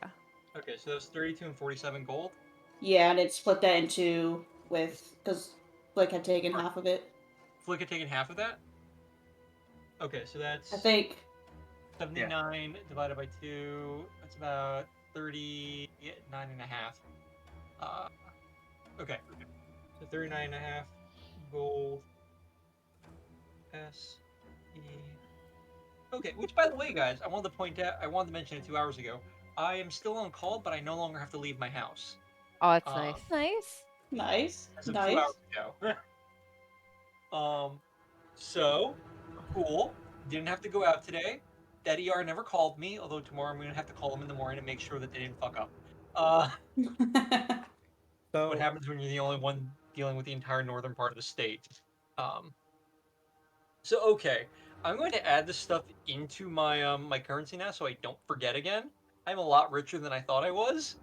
Okay, so that was 32 and 47 gold? Yeah, and it split that in two because Flick had taken half of it. Flick had taken half of that? Okay, so that's... I think. 79 divided by 2, that's about 39 and a half. Okay. So 39 and a half gold. S-E... Okay, which by the way, guys, I wanted to mention it 2 hours ago. I am still on call, but I no longer have to leave my house. Oh, that's nice. Nice. As of 2 hours ago. So, cool. Didn't have to go out today. That ER never called me, although tomorrow I'm going to have to call them in the morning to make sure that they didn't fuck up. So What happens when you're the only one dealing with the entire northern part of the state? So, okay. I'm going to add this stuff into my my currency now so I don't forget again. I'm a lot richer than I thought I was.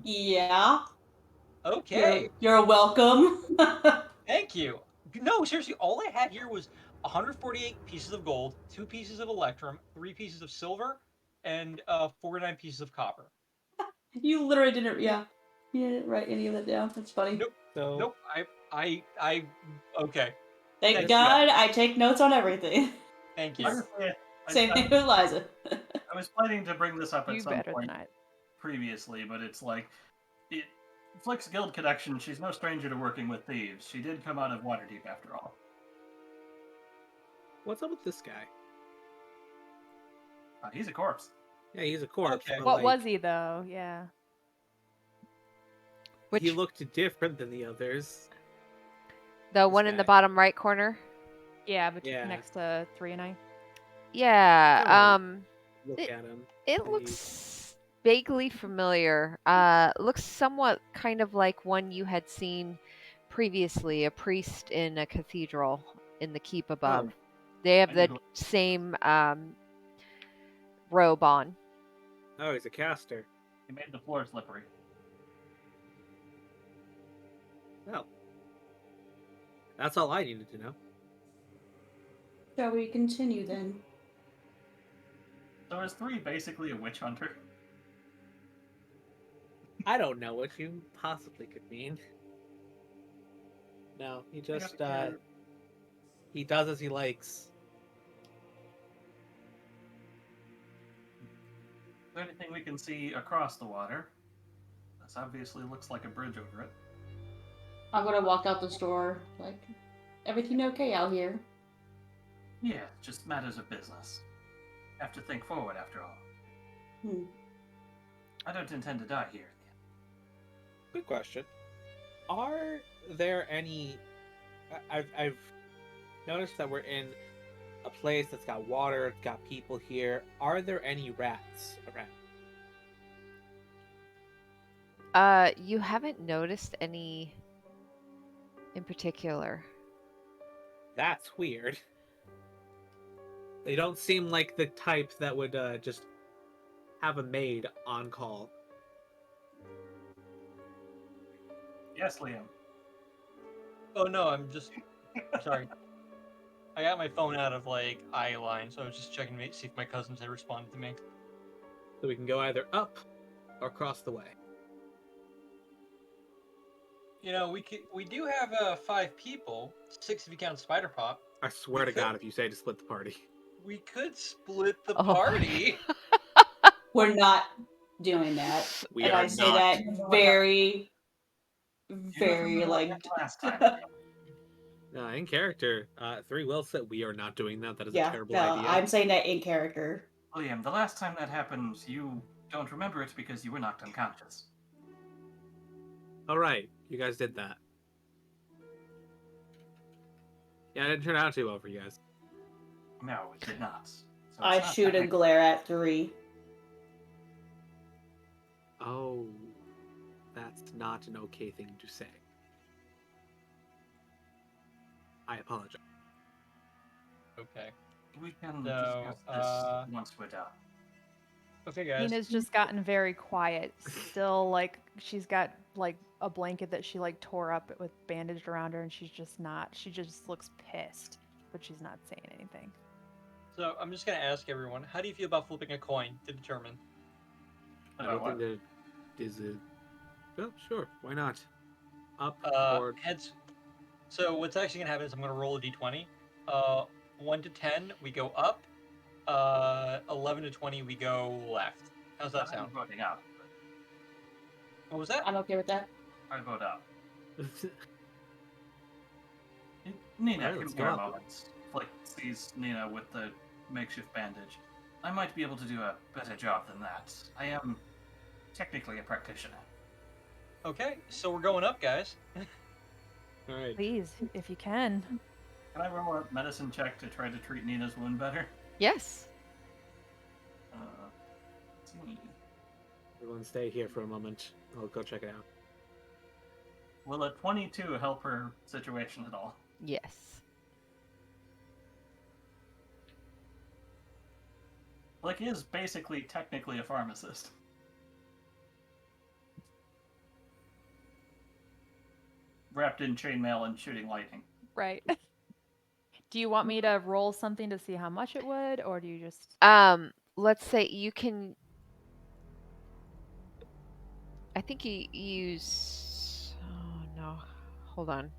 Yeah. Okay. You're welcome. Thank you. No, seriously, all I had here was 148 pieces of gold, 2 pieces of electrum, 3 pieces of silver, and 49 pieces of copper. You literally didn't. Yeah. You didn't write any of that down. That's funny. Nope. So Nope. I. Okay. Thank Thanks, God I take notes on everything. Thank you. Honestly, Same thing with Liza. I was planning to bring this up at You some better point than I. previously, but it's like, Flick's guild connection, she's no stranger to working with thieves. She did come out of Waterdeep after all. What's up with this guy? He's a corpse. Yeah, he's a corpse. Okay. but, What like, was he, though? Yeah. He looked different than the others. The one in the guy. bottom right corner? Yeah, but Yeah. next to 3 and I. Yeah. Look at him. It and looks vaguely familiar. Looks somewhat kind of like one you had seen previously a priest in a cathedral in the keep Oh. above. They have I the knew- same robe on. Oh, he's a caster. He made the floor slippery. Well, that's all I needed to know. Shall we continue then? So is 3 basically a witch hunter? I don't know what you possibly could mean. No, he just he does as he likes. Is there anything we can see across the water? This obviously looks like a bridge over it. I'm gonna walk out this door. Like, everything okay out here? Yeah, just matters of business. Have to think forward after all. Hmm. I don't intend to die here. Good question. Are there any? I've noticed that we're in a place that's got water, it's got people here. Are there any rats around? You haven't noticed any in particular. That's weird. They don't seem like the type that would just have a maid on call. Yes, Liam. Oh no, I'm just sorry. I got my phone out of like eye line, so I was just checking to see if my cousins had responded to me. So we can go either up or across the way. You know, we do have 5 people, 6 if you count Spider Pop. I swear to could- God, if you say to split the party. We could split the Oh. party. We're not doing that. We and are I say not. that very, You don't very remember what like. happened last time. In character, 3 will said we are not doing that. That is a Yeah, terrible no, idea. I'm saying that in character. Liam, the last time that happened, you don't remember it because you were knocked unconscious. All right, you guys did that. Yeah, it didn't turn out too well for you guys. No, it did not. So it's I not shoot and technically- glare at 3. Oh, that's not an okay thing to say. I apologize. Okay. We can So, discuss this once we're done. Okay, guys. Nina's just gotten very quiet. Still, like, she's got like a blanket that she like tore up with bandaged around her, and she's just not. She just looks pissed, but she's not saying anything. So I'm just gonna ask everyone, how do you feel about flipping a coin to determine? I About don't what? think there is a. Well, sure, why not? Up or Heads. So what's actually gonna happen is I'm gonna roll a d20. 1 to 10 we go up. 11 to 20 we go left. How's that I'm sound? voting up. What was that? I'm okay with that. I vote up. Nina, Alright, come let's here go a up. moment. Flick sees Nina with the makeshift bandage. I might be able to do a better job than that. I am technically a practitioner. Okay, so we're going up, guys. all right. Please, if you can. Can I roll a medicine check to try to treat Nina's wound better? Yes. Let's see. Everyone, stay here for a moment. I'll go check it out. Will a 22 help her situation at all? Yes. Like, is basically technically a pharmacist. Wrapped in chainmail and shooting lightning. Right. Do you want me to roll something to see how much it would, or do you just? Let's say you can. I think you use. Oh no, hold on.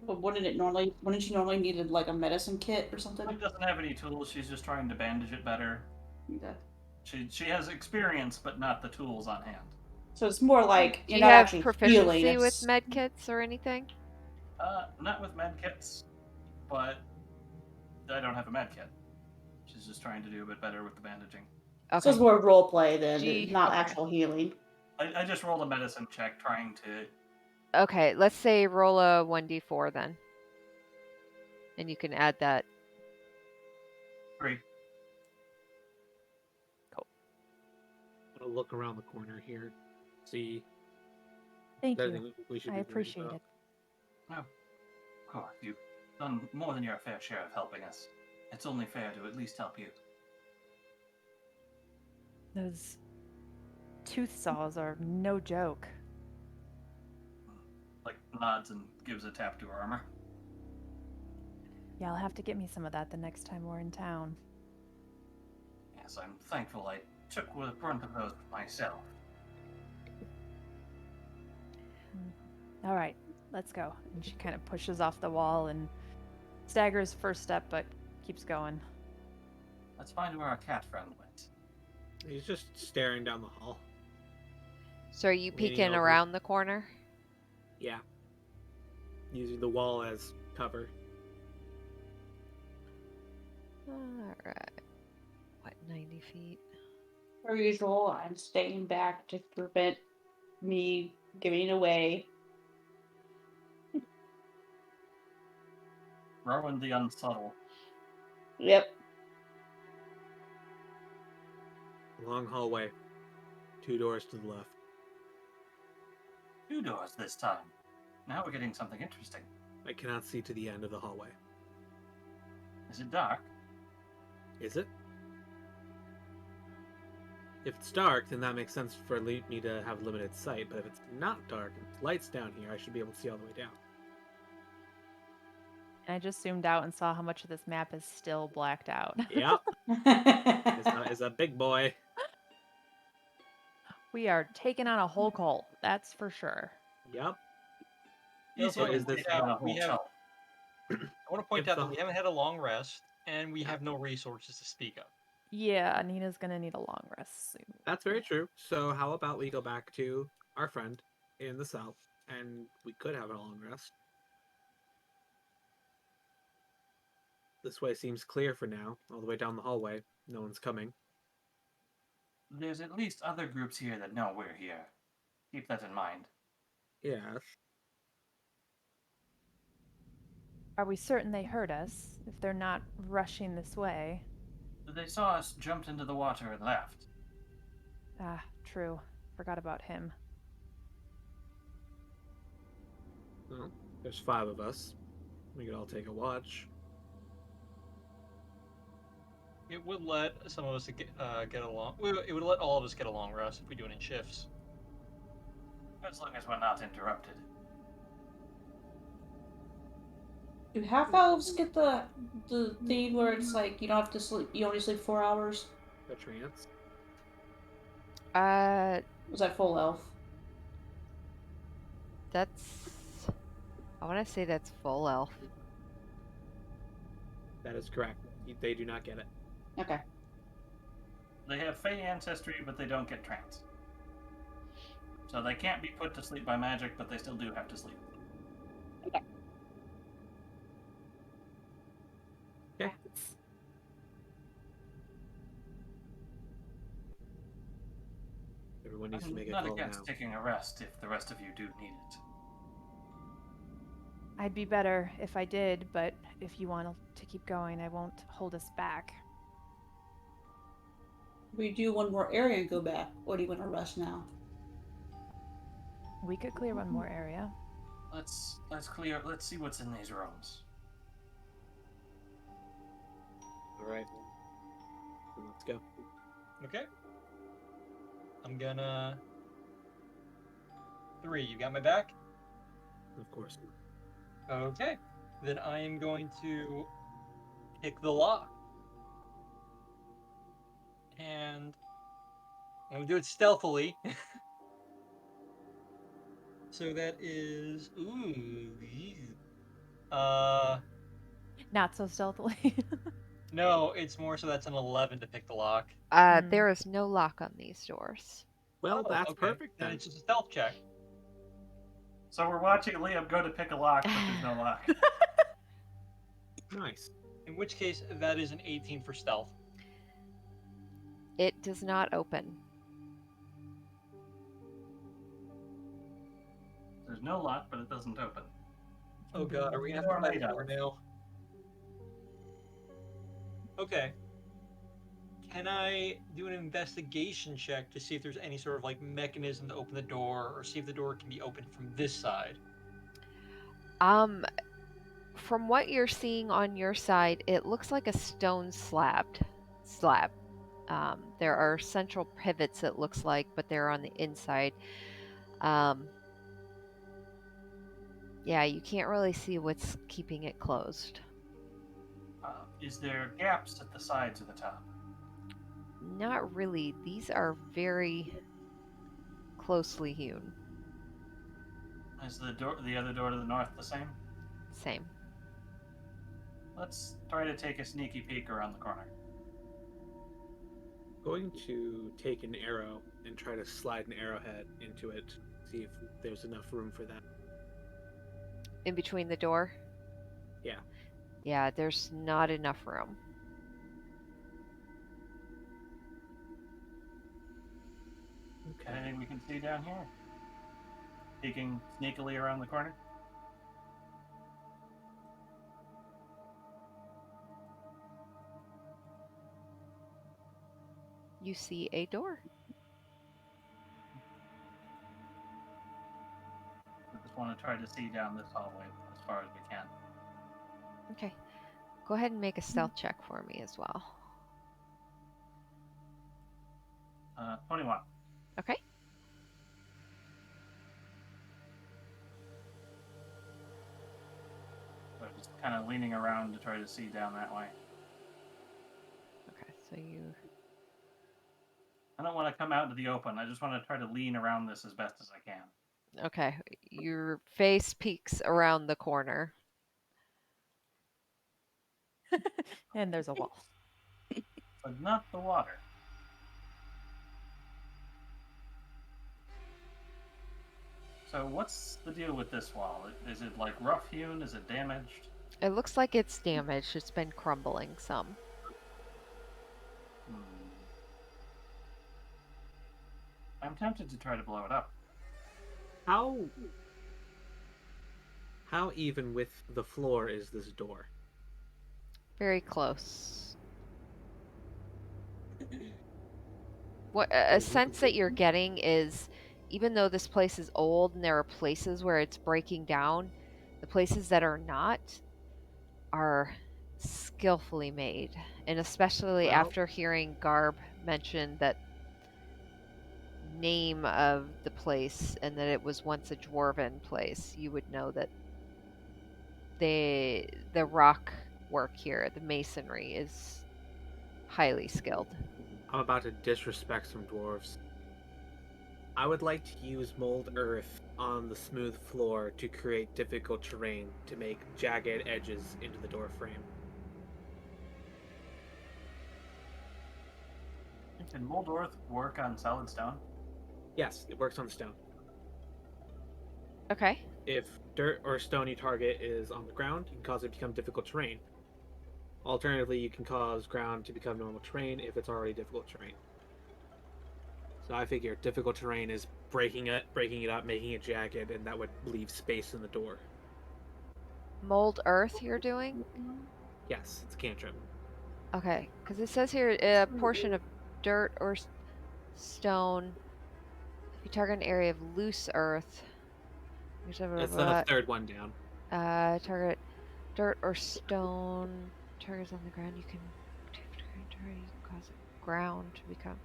But wouldn't you normally need like a medicine kit or something? She doesn't have any tools, she's just trying to bandage it better. Okay. She has experience, but not the tools on hand. So it's more like Do you're you not have actually proficiency healing. with med kits or anything? Not with med kits, but I don't have a med kit. She's just trying to do a bit better with the bandaging. Okay. So it's more role play than Gee, not okay. actual healing. I just rolled a medicine check trying to. Okay, let's say roll a 1d4 then. And you can add that. 3. I'm gonna look around the corner here, see. Thank if there's you. anything we should I be worried appreciate about. it. No, of course, you've done more than your fair share of helping us. It's only fair to at least help you. Those tooth saws are no joke. Like, nods and gives a tap to her armor. Yeah, I'll have to get me some of that the next time we're in town. Yes, I'm thankful I took the brunt of those myself. All right, let's go. And she kind of pushes off the wall and staggers first step, but keeps going. Let's find where our cat friend went. He's just staring down the hall. So are you Leaning peeking over. around the corner? Yeah. Using the wall as cover. Alright. What, 90 feet? Per usual, I'm staying back to prevent me giving away. Rowan the Unsubtle. Yep. Long hallway. 2 doors to the left. 2 doors this time. Now we're getting something interesting. I cannot see to the end of the hallway. Is it dark? Is it? If it's dark, then that makes sense for me to have limited sight, but if it's not dark, and it's lights down here, I should be able to see all the way down. And I just zoomed out and saw how much of this map is still blacked out. Yep, it's a big boy. We are taking on a whole cult, that's for sure. Yep. Also, is this- taking a we whole have- chunk. I want to point If out the- that we haven't had a long rest, and we have no resources to speak of. Yeah, Nina's gonna need a long rest soon. That's very true. So how about we go back to our friend in the south, and we could have a long rest. This way seems clear for now, all the way down the hallway. No one's coming. There's at least other groups here that know we're here. Keep that in mind. Yes. Are we certain they heard us if they're not rushing this way? They saw us, jumped into the water, and left. Ah, true. Forgot about him. Well, there's 5 of us. We could all take a watch. It would let some of us get along. It would let all of us get a long rest if we do it in shifts. As long as we're not interrupted. Do half elves get the thing where it's like you don't have to sleep? You only sleep 4 hours. A trance. Was that full elf? That's... I want to say that's full elf. That is correct. They do not get it. Okay. They have Fey ancestry, but they don't get trance. So they can't be put to sleep by magic, but they still do have to sleep. Okay. Okay. Everyone needs to make a Not call against now. taking a rest if the rest of you do need it. I'd be better if I did, but if you want to keep going, I won't hold us back. We do one more area and go back. Or do you want to rest now? We could clear one more area. Let's see what's in these rooms. Alright. Let's go. Okay. I'm gonna... 3, you got my back? Of course. Okay. Then I am going to pick the lock. And I'm gonna do it stealthily. So that is Not so stealthily. no, it's more so that's an 11 to pick the lock. There is no lock on these doors. Well, Oh, that's okay. perfect Then then. it's just a stealth check. So we're watching Liam go to pick a lock, but there's no lock. Nice. In which case, that is an 18 for stealth. It does not open. There's no lock, but it doesn't open. Oh god, are we gonna More have to made fight up. more now? Okay. Can I do an investigation check to see if there's any sort of like mechanism to open the door, or see if the door can be opened from this side? From what you're seeing on your side, it looks like a stone slab. There are central pivots, it looks like, but they're on the inside. Yeah, you can't really see what's keeping it closed. Is there gaps at the sides of the top? Not really. These are very closely hewn. Is the other door to the north the same? Same. Let's try to take a sneaky peek around the corner. Going to take an arrow and try to slide an arrowhead into it, see if there's enough room for that. In between the door? Yeah. Yeah, there's not enough room. Anything we can see down here? Peeking sneakily around the corner? You see a door. I just want to try to see down this hallway as far as we can. Okay. Go ahead and make a stealth check for me as well. 21. Okay. So just kind of leaning around to try to see down that way. Okay, so you... I don't want to come out into the open. I just want to try to lean around this as best as I can. Okay, your face peeks around the corner. And there's a wall. But not the water. So what's the deal with this wall? Is it like rough hewn? Is it damaged? It looks like it's damaged. It's been crumbling some. Hmm. I'm tempted to try to blow it up. How even with the floor is this door? Very close. What a sense that you're getting is, even though this place is old and there are places where it's breaking down, the places that are not are skillfully made. And especially Well- after hearing Garb mention that name of the place and that it was once a dwarven place, you would know that the rock work here, the masonry, is highly skilled. I'm about to disrespect some dwarves. I would like to use mold earth on the smooth floor to create difficult terrain to make jagged edges into the door frame. Can mold earth work on solid stone? Yes, it works on stone. Okay. If dirt or stony target is on the ground, you can cause it to become difficult terrain. Alternatively, you can cause ground to become normal terrain if it's already difficult terrain. So I figure difficult terrain is breaking it up, making it jagged, and that would leave space in the door. Mold earth you're doing? Yes, it's a cantrip. Okay, because it says here a portion of dirt or stone. If you target an area of loose earth, That's the third one down. target dirt or stone. Targets on the ground. You can cause the ground to become.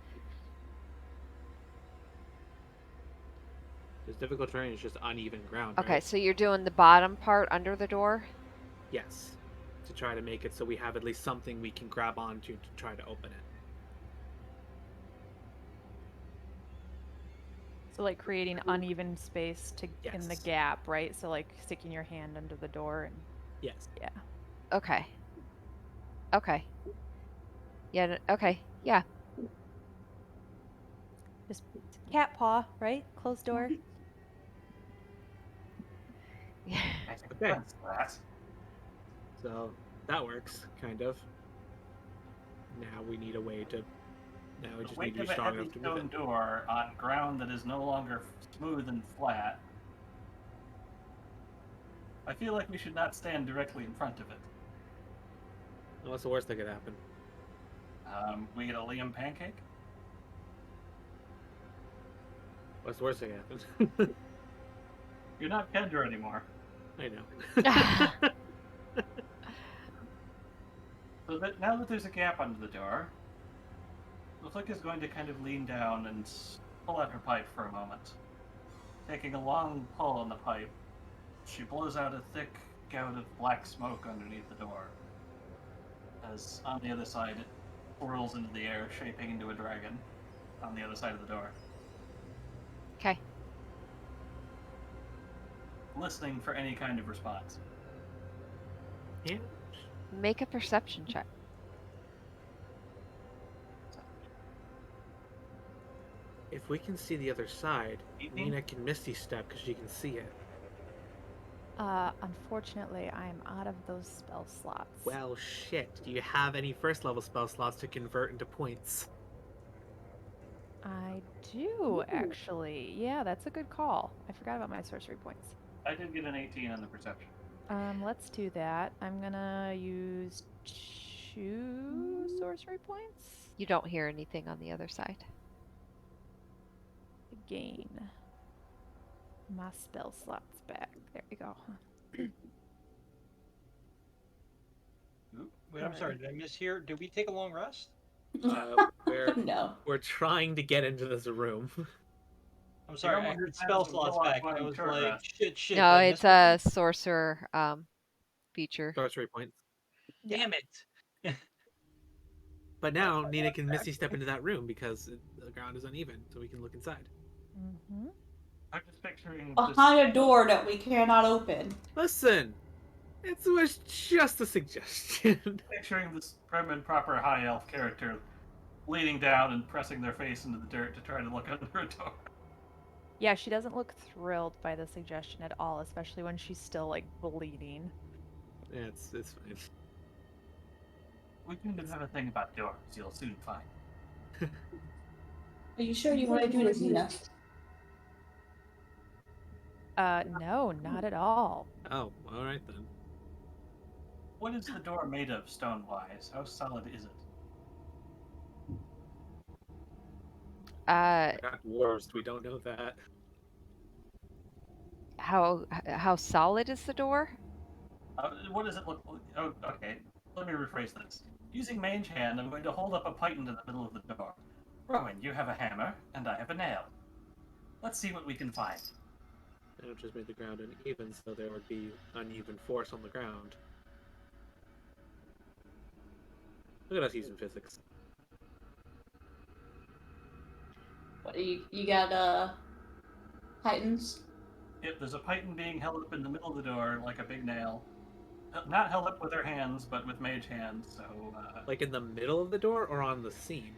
Because difficult terrain is just uneven ground. Okay, right? so you're doing the bottom part under the door. Yes. To try to make it so we have at least something we can grab onto to try to open it. So like creating uneven space to in the Yes. gap, right? So like sticking your hand under the door and Yes. yeah. Okay. Okay. Yeah. Okay. Yeah. Just cat paw, right? Closed door. Yeah. I think Okay. that's that. So that works, kind of. Now we need a way to. Now we The just need weight to be of a strong heavy enough to move stone it. door on ground that is no longer smooth and flat. I feel like we should not stand directly in front of it. What's the worst that could happen? We get a Liam pancake. What's the worst that could happen? You're not Kendra anymore. I know. So that now that there's a gap under the door, the Flick is going to kind of lean down and pull out her pipe for a moment. Taking a long pull on the pipe, she blows out a thick gout of black smoke underneath the door. As on the other side, it whirls into the air, shaping into a dragon on the other side of the door. Okay. Listening for any kind of response. Yeah. Make a perception check. If we can see the other side, Evening? Nina can Misty Step because she can see it. Unfortunately, I'm out of those spell slots. Well, shit. Do you have any first level spell slots to convert into points? I do, actually. Yeah, that's a good call. I forgot about my sorcery points. I did get an 18 on the perception. Let's do that. I'm gonna use 2 sorcery points. You don't hear anything on the other side. Gain my spell slots back. There we go. Wait, I'm sorry. Did I mishear? Did we take a long rest? No. We're trying to get into this room. I'm sorry. I almost heard had spell some slots go-off back. one I was short like, rest. shit. No, did I it's miss a sorcerer feature. Sorcery points. one? Damn it. But now Nina can Misty Step into that room because the ground is uneven, so we can look inside. Mm-hmm. I'm just picturing Behind a door that we cannot open. Listen, it was just a suggestion. picturing this prim and proper high elf character leaning down and pressing their face into the dirt to try to look under a door. Yeah, she doesn't look thrilled by the suggestion at all, especially when she's still like bleeding. Yeah, it's fine. We can have a thing about doors. You'll soon find. Are you sure you want to do this, Nina? No, not at all. Oh, all right then. What is the door made of, stone-wise? How solid is it? Uh, Got dwarves. We don't know that. how solid is the door? What does it look like? Oh, okay. Let me rephrase this. Using Mage Hand, I'm going to hold up a pipe into the middle of the door. Rowan, you have a hammer, and I have a nail. Let's see what we can find. It would just made the ground uneven, so there would be uneven force on the ground. Look at us using physics. What you got? Titans. Yep, there's a python being held up in the middle of the door like a big nail. Not held up with her hands, but with Mage Hand, so... Like in the middle of the door or on the seam?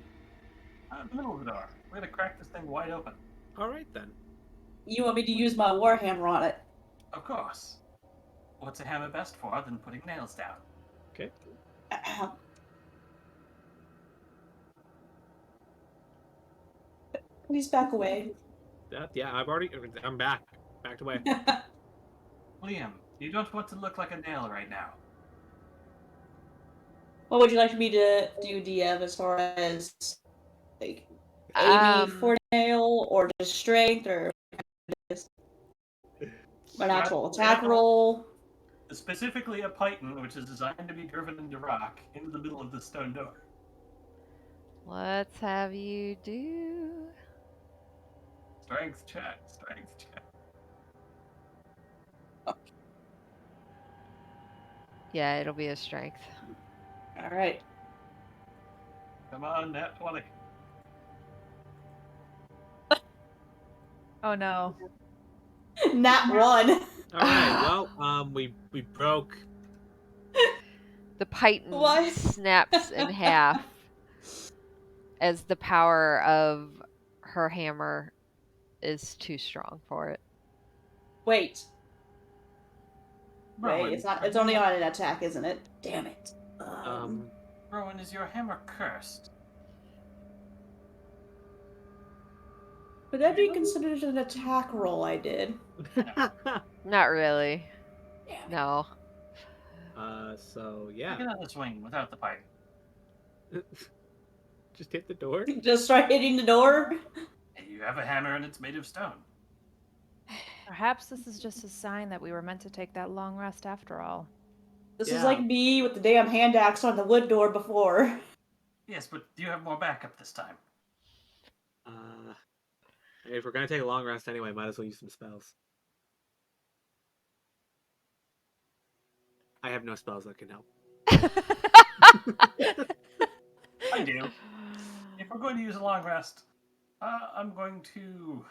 the middle of the door. We're gonna crack this thing wide open. All right then. You want me to use my warhammer on it? Of course. What's a hammer best for than putting nails down? Okay. Please back away. Yeah, I'm back. Backed away. Liam, you don't want to look like a nail right now. What would you like me to do, DM, as far as like aiming for nail or just strength or just an actual attack roll? Specifically a python, which is designed to be driven into rock into the middle of the stone door. Let's have you do. Strength check. Strength check. Yeah, it'll be a strength. All right. Come on, nat 20. Oh no. Nat 1. All right. Well, we broke. The python What? snaps in half as the power of her hammer is too strong for it. Wait. Rowan, Wait, it's only on an attack, isn't it? Damn it. Rowan, is your hammer cursed? Would that be considered an attack roll I did? Not really. Damn it. No. So Take yeah, another swing without the python. just hit the door. Just start hitting the door? You have a hammer and it's made of stone. Perhaps this is just a sign that we were meant to take that long rest after all. This is Yeah. like me with the damn hand axe on the wood door before. Yes, but do you have more backup this time? If we're gonna take a long rest anyway, might as well use some spells. I have no spells that can help. I do. If we're going to use a long rest, I'm going to.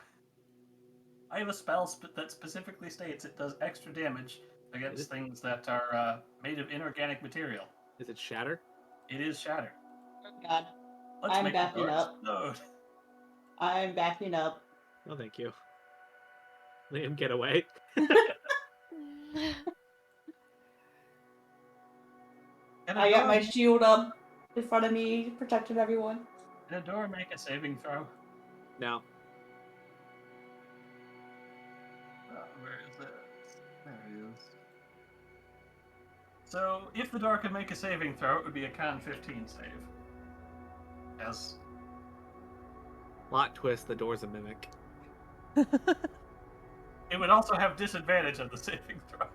I have a spell that specifically states it does extra damage against things that are made of inorganic material. Is it shatter? It is shatter. God, Let's I'm make backing the door up. explode. I'm backing up. No, thank you. Liam, get away. Can I a got door, my shield up in front of me, protecting everyone. can a door make a saving throw? No. Where is it? There it is. So, if the door could make a saving throw, it would be a Con 15 save. Yes. Plot twist, the door's a mimic. It would also have disadvantage of the saving throw.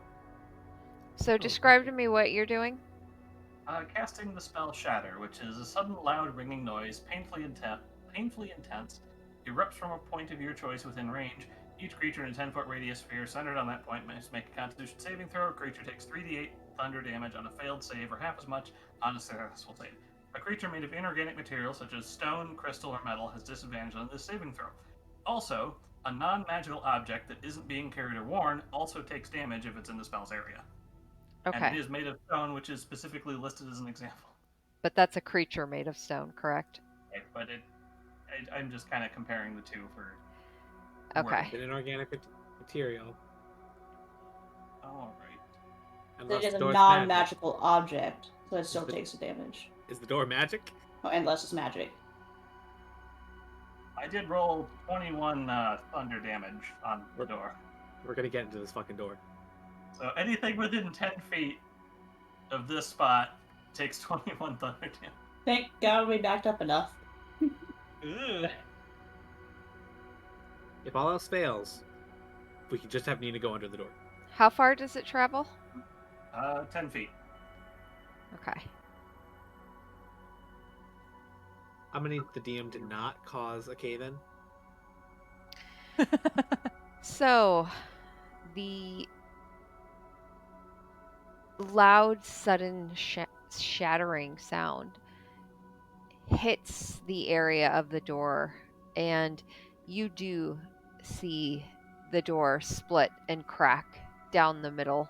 So describe to me what you're doing. Casting the spell Shatter, which is a sudden loud ringing noise, painfully intense, erupts from a point of your choice within range. Each creature in a 10-foot radius sphere centered on that point must make a Constitution saving throw. A creature takes 3d8 thunder damage on a failed save, or half as much on a successful save. A creature made of inorganic material, such as stone, crystal, or metal, has disadvantage on this saving throw. Also, a non-magical object that isn't being carried or worn also takes damage if it's in the spell's area. And Okay. it is made of stone, which is specifically listed as an example. But that's a creature made of stone, correct? Okay, but I'm just kind of comparing the two for. Okay. It's an inorganic material. All right. It is the a door's non-magical object, so it still Is the- takes the damage. Is the door magic? Oh, unless it's magic. I did roll 21 thunder damage on the door. We're gonna get into this fucking door. So anything within 10 feet of this spot takes 21 thunder damage. Thank God we backed up enough. Ugh. If all else fails, we can just have Nina go under the door. How far does it travel? 10 feet. Okay. How many the DM did not cause a cave-in? So, the loud, sudden shattering sound hits the area of the door, and you do see the door split and crack down the middle.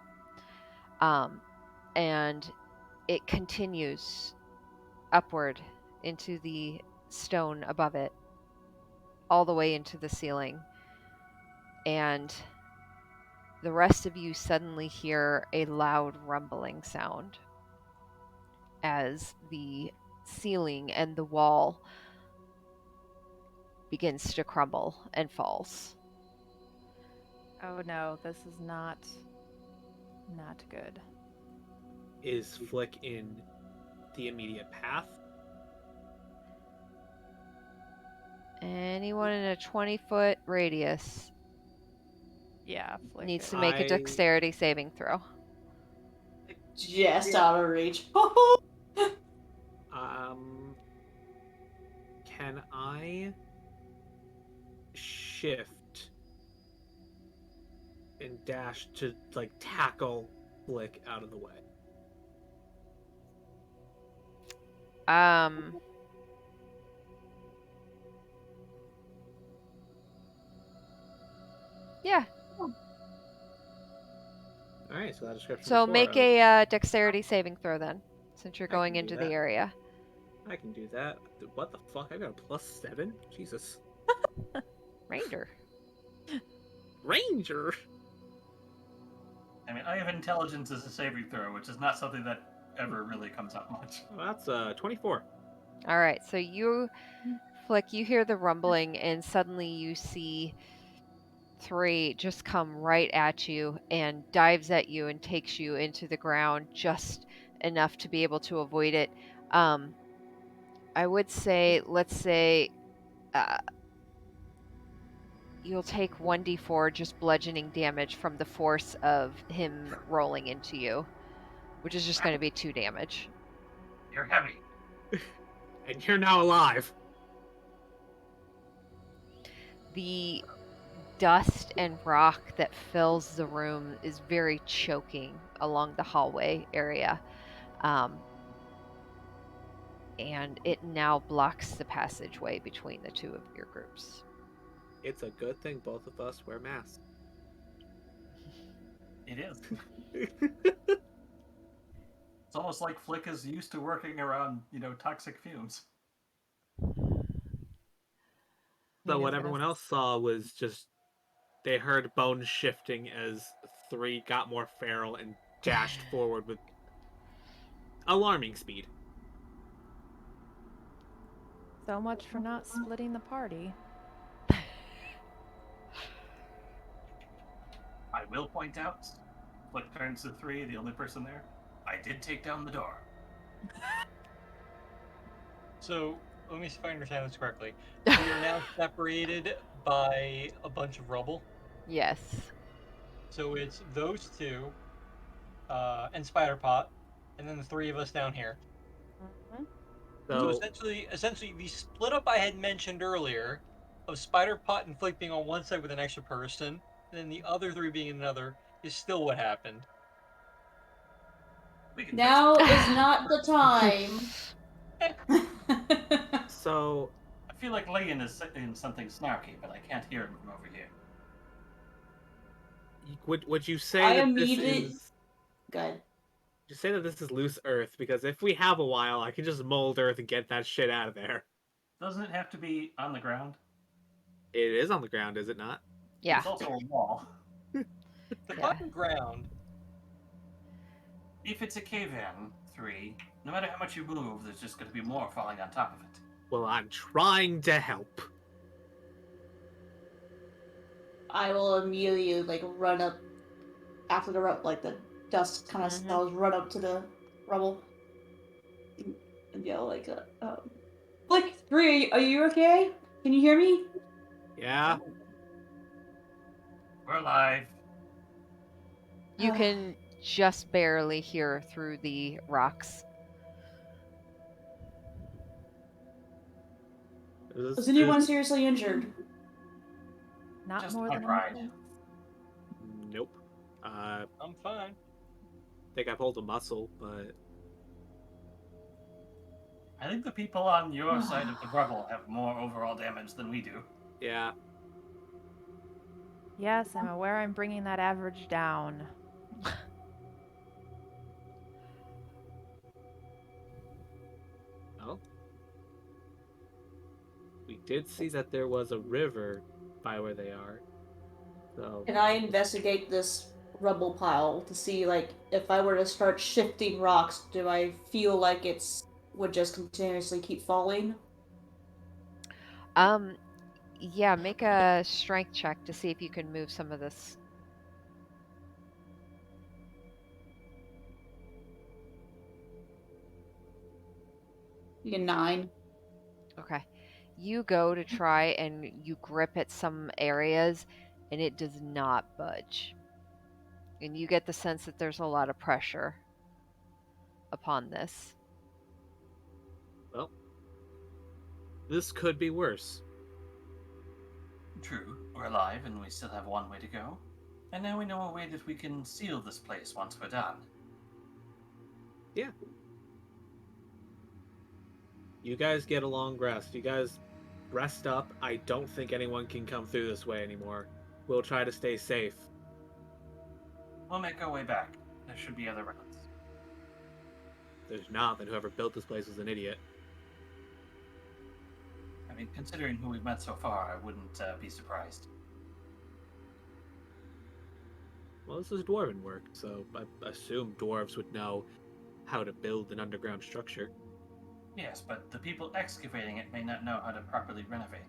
And it continues upward into the stone above it, all the way into the ceiling. And the rest of you suddenly hear a loud rumbling sound as the ceiling and the wall begins to crumble and falls. Oh no, this is not good. Is Flick in the immediate path? Anyone in a 20-foot radius Yeah, Flick needs is- to make a I- dexterity saving throw. Just out of reach. Can I shift and dash to like tackle Flick out of the way? Yeah. All right, so that description. So before, make a dexterity saving throw then, since you're I can going do into the that. area. I can do that. What the fuck? I got a +7. Jesus. Ranger. Ranger. I mean, I have intelligence as a saving throw, which is not something that ever really comes up much. Well, that's 24. All right, so you, Flick, you hear the rumbling, and suddenly you see 3 just come right at you and dives at you and takes you into the ground just enough to be able to avoid it. I would say, let's say, you'll take 1d4 just bludgeoning damage from the force of him rolling into you, which is just going to be 2 damage. You're heavy. And you're now alive. The dust and rock that fills the room is very choking along the hallway area. And it now blocks the passageway between the two of your groups. It's a good thing both of us wear masks. It is. It's almost like Flick is used to working around, toxic fumes. So Nina's what gonna everyone else saw was just they heard bones shifting as 3 got more feral and dashed forward with alarming speed. So much for not splitting the party. I will point out, Flick turns to 3, the only person there. I did take down the door. So let me see if I understand this correctly. We are now separated by a bunch of rubble. Yes. So it's those 2, and Spiderpot, and then the 3 of us down here. So So essentially, the split up I had mentioned earlier, of Spiderpot and Flick being on one side with an extra person, and then the other 3 being another, is still what happened. We can Now is not the time. so I feel like Leon is saying something snarky, but I can't hear him from over here. would you say I that immediately- this is Good. you say that this is loose earth? Because if we have a while, I can just mold earth and get that shit out of there. Doesn't it have to be on the ground? It is on the ground, is it not? Yeah. It's also a wall. The Yeah. fucking ground. If it's a cave-in, 3, no matter how much you move, there's just going to be more falling on top of it. Well, I'm trying to help. I will immediately run up after the the dust kind of settles, run up to the rubble and yell Flick, 3, are you okay? Can you hear me? Yeah. We're alive. You can just barely hear through the rocks. Was anyone seriously injured? Not Just more my than a pride. moment. Nope. I I'm fine. think I pulled a muscle, but I think the people on your side of the rubble have more overall damage than we do. yeah. Yes, I'm aware I'm bringing that average down. Oh. We did see that there was a river by where they are. So Can I investigate this rubble pile to see, if I were to start shifting rocks, do I feel like would just continuously keep falling? Yeah, make a strength check to see if you can move some of this. You get 9. Okay. You go to try and you grip at some areas and it does not budge. And you get the sense that there's a lot of pressure upon this. well, this could be worse. True, we're alive and we still have one way to go. And now we know a way that we can seal this place once we're done. Yeah. You guys get a long rest. You guys rest up. I don't think anyone can come through this way anymore. We'll try to stay safe. We'll make our way back. There should be other routes. If there's not, then whoever built this place was an idiot. I mean, considering who we've met so far, I wouldn't be surprised. Well, this is dwarven work, so I assume dwarves would know how to build an underground structure. Yes, but the people excavating it may not know how to properly renovate.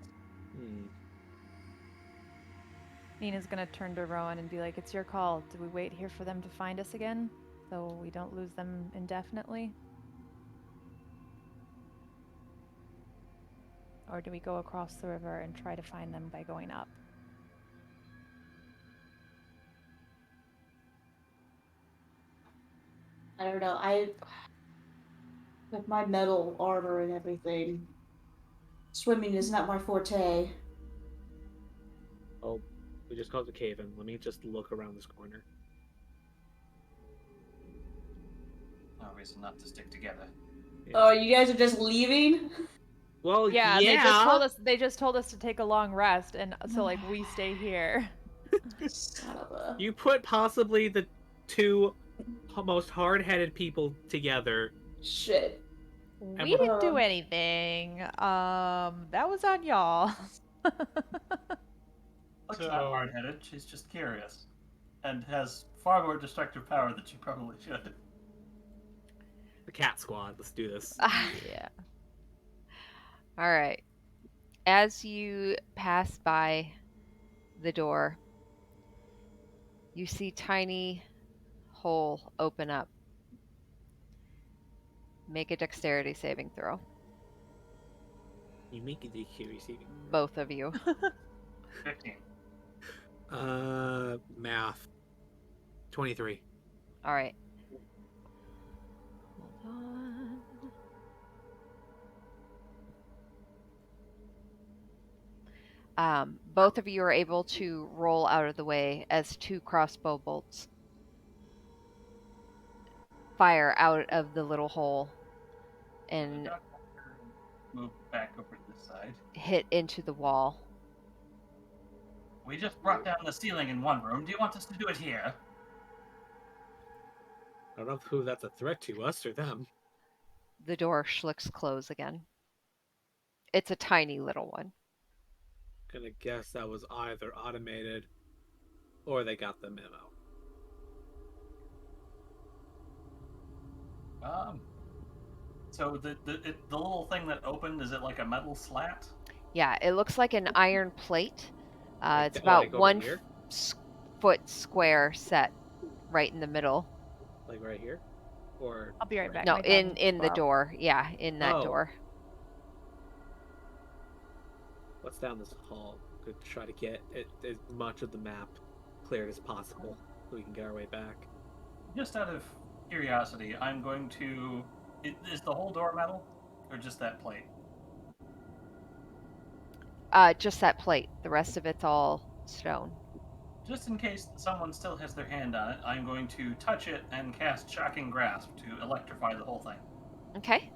Nina's gonna turn to Rowan and be like, "It's your call. Do we wait here for them to find us again, so we don't lose them indefinitely? Or do we go across the river and try to find them by going up?" I don't know. With my metal armor and everything, swimming is not my forte. Oh, we just called the cave in. Let me just look around this corner. No reason not to stick together. Oh, you guys are just leaving? Well, Yeah, yeah. they just told us to take a long rest, and so like we stay here. Son of a. You put possibly the two most hard-headed people together. Shit. And We we're- didn't do Um, anything. That was on y'all. Looks not So- hard-headed. She's just curious, and has far more destructive power than she probably should. The cat squad. Let's do this. Yeah. All right. As you pass by the door, you see tiny hole open up. Make a dexterity saving throw, You make it curious. both of you. 15. Math. 23. All right. Hold on. Both of you are able to roll out of the way as two crossbow bolts fire out of the little hole and Move back over to this side. hit into the wall. We just brought down the ceiling in one room. Do you want us to do it here? I don't know who that's a threat to, us or them. The door schlicks close again. It's a tiny little one. Gonna guess that was either automated or they got the memo. So the little thing that opened, is it like a metal slat? Yeah, it looks like an iron plate. It's Like about over 1 here? foot square set right in the middle. Like right here? Or I'll be right back. No, My in dad the borrowed- door. Yeah, in that Oh. door. What's down this hall? To try to get as much of the map cleared as possible so we can get our way back. Just out of curiosity, I'm going to. Is the whole door metal, or just that plate? Just that plate. The rest of it's all stone. Just in case someone still has their hand on it, I'm going to touch it and cast Shocking Grasp to electrify the whole thing, Okay.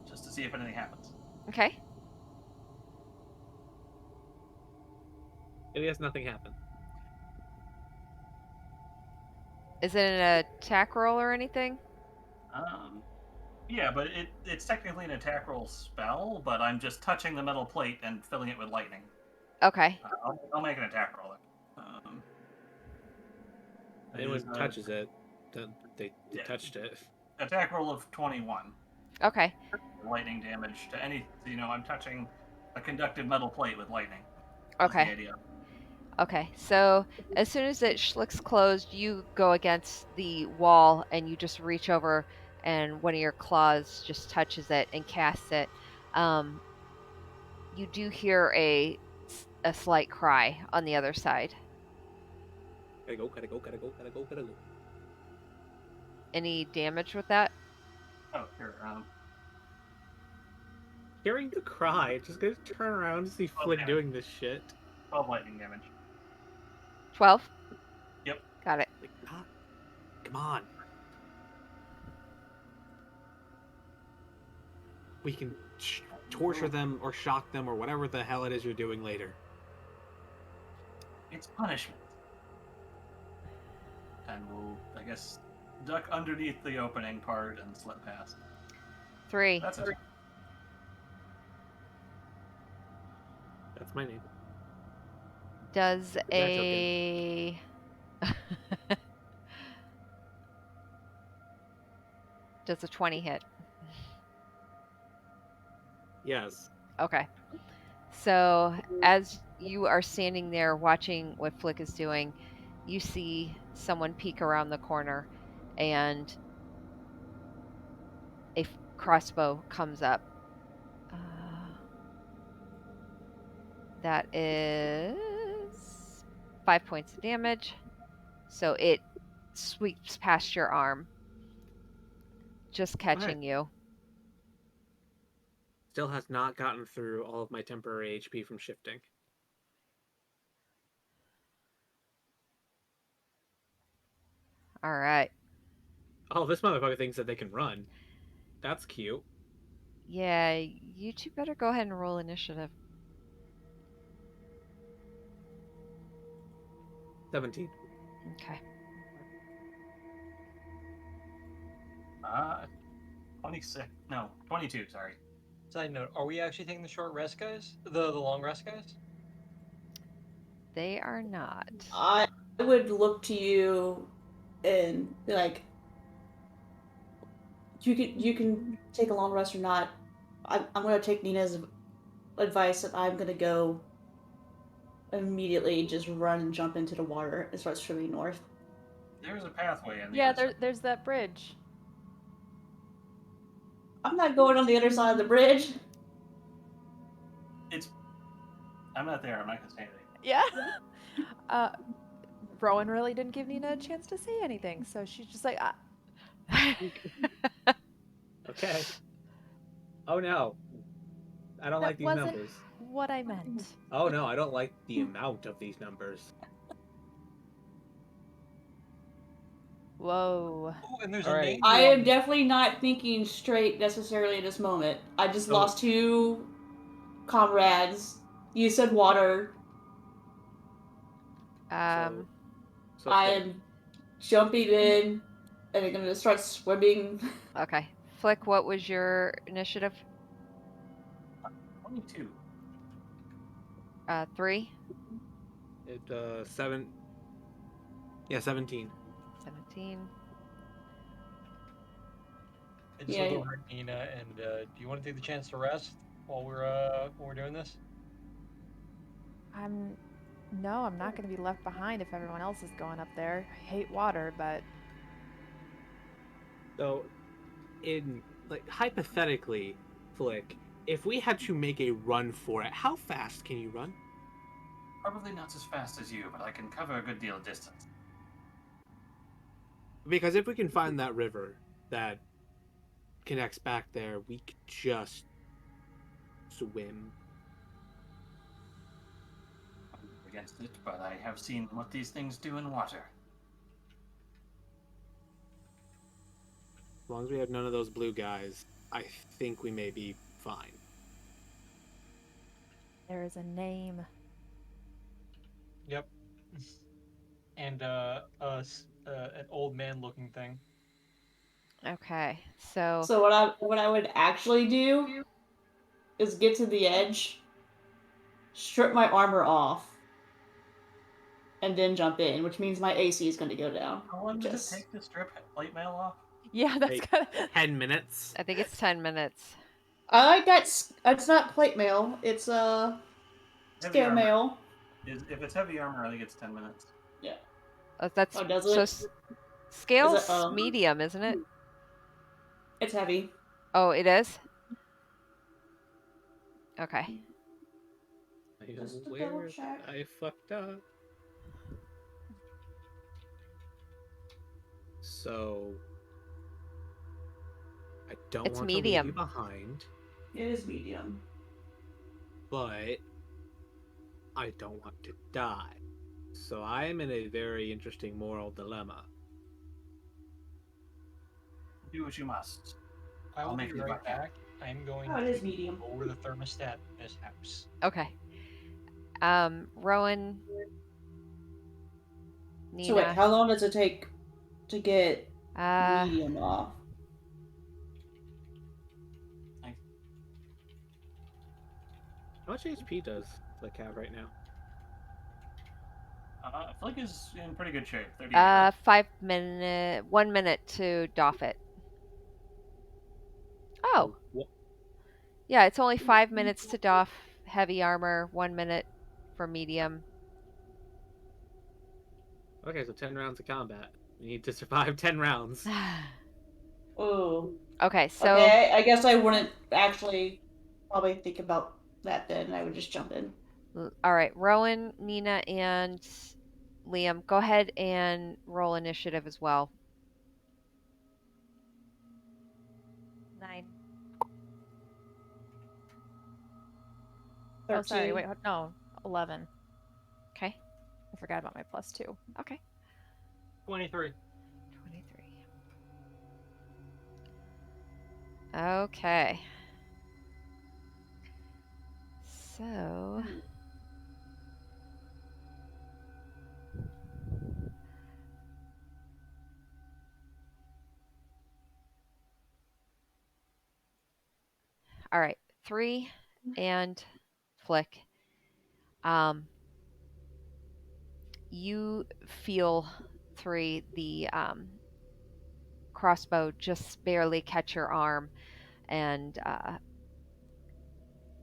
just to see if anything happens. Okay. I guess nothing happened. Is it an attack roll or anything? Yeah, but it's technically an attack roll spell, but I'm just touching the metal plate and filling it with lightning. Okay. I'll make an attack roll. It Anyone is a touches it, then they Yeah. touched it. attack roll of 21. Okay. Lightning damage to any. I'm touching a conductive metal plate with lightning. That's the Okay. idea. Okay. So as soon as it schlicks closed, you go against the wall and you just reach over and one of your claws just touches it and casts it. You do hear a slight cry on the other side. Gotta go, gotta go, gotta go, gotta go, gotta go. Any damage with that? Oh, here. Hearing the cry, just gonna turn around and see Flick Okay. doing this shit. 12 lightning damage. 12? Yep. Got it. Like, ah, come on. We can torture them or shock them or whatever the hell it is you're doing later. It's punishment. And we'll, I guess, duck underneath the opening part and slip past. 3. That's it. That's my name. Does That's a does a 20 hit? Yes. Okay. So as you are standing there watching what Flick is doing, you see someone peek around the corner and a crossbow comes up. That is 5 points of damage. So it sweeps past your arm just catching you. Still has not gotten through all of my temporary HP from shifting. All right. Oh, this motherfucker thinks that they can run. That's cute. Yeah, you two better go ahead and roll initiative. 17. Okay. 26. No, 22, sorry. Side note: are we actually taking the short rest, guys? The long rest, guys? They are not. I would look to you and be like, you can take a long rest or not. I'm gonna take Nina's advice and I'm gonna go immediately just run and jump into the water and start swimming north. There's a pathway in the Yeah, other side. there's that bridge. I'm not going on the other side of the bridge. I'm not there. I'm not gonna say anything. Yeah. Rowan really didn't give Nina a chance to say anything, so she's just like, Okay. Oh no. I don't that like these wasn't numbers. what I meant. Oh no, I don't like the amount of these numbers. Whoa. Oh, and there's All a right. name. I am definitely not thinking straight necessarily at this moment. I just So- lost 2 comrades. You said water. Um, So I Flick, am jumping in and I'm gonna start swimming. okay. Flick, what was your initiative? 22. 3? it 7. Yeah, 17. 17. I just Yeah. look over at Nina, and do you want to take the chance to rest while we're doing this? No, I'm not going to be left behind if everyone else is going up there. I hate water, but So, in like hypothetically, Flick, if we had to make a run for it, how fast can you run? Probably not as fast as you, but I can cover a good deal of distance. Because if we can find that river that connects back there, we could just swim. I'm against it, but I have seen what these things do in water. As long as we have none of those blue guys, I think we may be fine. there is a name. Yep. And an old man-looking thing. Okay. So, So what I would actually do is get to the edge, strip my armor off, and then jump in, which means my AC is going to go down. How long does Just- it take to strip plate mail off? Yeah, that's Hey. kind of. 10 minutes? I think it's 10 minutes. I got. It's not plate mail. It's Heavy scale armor. mail. If it's heavy armor, I think it's 10 minutes. Yeah. That's Oh, does so it? scale's oh. medium, isn't it? It's heavy. Oh, it is? Okay. I Just to where double check. I fucked up. So I don't It's want medium. to leave you behind, It is medium. but I don't want to die. So I am in a very interesting moral dilemma. Do what you must. I I'll will make be you right back. back. I'm going Oh, it is to medium. lower the thermostat in this house. Okay. Rowan, Nina. So wait, how long does it take to get uh, medium off? How much HP does Flick have right now? Flick is in pretty good shape. 38. 1 minute to doff it. Oh, Wha- yeah, it's only 5 minutes to doff heavy armor, 1 minute for medium. Okay, so 10 rounds of combat. We need to survive 10 rounds. Oh. Okay, so Okay, I guess I wouldn't actually probably think about that then. I would just jump in. all right, Rowan, Nina, and Liam, go ahead and roll initiative as well. Oh, sorry. 13. Wait, no, 11. Okay. I forgot about my +2. Okay. 23. 23. Okay. So. All right. 3 and Flick. You feel 3 the crossbow just barely catch your arm, and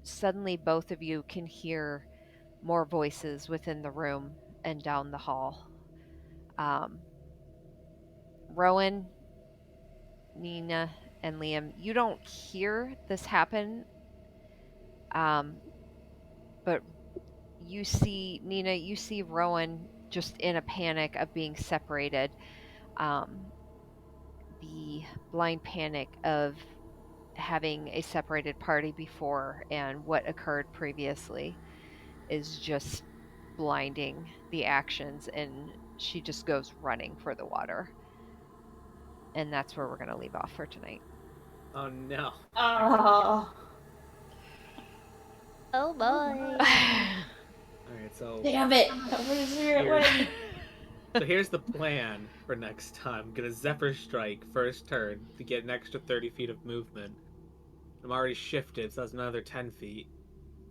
suddenly both of you can hear more voices within the room and down the hall. Rowan, Nina, and Liam, you don't hear this happen, but you see, Nina, you see Rowan just in a panic of being separated. The blind panic of having a separated party before and what occurred previously is just blinding the actions, and she just goes running for the water. And that's where we're going to leave off for tonight. Oh no. Ah, Oh boy. All right, so damn it! That was your Here. way. so here's the plan for next time. I'm gonna Zephyr Strike first turn to get an extra 30 feet of movement. I'm already shifted, so that's another 10 feet.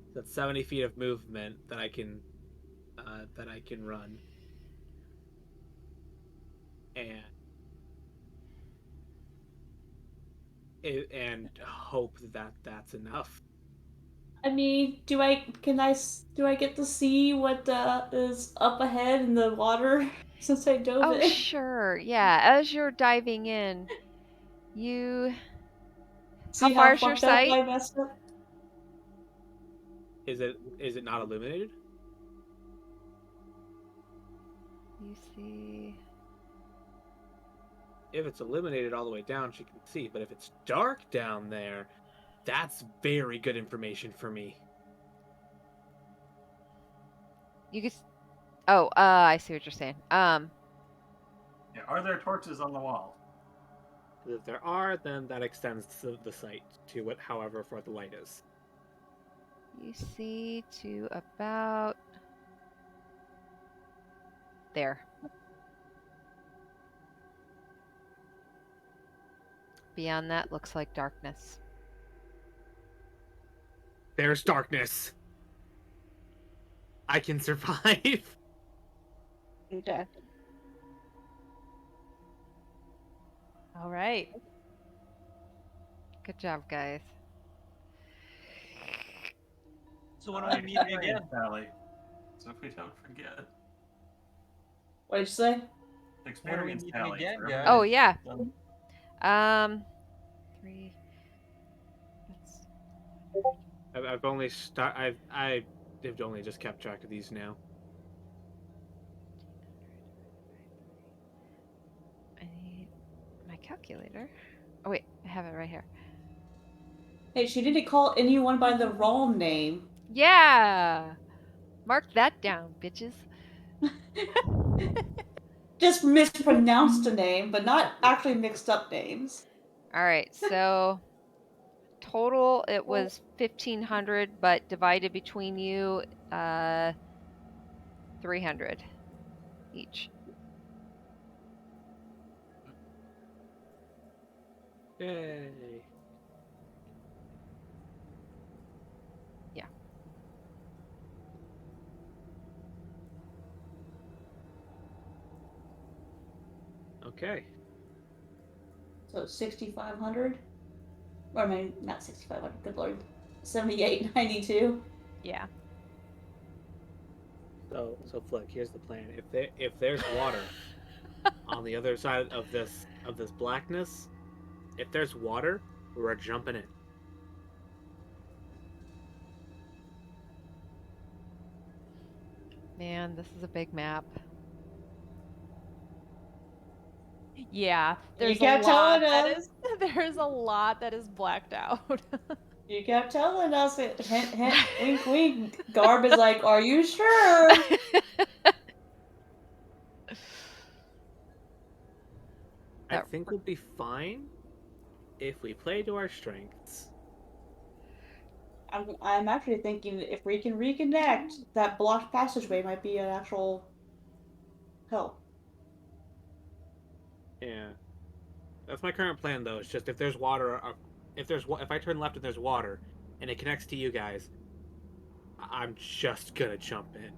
So that's 70 feet of movement that I can run. And hope that that's enough. I mean, do I get to see what is up ahead in the water since I dove Oh, in? sure. Yeah, as you're diving in, you. See far how is your fucked up sight? I messed up? Is it not illuminated? You see. If it's illuminated all the way down, she can see. But if it's dark down there, that's very good information for me. You can. Oh, I see what you're saying. Yeah, are there torches on the wall? If there are, then that extends the sight to what, however far the light is. You see to about there. Beyond that looks like darkness. There's darkness. I can survive. Okay. All right. Good job, guys. So when do we meet again? Sally. So if we don't forget. What did you say? When are we Experience meeting tally. again, for guys? Oh yeah. everyone. 3. I've only I've only just kept track of these now. I need my calculator. Oh wait, I have it right here. Hey, she didn't call anyone by the wrong name. Yeah. Mark that down, bitches. Just mispronounced a name, but not actually mixed up names. All right, so total it was 1,500, but divided between you, 300 each. Yay. Yeah. Okay. So 6,500? Or I mean, not 6,500, good lord. 78.92. Yeah. So Flick, here's the plan. If there's water on the other side of this blackness, if there's water, we're jumping in. Man, this is a big map. Yeah. You There's kept a lot telling that us. is there's a lot that is blacked out. You kept telling us it. Hint, hint, wink, wink. Garb is like, are you sure? I That- think we'll be fine if we play to our strengths. I'm actually thinking if we can reconnect, that blocked passageway might be an actual help. Yeah. That's my current plan, though. It's just if there's water, if I turn left and there's water, and it connects to you guys, I'm just gonna jump in.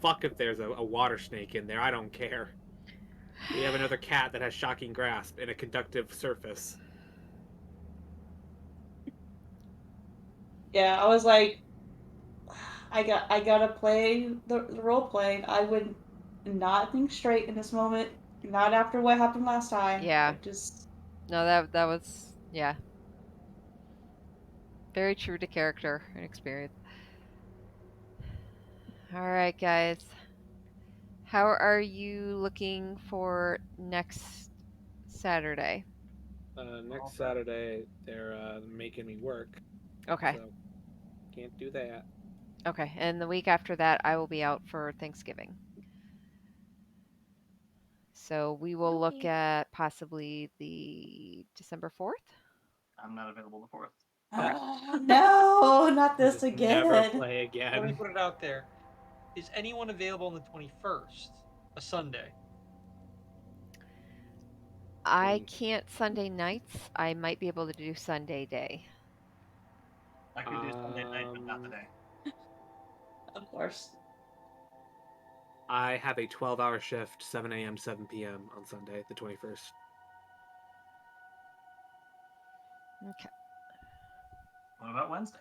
Fuck if there's a water snake in there. I don't care. We have another cat that has shocking grasp and a conductive surface. Yeah, I was like, I gotta play the role playing. I would not think straight in this moment. Not after what happened last time. Yeah. I just No, that was yeah. Very true to character and experience. All right, guys. How are you looking for next Saturday? Next Saturday, they're making me work, Okay. so can't do that. Okay. And the week after that, I will be out for Thanksgiving. So we will look Okay. at possibly the December 4th. I'm not available the 4th. no, not this Just again. never play Let me again. put it out there. Is anyone available on the 21st? A Sunday. I can't Sunday nights. I might be able to do Sunday day. I could do Sunday night, but not the day. Of course. I have a 12-hour shift, 7 a.m., 7 p.m. on Sunday, the 21st. Okay. What about Wednesday?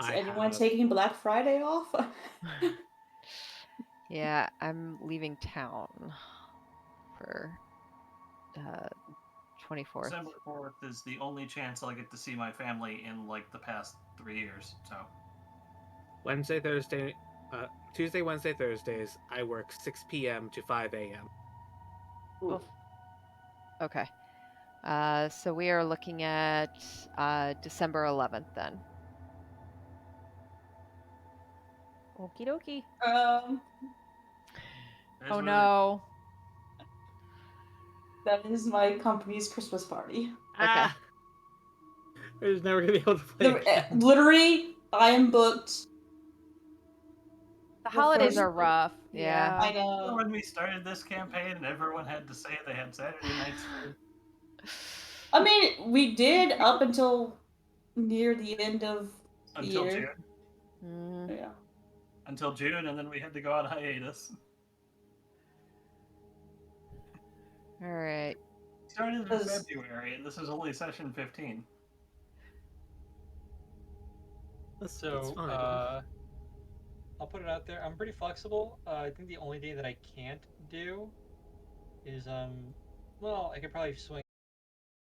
Is I anyone have taking Black Friday off? Yeah, I'm leaving town for 24th. December 4th is the only chance I'll get to see my family in like the past 3 years. So Wednesday, Thursday, Tuesday, Wednesday, Thursdays. I work 6 p.m. to 5 a.m. Oof. Okay. So we are looking at December 11th then. Okie dokie. there's Oh where no. That is my company's Christmas party. Ah, we're just never gonna be able to play again. Literally, I am booked. The The holidays first- are rough. Yeah. I Remember know. when we started this campaign and everyone had to say they had Saturday nights free? I mean, we did up until near the end of the Until year. June. Mm, Yeah. Until June, and then we had to go on hiatus. all right. Started in Because- February, and this is only session 15. It's So, fine. I'll put it out there. I'm pretty flexible. I think the only day that I can't do is well, I could probably swing